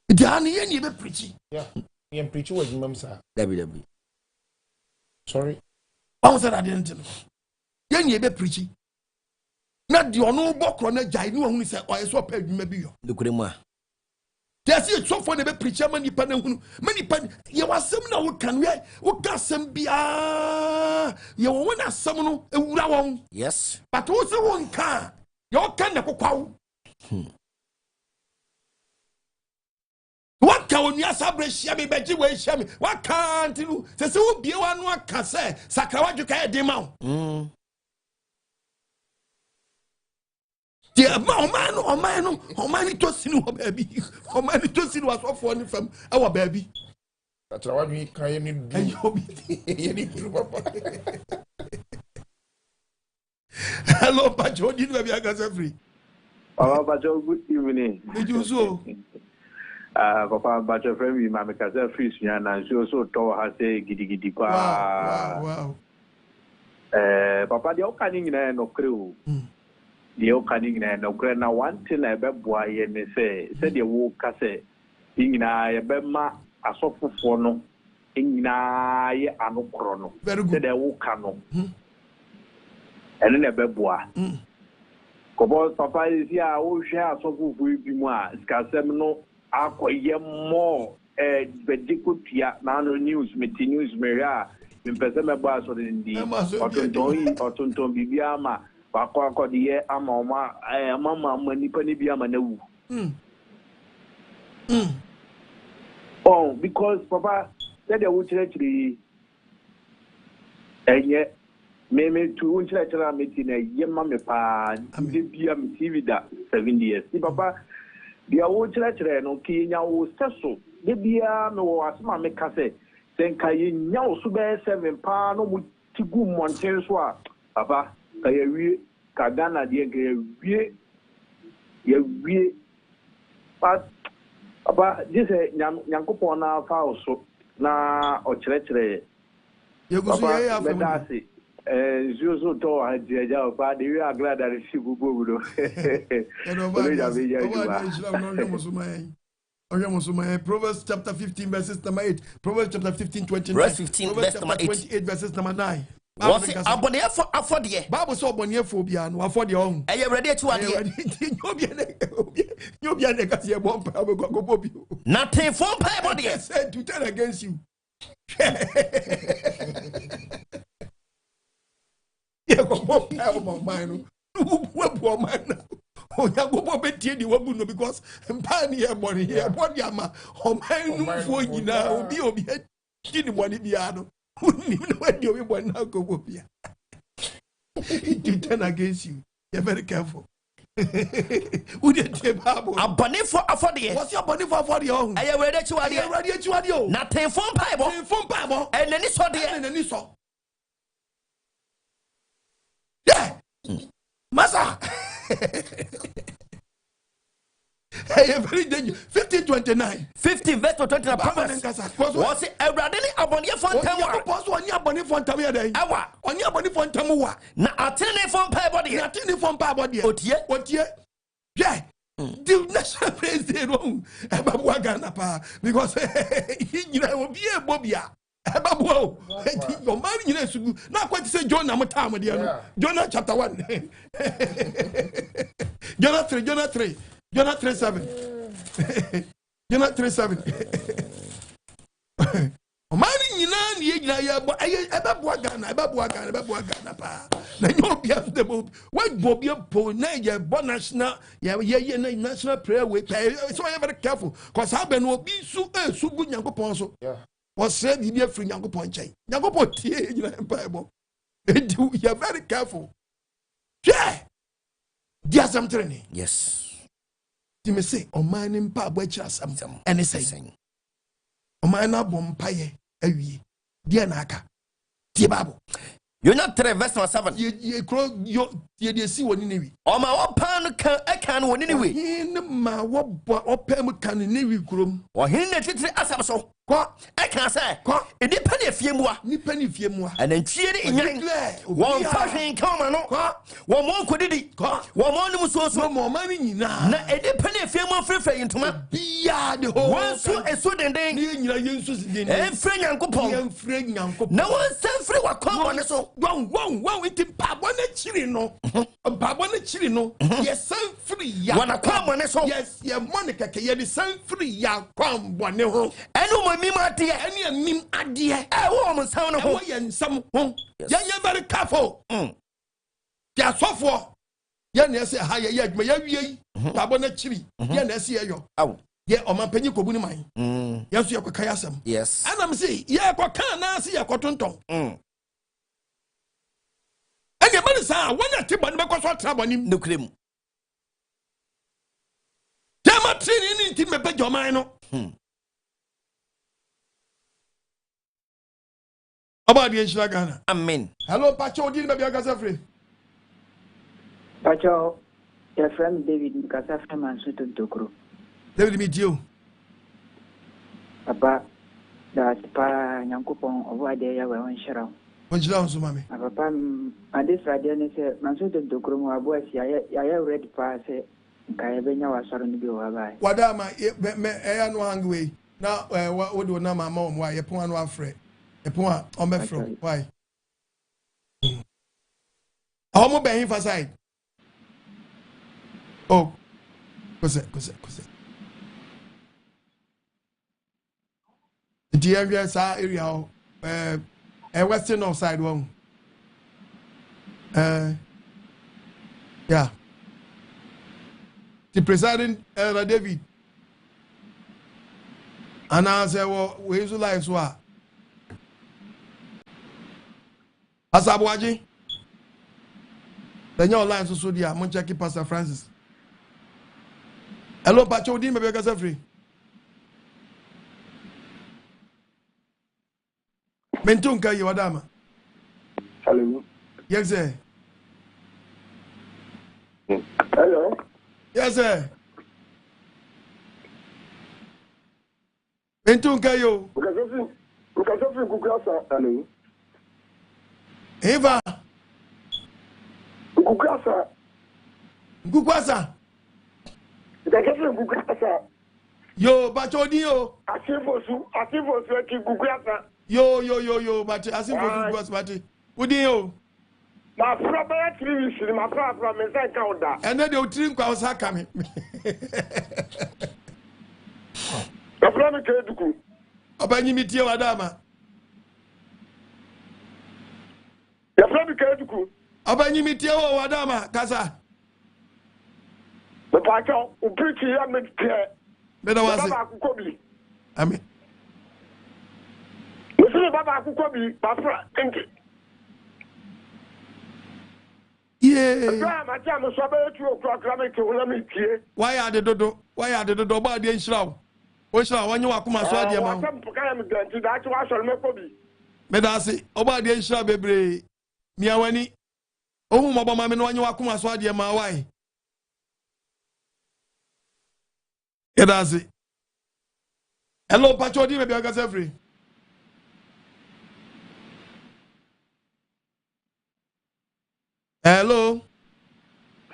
dan ye ni be preach ye preach wa adwuma msa dabi sorry I was at the end ye ni be preach na di ono bokro na jai ni ohun se o yeso pa adwuma bi yo dukuremu a There's a so for the preacher many pan you was some now can we got some bia you want us some no yes but also one car your kind of what can you sabre shame beji we shame what can't you say so be one can say sakrawa you can dem out Yeah, Oman to see no baby. Oman to see was off one from our baby. That's why we can't Hello, Pacho, did we be free? Oh, Pacho, good evening. Did you so? Papa, Pacho, friend, we make us free, and she also told her say, giddy. Wow. Papa, the opening no crew. The opening no crew. Now, one thing I bet boy, and they said the walk, say, in I bet ma a soft for no, in I ano chrono. Very good. They walk cano. And then a beboa. Because Papa is here, all share so good with you. Scasemno, I more Bedicutia, Nano News, Meti News, Maria, in Pesema Bass or in the Otonton Bibiama, Bako the air, Amama, Mamma, Manipani Biama. Oh, because Papa said they would actually, and yet. Maybe to unchurch meeting a yamma me pa, TV that 7 years. See, Papa, the old church no Kenya was so. The beer no as my make say, then Kayin Yaw Sube 7 pa no Tigu Monteswa. Papa, Kayawi, Kagana, the ye, but Papa, this is Yankopona Fao so na or church. Papa, Zozo to Aja, but we are glad that she will go. Proverbs chapter 15, verses number 8. Proverbs chapter 15, 29. Verse 15, verse number 8. 28, verses number 9. What's it? Abonnia for the Bible so abonnia phobia, no for the own. Are you ready to add nothing for Mpaebo said to turn against you. Yeah, go mine. Because Mpani money here, what yama, or mine for you now, be obedient. Didn't want to be out. Wouldn't even know when you want now go up here. To turn against you. You're very careful. Who did you have a bunny for the what's your bunny for your own? Are you ready to add you? Nothing for Mpaebo, and then it's for the and then it's all. Yeah, Massa. Hey, very dangerous. 15:29. 15 verse 29. What's it? Everybody abonnia for Tamu. What's on your bunny for Tamu? Awa. On your bunny for Tamu. Na attending for Mpaebo. Attending for Mpaebo. What ye? Yeah. The national president wrong. Because he will be a Bobia. Your man, you know, not quite to say John Namatama, Jonah chapter 1. Jonah 3, Jonah 3, Jonah 3:7. Jonah 3:7. Man, you know, what Bobia Po, national, national prayer with. So I'm very careful because I've been will be so good young ponso. Was said you be a free young ponche. Young ponche, you know, Mpaebo. You're very careful. Yeah, there's some training. Yes. You may say, oh, my name Mpaebo Akyiri Asem, and it's saying, oh, my name Mpaebo Akyiri Asem. Dear Bible. You're not 3 verse 7. You see one in oh, my open can one anyway. In my open can in every room. Or he needed as so. I can't say, it depends if you more, and then cheer in one fashion common, one more could it, one more so more money now. It depends if you're more free into my beard, one so a sudden day, and friend Uncle no one sent free what common so one with him, Pabona Chirino, Pabona Chirino, yes, sent free, one a common so yes, yeah, Monica, you sent free, ya come one home, and Mima dear, any mim adia. I want sound of way and some home. You're very careful. Yeah, so for Yan, higher yet, may ye, Tabona Chili, Yan, yo. Oh, yeah, or my penny could win mine. Yes, you're Kayasam. Yes, and I'm saying, yeah, what can I see a cotton tongue? And your mother saw one at Tibon because what trouble him no claim. Nyama training in team me your mind. About the Ghana. Amen. Hello, Pacho, didn't be a Gasafree. Pacho, your friend David Gasafree and Sutu Tokro. David, meet you. Papa, that's Pa Yankupon over there when Sherrow. When you down, so mammy. Papa, I this radio said, Mansutu Tokro, my boys, I read pass it. Kayabenya was sorry to be over. Wadama, I no hungry. Now, what would do now, my mom? Why you point one friend? A point on my front. Why? How much by him for side? Oh, cause. The area a western outside one. Yeah. The presiding Elder David. And I say, well, where's the life? So, Asabuaji. Then your lines also there. I'm checking Pastor Francis. Hello, Pacho, maybe I got free. Mentunka, you Adama. Hello. Yes, sir. Hello. Yes, sir. Mentunka, you. Because of Google, hello. Eva. Gukwasa. Yo, Bachodio. Asivosu ki Gukwasa. Yo, but Asivosu Gukwasa, but Udio. My brother, 3 weeks, my brother, me say counter. And then they'll drink was coming. The brother Keduku. Abanyimitio Adama. The brother Keduku. Abanyimitio Adama, Casa. The Pacho, who preach here, made clear. Better was it. I mean, Monsieur Baba Kukobi, Papa, thank you. Yeah. Why are the dodo? Why are the dodo bad in Shroud? When you are come as well, Medasi, Oba de Shroud, baby. Miawani. Oh, Mama, when you are come as well, dear, my wife. Edasi. Hello, Pacho, maybe I got every. Hello.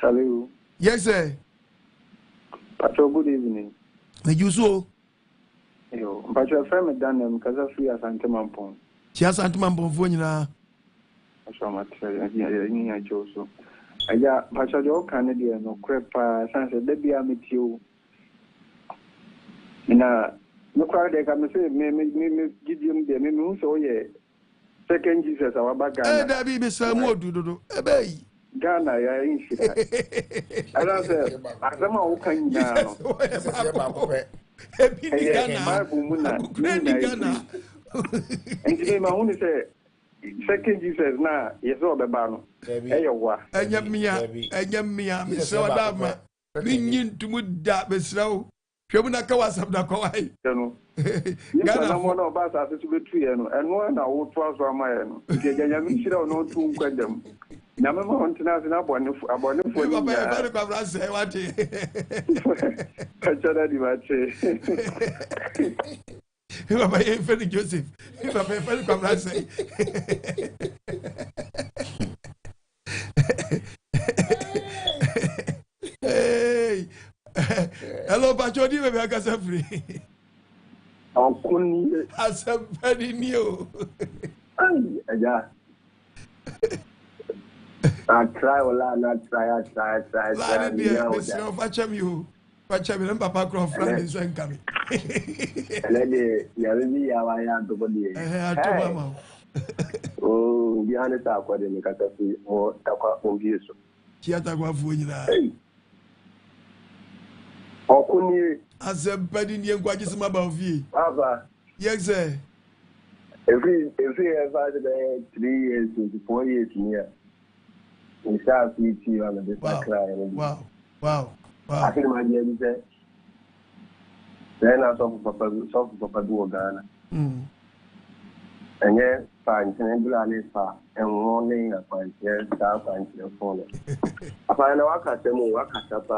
Hello. Yes, sir. Pacho, good evening. You so? Yo, Pacho, friend, Madame, because I free as Antemampon. She has Antemampon for you now. I saw my yeah, Joso. I got Pacho, the Canadian, no crap, Sansa, Debbie, I meet you. Now, no crowd, they can say, me, give him the memo, so yeah. Second Jesus, our back. Eh, that be Mr. Modu, Ebay. Ghana, ya ain't shit. I don't say, I don't know can you now. Ghana. And today, my only say, second Jesus now, yes, all the bano. Hey, what? And Yamia, Mr. Adama, bringing to mud that, Mr. Shobuna Kawasam da Kawai. Ghana, one of us has to be tree and one I would pass from my own. You should know two them. Number one to nothing up on the phone. You are my infant Joseph. If I pay come last say. Hey. Hello, Pacho, do you have a free? As a very new. Yeah. I try, not try. Mr. You. Pacham, Papa Croft, Francis, and coming. Lady, Yavi, I am to body. Oh, behind the top, what in the catastrophe or Taka Obvious. Chiatagua Fuina. Okuni as a bed in your guages above you. Papa. Yes, sir. Every ever 3 years, 24 years here. We start with you on the cry. Wow. I think my dear is Then I saw Papa do Ghana. And yes, fine, and warning a fine, yes, staff and phone. I find a waka, because I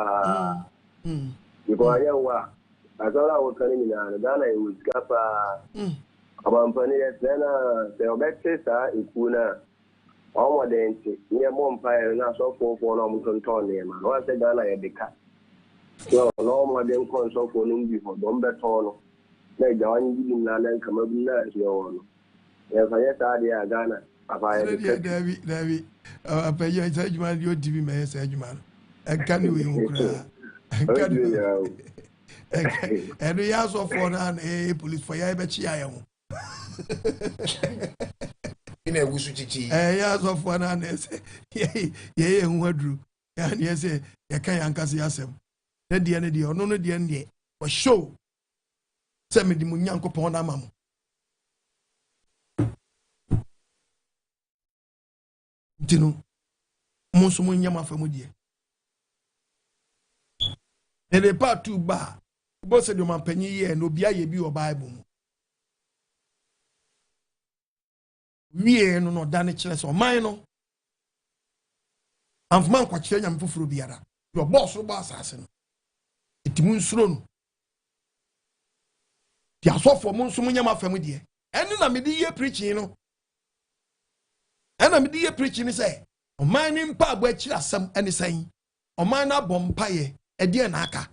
was. I thought I was coming in Ghana, it was Kappa. About 20 years, then the Obexes in Kuna. All my days, near Mpaebo and I saw 4 almost on name. I was a Ghana at the cat. So, no more than console for him before Dombeton. They join you in London, come up in your own. Yes, I had Ghana. David, I pay you, I said you man, your TV may say you man. And can you cry? And we also for a police for ya bet I am. In a Wusuchi. Yes, of one and yea, who drew. And yes, you can't Akyiri Asem. Then the end or no, the end, but show. Send me the Munyanko Ponamam. Tino Monsumunyama Famudi. And a part 2 bar. Both said, "Man, penny and no be a Bible." We no done it or mine. I'm from Manquachin and Fufubiara. Your boss will boss assassin. It moons thrown. The assault for Monsumunyama family. And then I'm a dear preaching, And I'm dear preaching, say, Oman Mpaebo Akyiri Asem and saying, Oman Bompaye, a dear Naka.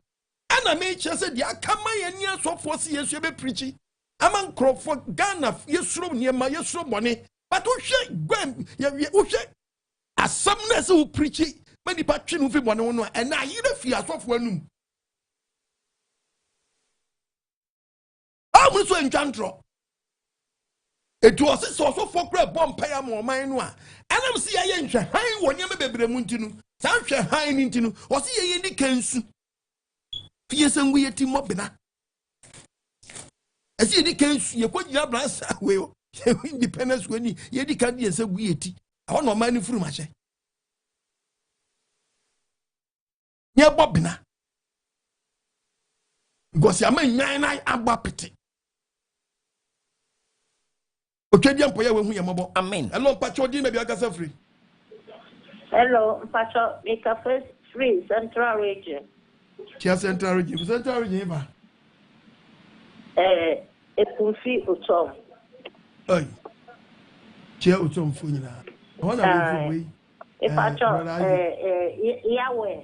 And I made sure said, "Ya come my and yes, so for years you be preaching. I'm crop for Ghana, yes, room near my yes, money. But who shake Gwen, you shake as some nurse who preaching, many patron who one on, and I hear the fear of one. I was so enchanted. It was also for crab bomb pay more mine one. And I'm see I ain't high one yammer baby muntinu. Sound high into, or see a any cancer. Yes, and we are team up. I see the case you put your brass away. Independence when you can't be so weird. I want no money through my share. Yeah, Bobina. Because I mean, 9 abapity. Okay, dear Poya, when we are mobile. Amen. Hello, Pacho, dinner, be a free. Hello, Pacho, make a first free Central Region. Chia Central Region, Epunfi Utom. Oi. Chia Utom Funina. One of you. If I talk, Yahweh.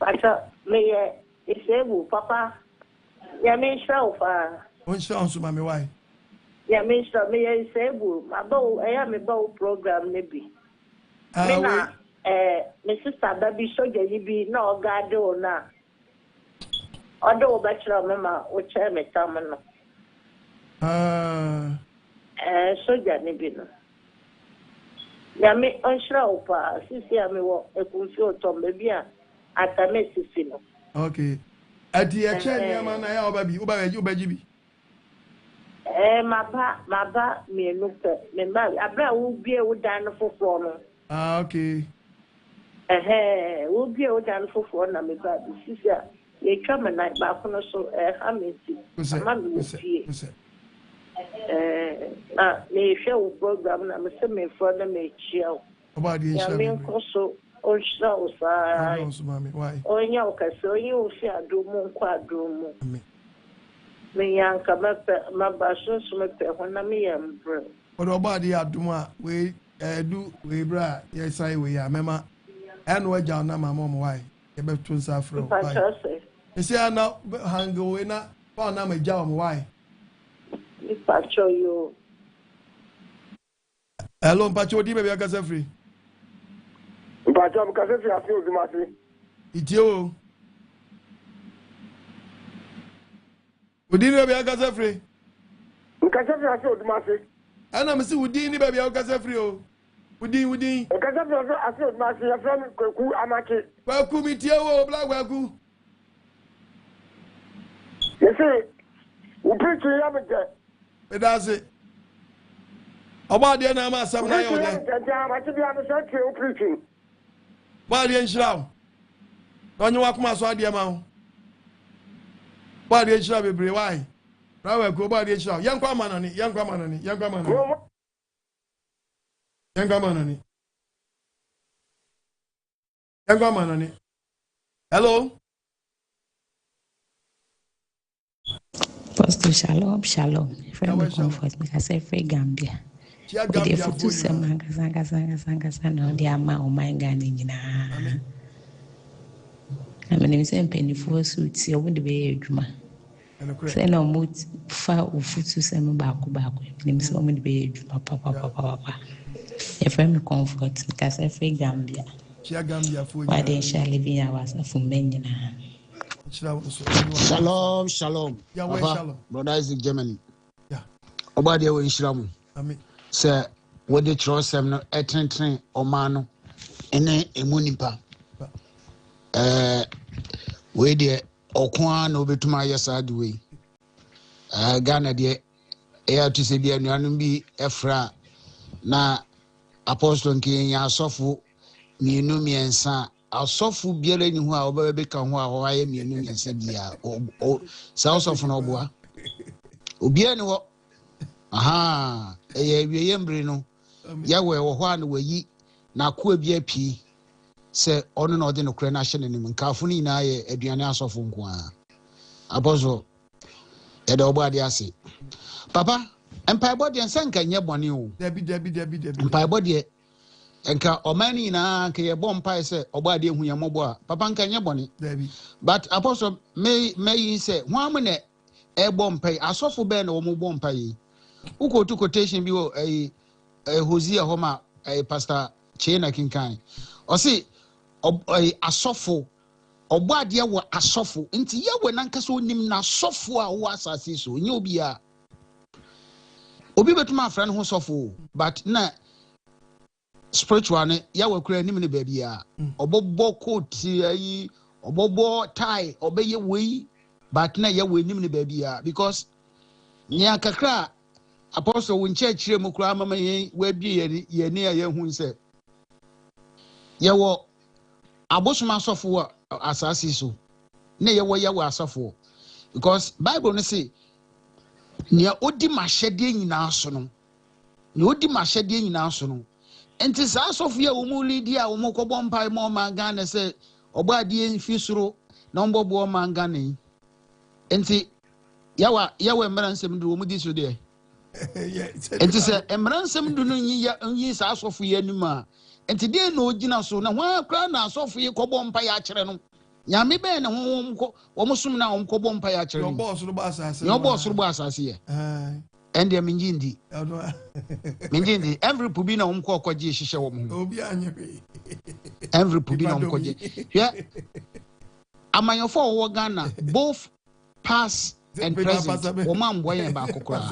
Pacho, may Isebu, Papa. Yamin Shelf. One sounds to my wife. Yamin Shelf, may Isebu. My bow, I am a bow program, maybe. My sister, baby, so you be no God or not. Although bachelor, mamma, which I may tell me. So that maybe no. Yami on show, Sissy, me walk a confused Tom, maybe at a messy. Okay. At the action, man, I have baby, you baby. My ba, me look at me, I will be able to dine for form. Okay. We'll be able to for one. I'm about this is a common night back on us. So, I'm may show program. I'm assuming for them a chill. About the issue. So, on shows, why? On your so you shall do more quadroom. Me young come up my bashes when I'm young. What about the Aduma? We do we bra, yes, I we are, Mamma. And what down my mom, why? About twins are from. You see, I now hang away now. Found I'm a job, why? If I show you. Hello, Pacho, maybe I got free. Pacho, because if you have feel the matter, it's you. We didn't have a gas free. Because if you have feel the matter, and I'm still within baby, I'll gas free. Within. Because if you have feel the matter, your friend, Amaki. Welcome, it's you, Black Wagu. You see, we preach to you, but that's it. About the name of some preaching. Why the Islam? When you walk my side, dear man. Body issue be why? Now go body issue. Young man on it, young man on it, young man on it. Young man on it. Young man on it. Hello? Pastor Shalom, Shalom. Friend comfort me. I say free Gambia. The futu sanga no the ama o my Ghana nyina. I mean say mpanyifo suit you won't be adwuma. Say no mo fa o futu sem baako. Nim say o mo be adwuma papa. Your friend comfort me. I say free Gambia. Chia Gambia for why they shall live in hours for men nyina. Shalom, shalom. Yahweh shalom. Brother Isaac Germany. Yeah. Obadi we Ishramu. Amen. Sir, what the trosem no etren Omano ene emunipa. We de okwan no betuma yesade we. Ghana de e to se bia nuanum bi efra na apostle nke ya asofo mienu miensa asofo biara ni ho a obebeka ho a ho aye mienu miensa bia o sa asofo no boa obia ni wo aha wiye mbre no yawe wo ho a no wayi na ko bia pi se ono na ode no kure na hye ne nim nkafo ni na ye aduane asofo nko a apostle e da obo ade ase papa Mpaebo de nsanka nye bone o Debi Mpaebo de enka omani na nke ye bom pai se oba de hu ye mobo a papa nka nye bone but apostle may say ho am na e bom pai asofo be na wo mo bom pai uko to quotation bi o Hosea homa pastor Chena kinkan o se asofo obo ade wo asofo nti ye we nanka so nim na asofo a wo asase so nye obi a obi betuma friend ho sofo but na spiritual ne ya wakura nim ne baby a obobo coat ayi obobo tie obeye wei but na ya we nim ne baby a because nya kakra apostle won chire mu kura mama yen we bi ye ne ya hu nse ye wo abosoma sofo asasi so na ye wo asofo because bible ne say nya odi mahede nyina so no nya odi mahede nyina so no enti sa sofia wo mu lidi a wo mu kobọ mpai mo manga na se obade mfi soro na mbọbọ manga ne enti yawa emransem du wo mu di so de enti se emransem du no yi sa sofia nim a enti de na ogina so na ho akra na sofia kobọ mpai a kire no nyame be na wo mu sum na wo kobọ mpai a kire no yo boss ru asase ye and the minjindi every pubina umko kwaji shishe wo mu obi anye every pubina umko je yeah amanyofo wo Ghana both past and present wo man boyen ba kokora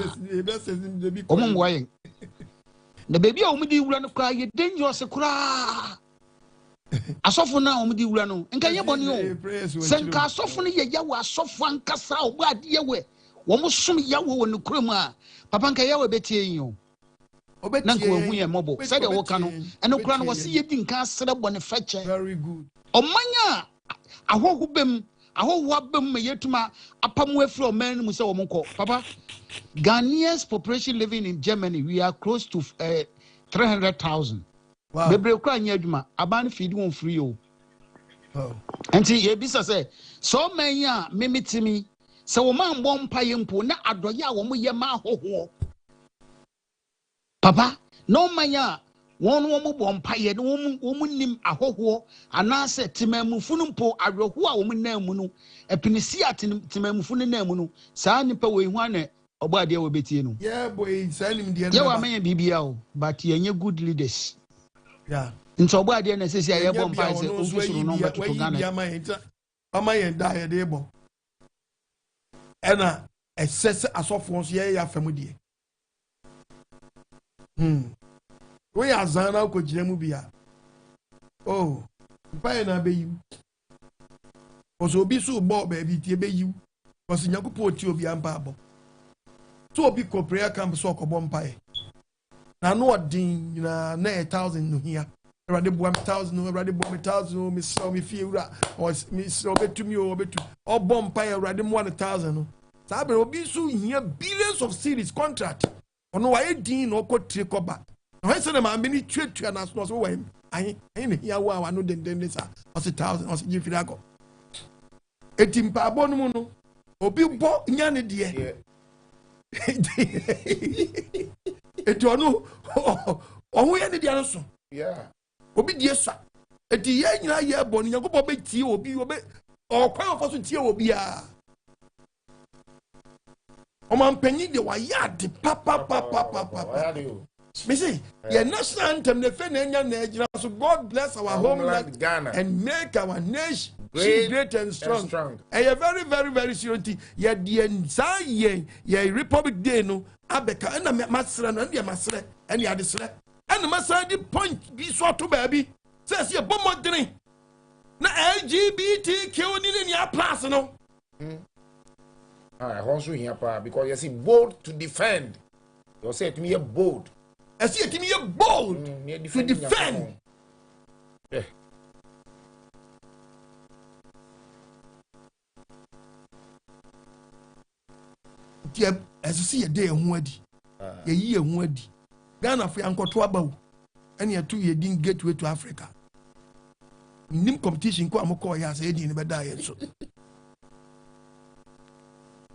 wo man boyen na baby a wo mudi wura no kra ye dangerous kra asofo na wo mudi wura no nka ye boni o senka asofo no ye yawo asofo ankasa wo ade ye we wo mo som yawo wo no kra mu a papa nka yawo betie yin o obetie nanka wo hu ye mobo say de wo ka no eno kra no wo se ye di nka asere bone feche very good omanya ahohu bem yetuma apamu afri oman mu se wo mko papa Ghanaians population living in Germany we are close to 300,000 wow bebre kra anya adwuma aban feed won free o enti ye bisa say so manya memitimi se wo man bom paye mpo na adoye a wo mo ye ma hoho papa no manya won wo mo bom paye no wo mo nim ahoho anase timamufu no mpo awerho a wo mo na mu no epinisi timamufu no na mu no saa nipa wo ihu ana obade wo betie no yeah boy saa nim de na wa manya bibia o but yenye good leaders yeah nti obade na sesi aye bom paye se ofisuru no beto Ghana ama yen da ye de bom ena excess asofo so ye ya famudie we azana ko jiremu bia oh pai na be yu oso obi so bo ba bi tie be yu oso nyakupo ti obi ampa abo so obi ko prayer camp so ko bo pai na no odin na 1,000 no hia Rade boam 1,000, rade boam 1,000, me so me fiura, or me so betu me or betu, or bomb pie, rade 1,000. Sabe, obi so here billions of series contract. Ono wa edin no ko tre ko ba. No he say na ma many trade to na so wa him. Ayi here wa no den sa. O 1,000, o give fidago. Eti Mpaebo no mu no. Obi bo nya ne de. Eti ono owo ye ne de no so. Yeah. Obi die sa. Eti ye nyina ye bo no Yankopɔ be tie obi okwan ofo so tie obi a. Oman penny de wa yard papa. Me say, your national anthem the Nigeria, so God bless our homeland Ghana and make our nation great and strong. And you're very, very, very serious. You're the Ensign, ye Republic Day, no, Abeka, and the Master and the Master, and the other, and the Master the point be so to baby. Says your bomb drink. Na LGBTQ in your plus, no. I also here because you see bold to defend. You say to me a bold. I see to me a bold to defend. Yeah. As you see a day and wadi, a year and wadi. Ghana for Uncle Twabao, and you 2 years didn't get way to Africa. Nim competition, Kwamoko has a in the diet. So.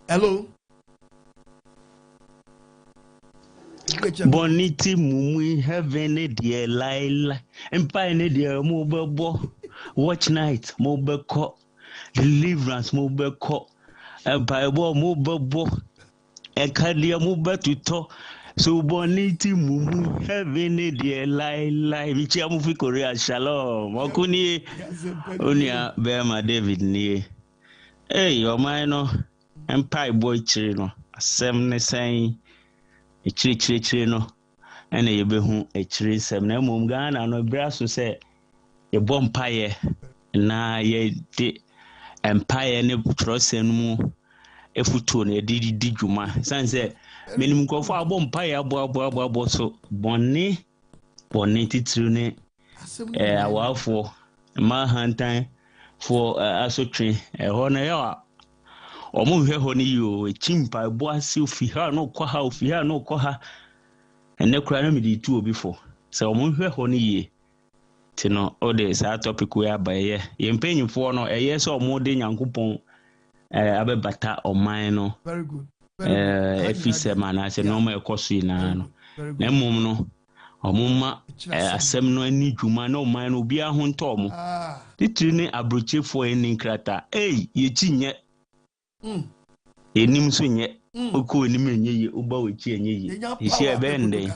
Hello. Boniti mumui heaven dear Laila Empire dear mobile watch night mobile co deliverance mobile co Mpaebo mobile Ekadia mobile to talk so boniti mumu heaven dear Laila Vichia mufi Korea shalom Okuni Unia Bema David ni your minor Mpaebo Akyiri no asem ne saying Akyiri no ene yebehu Akyiri sem na mom Ghana no bra so se ye bompaye na ye de empire ne trose no mu efutuo na di dwuma san se menim nkofo abompaye abo so bonni titiri ne awafo ma hantan for asotwe ho na ya omo hwe ho ni yo Mpaebo ase ofi ha no kɔ ha ene kura na me di tu obi fo se omo hwe ho ni ye ti no o de sa topic we abaye ye mpanyimfo no eye se omo de Nyankopɔn abebata oman no very good efise mana se no ma ekoso ina no na mmom no omo ma asem no ani dwuma na oman no obi aho ntomo titiri ne abrochefo eni nkrata ye chinye enim so nye oku enim enye ye oba wechi enye ye isi ebe nde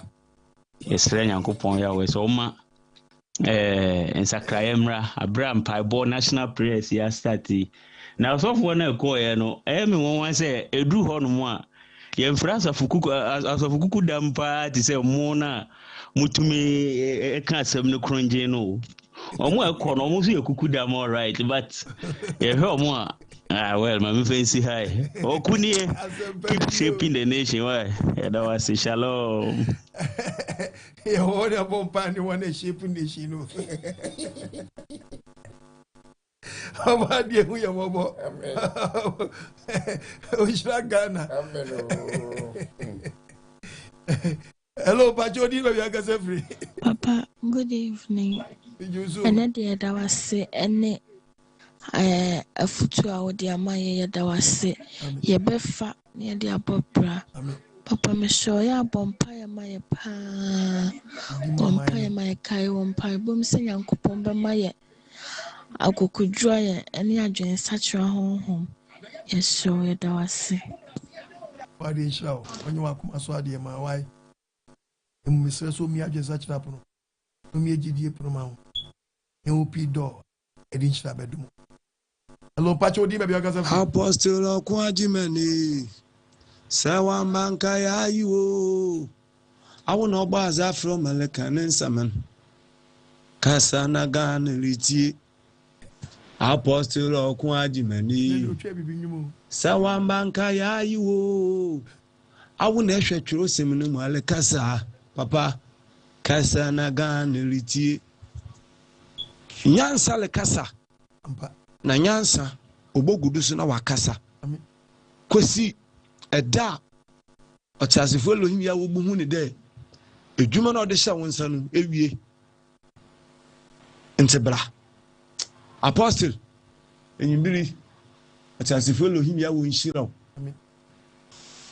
esre Nyankopɔn ya we so ma ensakrayemra Abraham Mpaebo national prayers ya start na so for na ko ye no me won say edu ho no mu a ye mfra asofukuku dampa ti say mo na mutumi ka asem ne kronje no omo ekọ no omo so yekuku dam all right but ye he omo a well, my fancy high. Okunie, keep shaping the nation. Why? That was shalom. You want a bomb, you want to shape the nation. How about you, your mobile? Ghana. Hello, Pachodi, you are free. Papa, good evening. And then the other was say, and a futu a wodi ama ye da wase ye befa ne de abobra papa me show ya bompa ya maye pa bompa ya maye kai bompa bom se Nyankopɔn be maye akokudwa ye ene adwen sachira honhom ye show ye da wase wadi show onye wakoma so ade ma wai emisre so mi adwen sachira pono no mi ejidie pono ma ho e opi do edin chira bedumo. Hello, Pacho, di baby, Apostle Kwajimeni. Sawa manka ya you. I will not baza from American and Saman. Kasana gan riti. Apostle Kwajimeni. Sawa manka ya you. I will not share true seminum Alekasa. Papa. Kasana gan riti. nyansa le kasa na nyansa obogudu so na wakasa kwesi eda ọchasifo Elohim ya wo buhu ne de edwuma na ode hya wonsa no ewie ntebra apostle enyimbiri ọchasifo Elohim ya wo nhyira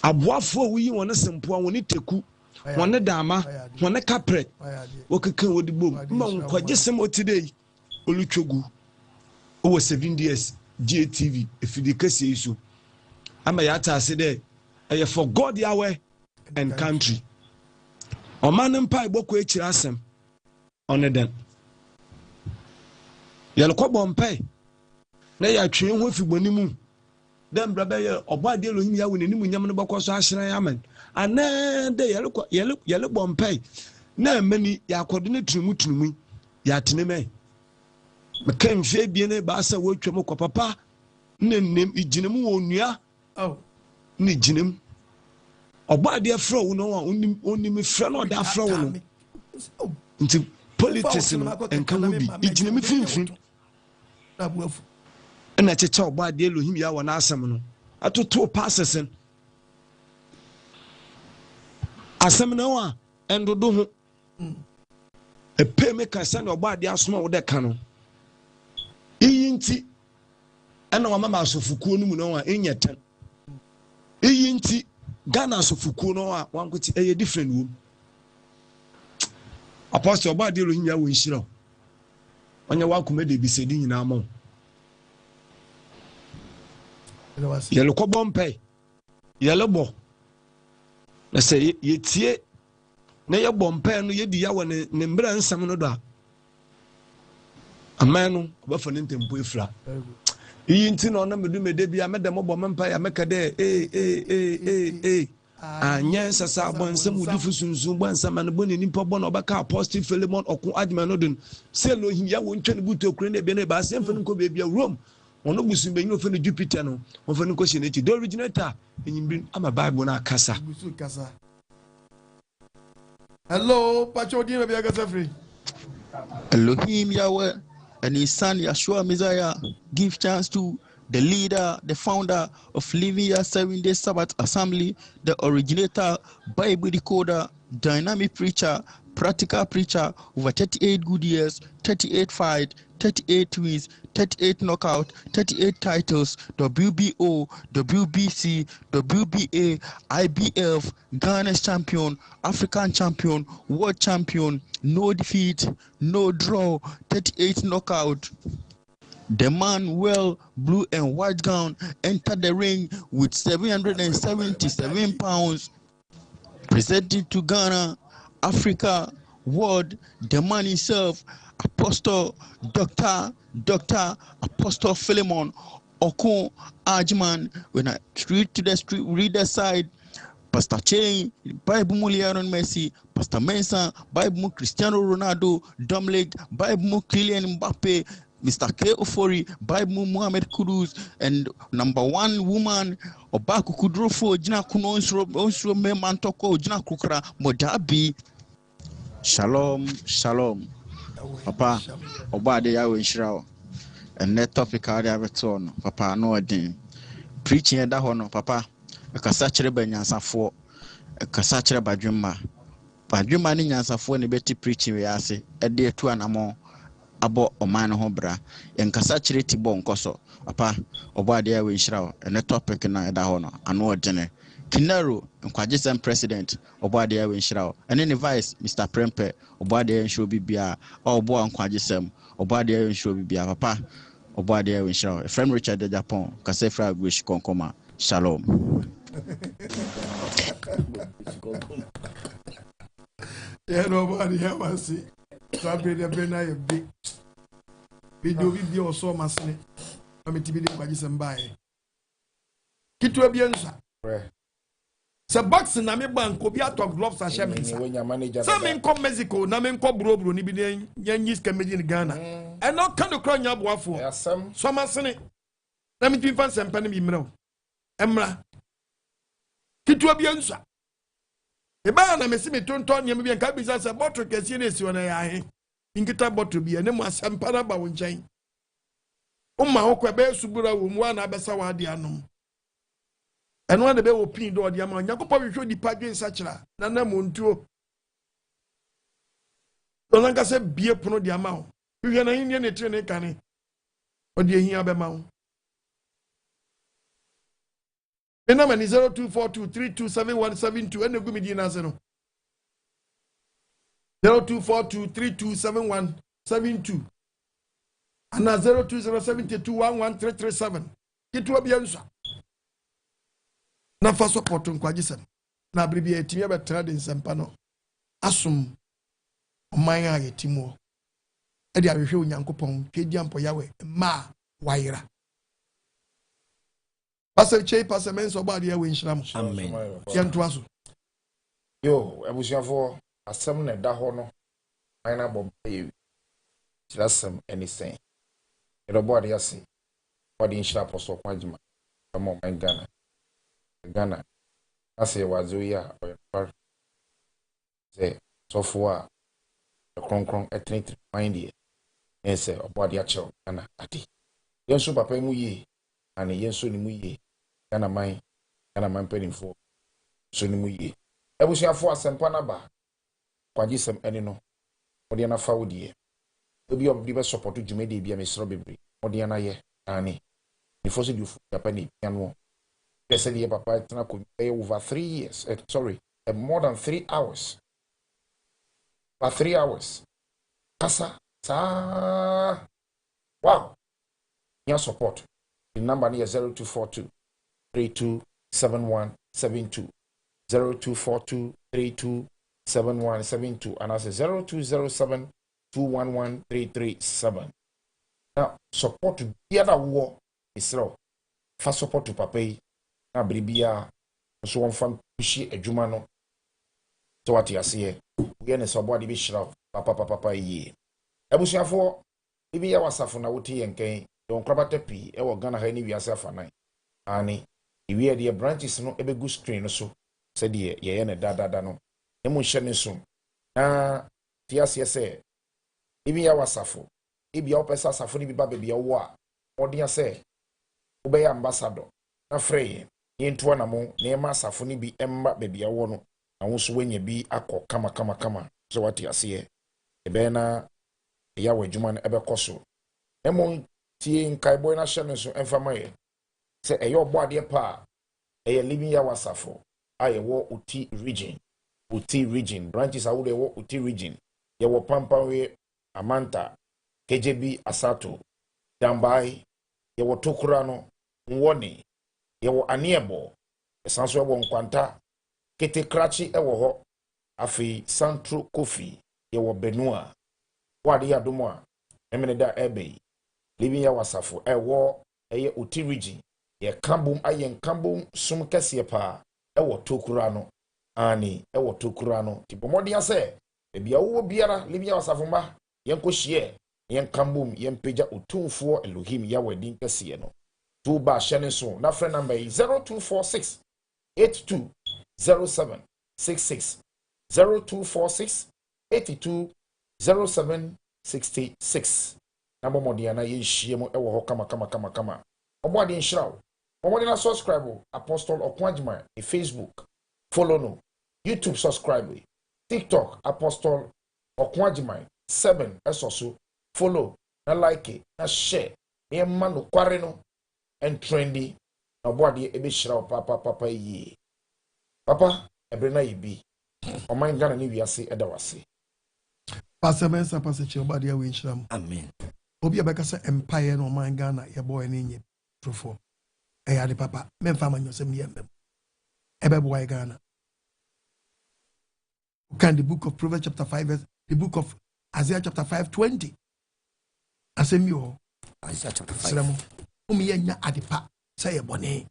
aboafo wuyi won sempo won teku won dama won kapret wokeke wodi bom ma nkwaje sem otidei olutwogu owo 7 years GTV efidikase isu ama ya taase de for God Yahweh and country. Oman Mpaebo Akyiri Asem on den. Yalko bompe na ya twe ho fiboni mu. Dem brabe ye obade Elohim ya woni nimu nyam no bokoso ahyeran amen. Ana de yalko bompe na mani ya kodene tunumu ya teneme. Mekan fe bie ne ba sa wo twem ko papa nnem iginemu wonua. Oh. Ni jinem obade afro wo no oni me fra no da afro wo no nti politics no enka wo bi ijinemi finfin na cheche obade Elohim ya wona asem no atoto pasesen asem na wa endodo ho epe me kasa na obade asoma wo de ka no iyinti ana wa mama asofukuo no mu no wa enyeten Yinti Ghana sofuku no a wankoti eye different wo Apostle Obade Elohim ya wo nhyira onye wakoma de bisedi nyina ma yele ko bompe yele bo na se yetie na ye bompe no ye di ya wo ne mbra nsam no do a amanu obafa ne ntempo efra Yinti no na medu mede bia medem bo mempa ya meka de anya sasa abonsam udifu sunsun bonsam na boni nimpa bo na obeka Apostle Philemon okun adman no dun se Elohim ya wo ntwe ne buto kure ne bia ne ba se mfa nko bia Rome ono busu be nyino fe ne Jupiter no mfa nko hye ne ti the originator enyimbi ama Bible na kasa hello pacho di na bia kasa free Elohim Yahweh and his son Yeshua Messiah give chance to the leader, the founder of Living Your 7-Day Sabbath Assembly, the originator, Bible decoder, dynamic preacher, practical preacher, over 38 good years, 38 fight, 38 wins, 38 knockout, 38 titles, WBO, WBC, WBA, IBF, Ghana's champion, African champion, world champion, no defeat, no draw, 38 knockout. The man, well, blue and white gown, entered the ring with 777 pounds, presented to Ghana, Africa, world, the man himself, Apostle Dr. Apostle Philemon Okun Ajman. When I read the side, Pastor Chain, Bible mu Lionel Messi, Pastor Mensah, Bible mu Cristiano Ronaldo, Dominic, Bible mu Kylian Mbappe, Mr. K. Ofori, Bible Muhammad Kudus, and number one woman, Obaku Kudrofo, Jina Kuno Onsro Me Mantoko, Jina Kukra, Modabi. Shalom, shalom. Papa, Obade Yahweh Nhyira. And that topic I have on, Papa, no idea. Preaching at that honor, Papa. A kasachere banyansafo, a kasachere badwuma. Badwuma ni nyansafo ni beti preaching we ase, ede tu anamo. Abo Oman hobra en kasachere tibo nkoso papa Obade Yahweh Nhyira and the topic na eda hono ano odene Kinaro nkwajesem president Obade Yahweh Nhyira and then vice Mr. Prempe Obade Yahweh Nhyira bibia obo nkwajesem Obade Yahweh Nhyira bibia papa Obade Yahweh Nhyira friend Richard de Japan kasefra gwish konkoma shalom yeah nobody have see Sabre de bena ye big video bi oso masne ametibi de kwajesem bae kitwa bi ensa se box na me bank obi atok gloves a share me sa me nko Mexico na me nko brobro ni bi nyanyis kamedi ni Ghana e no kan do kro nya boafo so masne na me twin fan sempa ne bi mra emra kitwa bi ensa e ba na me si me tonton nyam bi nka bi sa bottle kesi na esi wona ya he inkita bottle bi ene mu asempa na ba wo nkyɛn umma ho kwa be subura wo mu na abesa wa de anom eno na be wo pin do de ama Yakobɔ hwehwɛ di padwen sachira na na mu ntuo donanka se bie pono de ama wo hwehwɛ na yin ne tire ne kane odi ehia be ma wo number is 0242327172 and go me na 0242327172 and 0207211337 kitu obiansa na fa support nkwagisen na bribia etimi abetra de nsempa no asum oman a yetimo e de ahwehwe onyankopɔn kedi ampo yawe ma waira Pastor Che, Pastor Men's about the way in Shram. Amen. Yantuasu. Yo, Ebusiafo, asem na da ho no. Aina bob you. Shirasem anything. Everybody ase. Body in Shram Apostle Kwajima. Come on, Ghana. Ghana. Ase wazoya or say so for the kron ethnic mind here. And say body acho Ghana ati. Yenso papa mu yi. Ani yenso ni mu yi. Kana man penifo so ni mu yi ebusuafo asempa na ba kwagisem ene no odi na fa wodie obi ob di be support dwumede bia mesro bebre odi na ye ani ni fo so di fu Japan piano pese die papa tena ko over 3 years more than 3 hours for 3 hours kasa sa wow your support the number is 0242 327172 0242327172 and I say 0207211337. Now support to the other war is raw. First support to papa na bribia so one fan pushi adwuma no. So what you say we na so body be shira papa yi. Ebusuafo ibi ya wasafo na wote yenken don krabata pi e wo Ghana ha ni wiase afanan. Ani iwe de branches no ebegu screen no so se de ye ne dada no emu hye ne so na tiase se ibi ya wasafo ibi ya opesa safo ni bi ba bia wo a odi se wo be ambassador na frey ye nto na mo na ema safo ni bi emma bia wo no na wo so wanya bi akọ kama so wati ase ebe na ya wadwuma no ebe koso emu tie Mpaebo na hye ne so emfama ye se eyo boade pa eye living ya wasafo aye wo uti region branches awude wo uti region ye wo Pampawe Amanta KJB Asato Dambai ye wo Tokura no Nwoni ye wo Aniebo esanso wo Nkwanta Kete Krachi ewo ho afi Central Kofi ye wo Benua wade ya domo emene da ebe living ya wasafo ewo eye uti region ye kambum ayen kambum sum kese pa ewo Tokura no ani ewo Tokura no ti bomodi ase bia wo biara libia wasafoma yenko hie yen kambum yen peja otumfo Elohim ya wadin kese no to ba hye so na friend number 0246 820766 0246 820766 na bomodi ana ye hie mo ewo ho kama omwadi nshrawo omwadi na subscribe Apostle Okwajima e Facebook follow no YouTube subscribe TikTok Apostle Okwajima 7 esoso follow na like na share e ma no kware no and trendy na omwadi ebe shrawo papa yi papa ebre na yibi oman Ghana ni wiase edawase Pastor Mensa Pastor Che omwadi ya winshram amen obi abeka se empire no oman Ghana ye boy ni nye trofo eyade papa memfa manyosem yemem ebebo Ghana. Can the book of Proverbs chapter 5 the book of Isaiah chapter 5:20 asemio Isaiah chapter 5 seremo umiyenya adepa say bone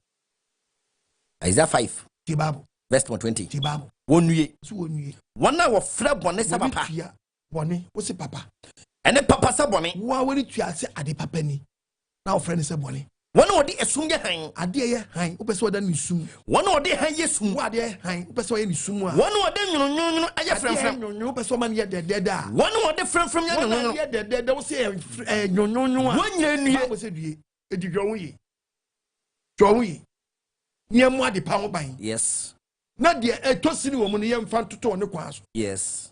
Isaiah 5 ti Bible verse 20 ti Bible wonue so wonue wona wo fra bone sa papa bone wo se papa ene papa sa bone wo woni tua se adepa pani na wo fra ne se bone One or the assume your hang, a dear hang, upes what then sum. One or the hang, yes, What dear hang, upes what any sum. One or then no, I have friend from no person man yet dead. One or different from your yet dead. Don't say no. 1 year was it ye? It is Joey. Joey. Near more the power buying. Yes. Not dear a tossing woman young fan to turn the quas. Yes.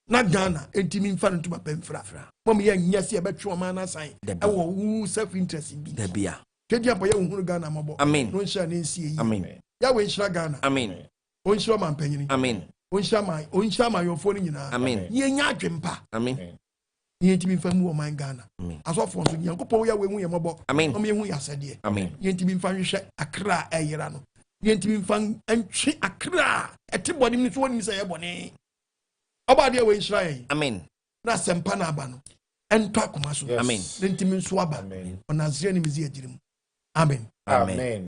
Not Ghana, and Timmy fan to my pen frafra. Mommy, yes, I bet your man aside. I will self-interest in the beer. Get up by your Ghana mobile. I mean, no shall see. I mean, Yahweh Ghana. I mean, one shaman penny. I mean, one shama your phone in. I mean, ye nyajimpa. I mean, ye to be from my Ghana. As of for young couple, when we are mobile. I mean, we are said, I mean, ye to be found a cra a yerano. Ye to be found and a cra a tibody in 1 say a bonnet. About the way Israel. Amen. Na sempana bano. En takumaso. Amen. Then timin swaba. On Azriani Mizia Jirim. Amen. Amen.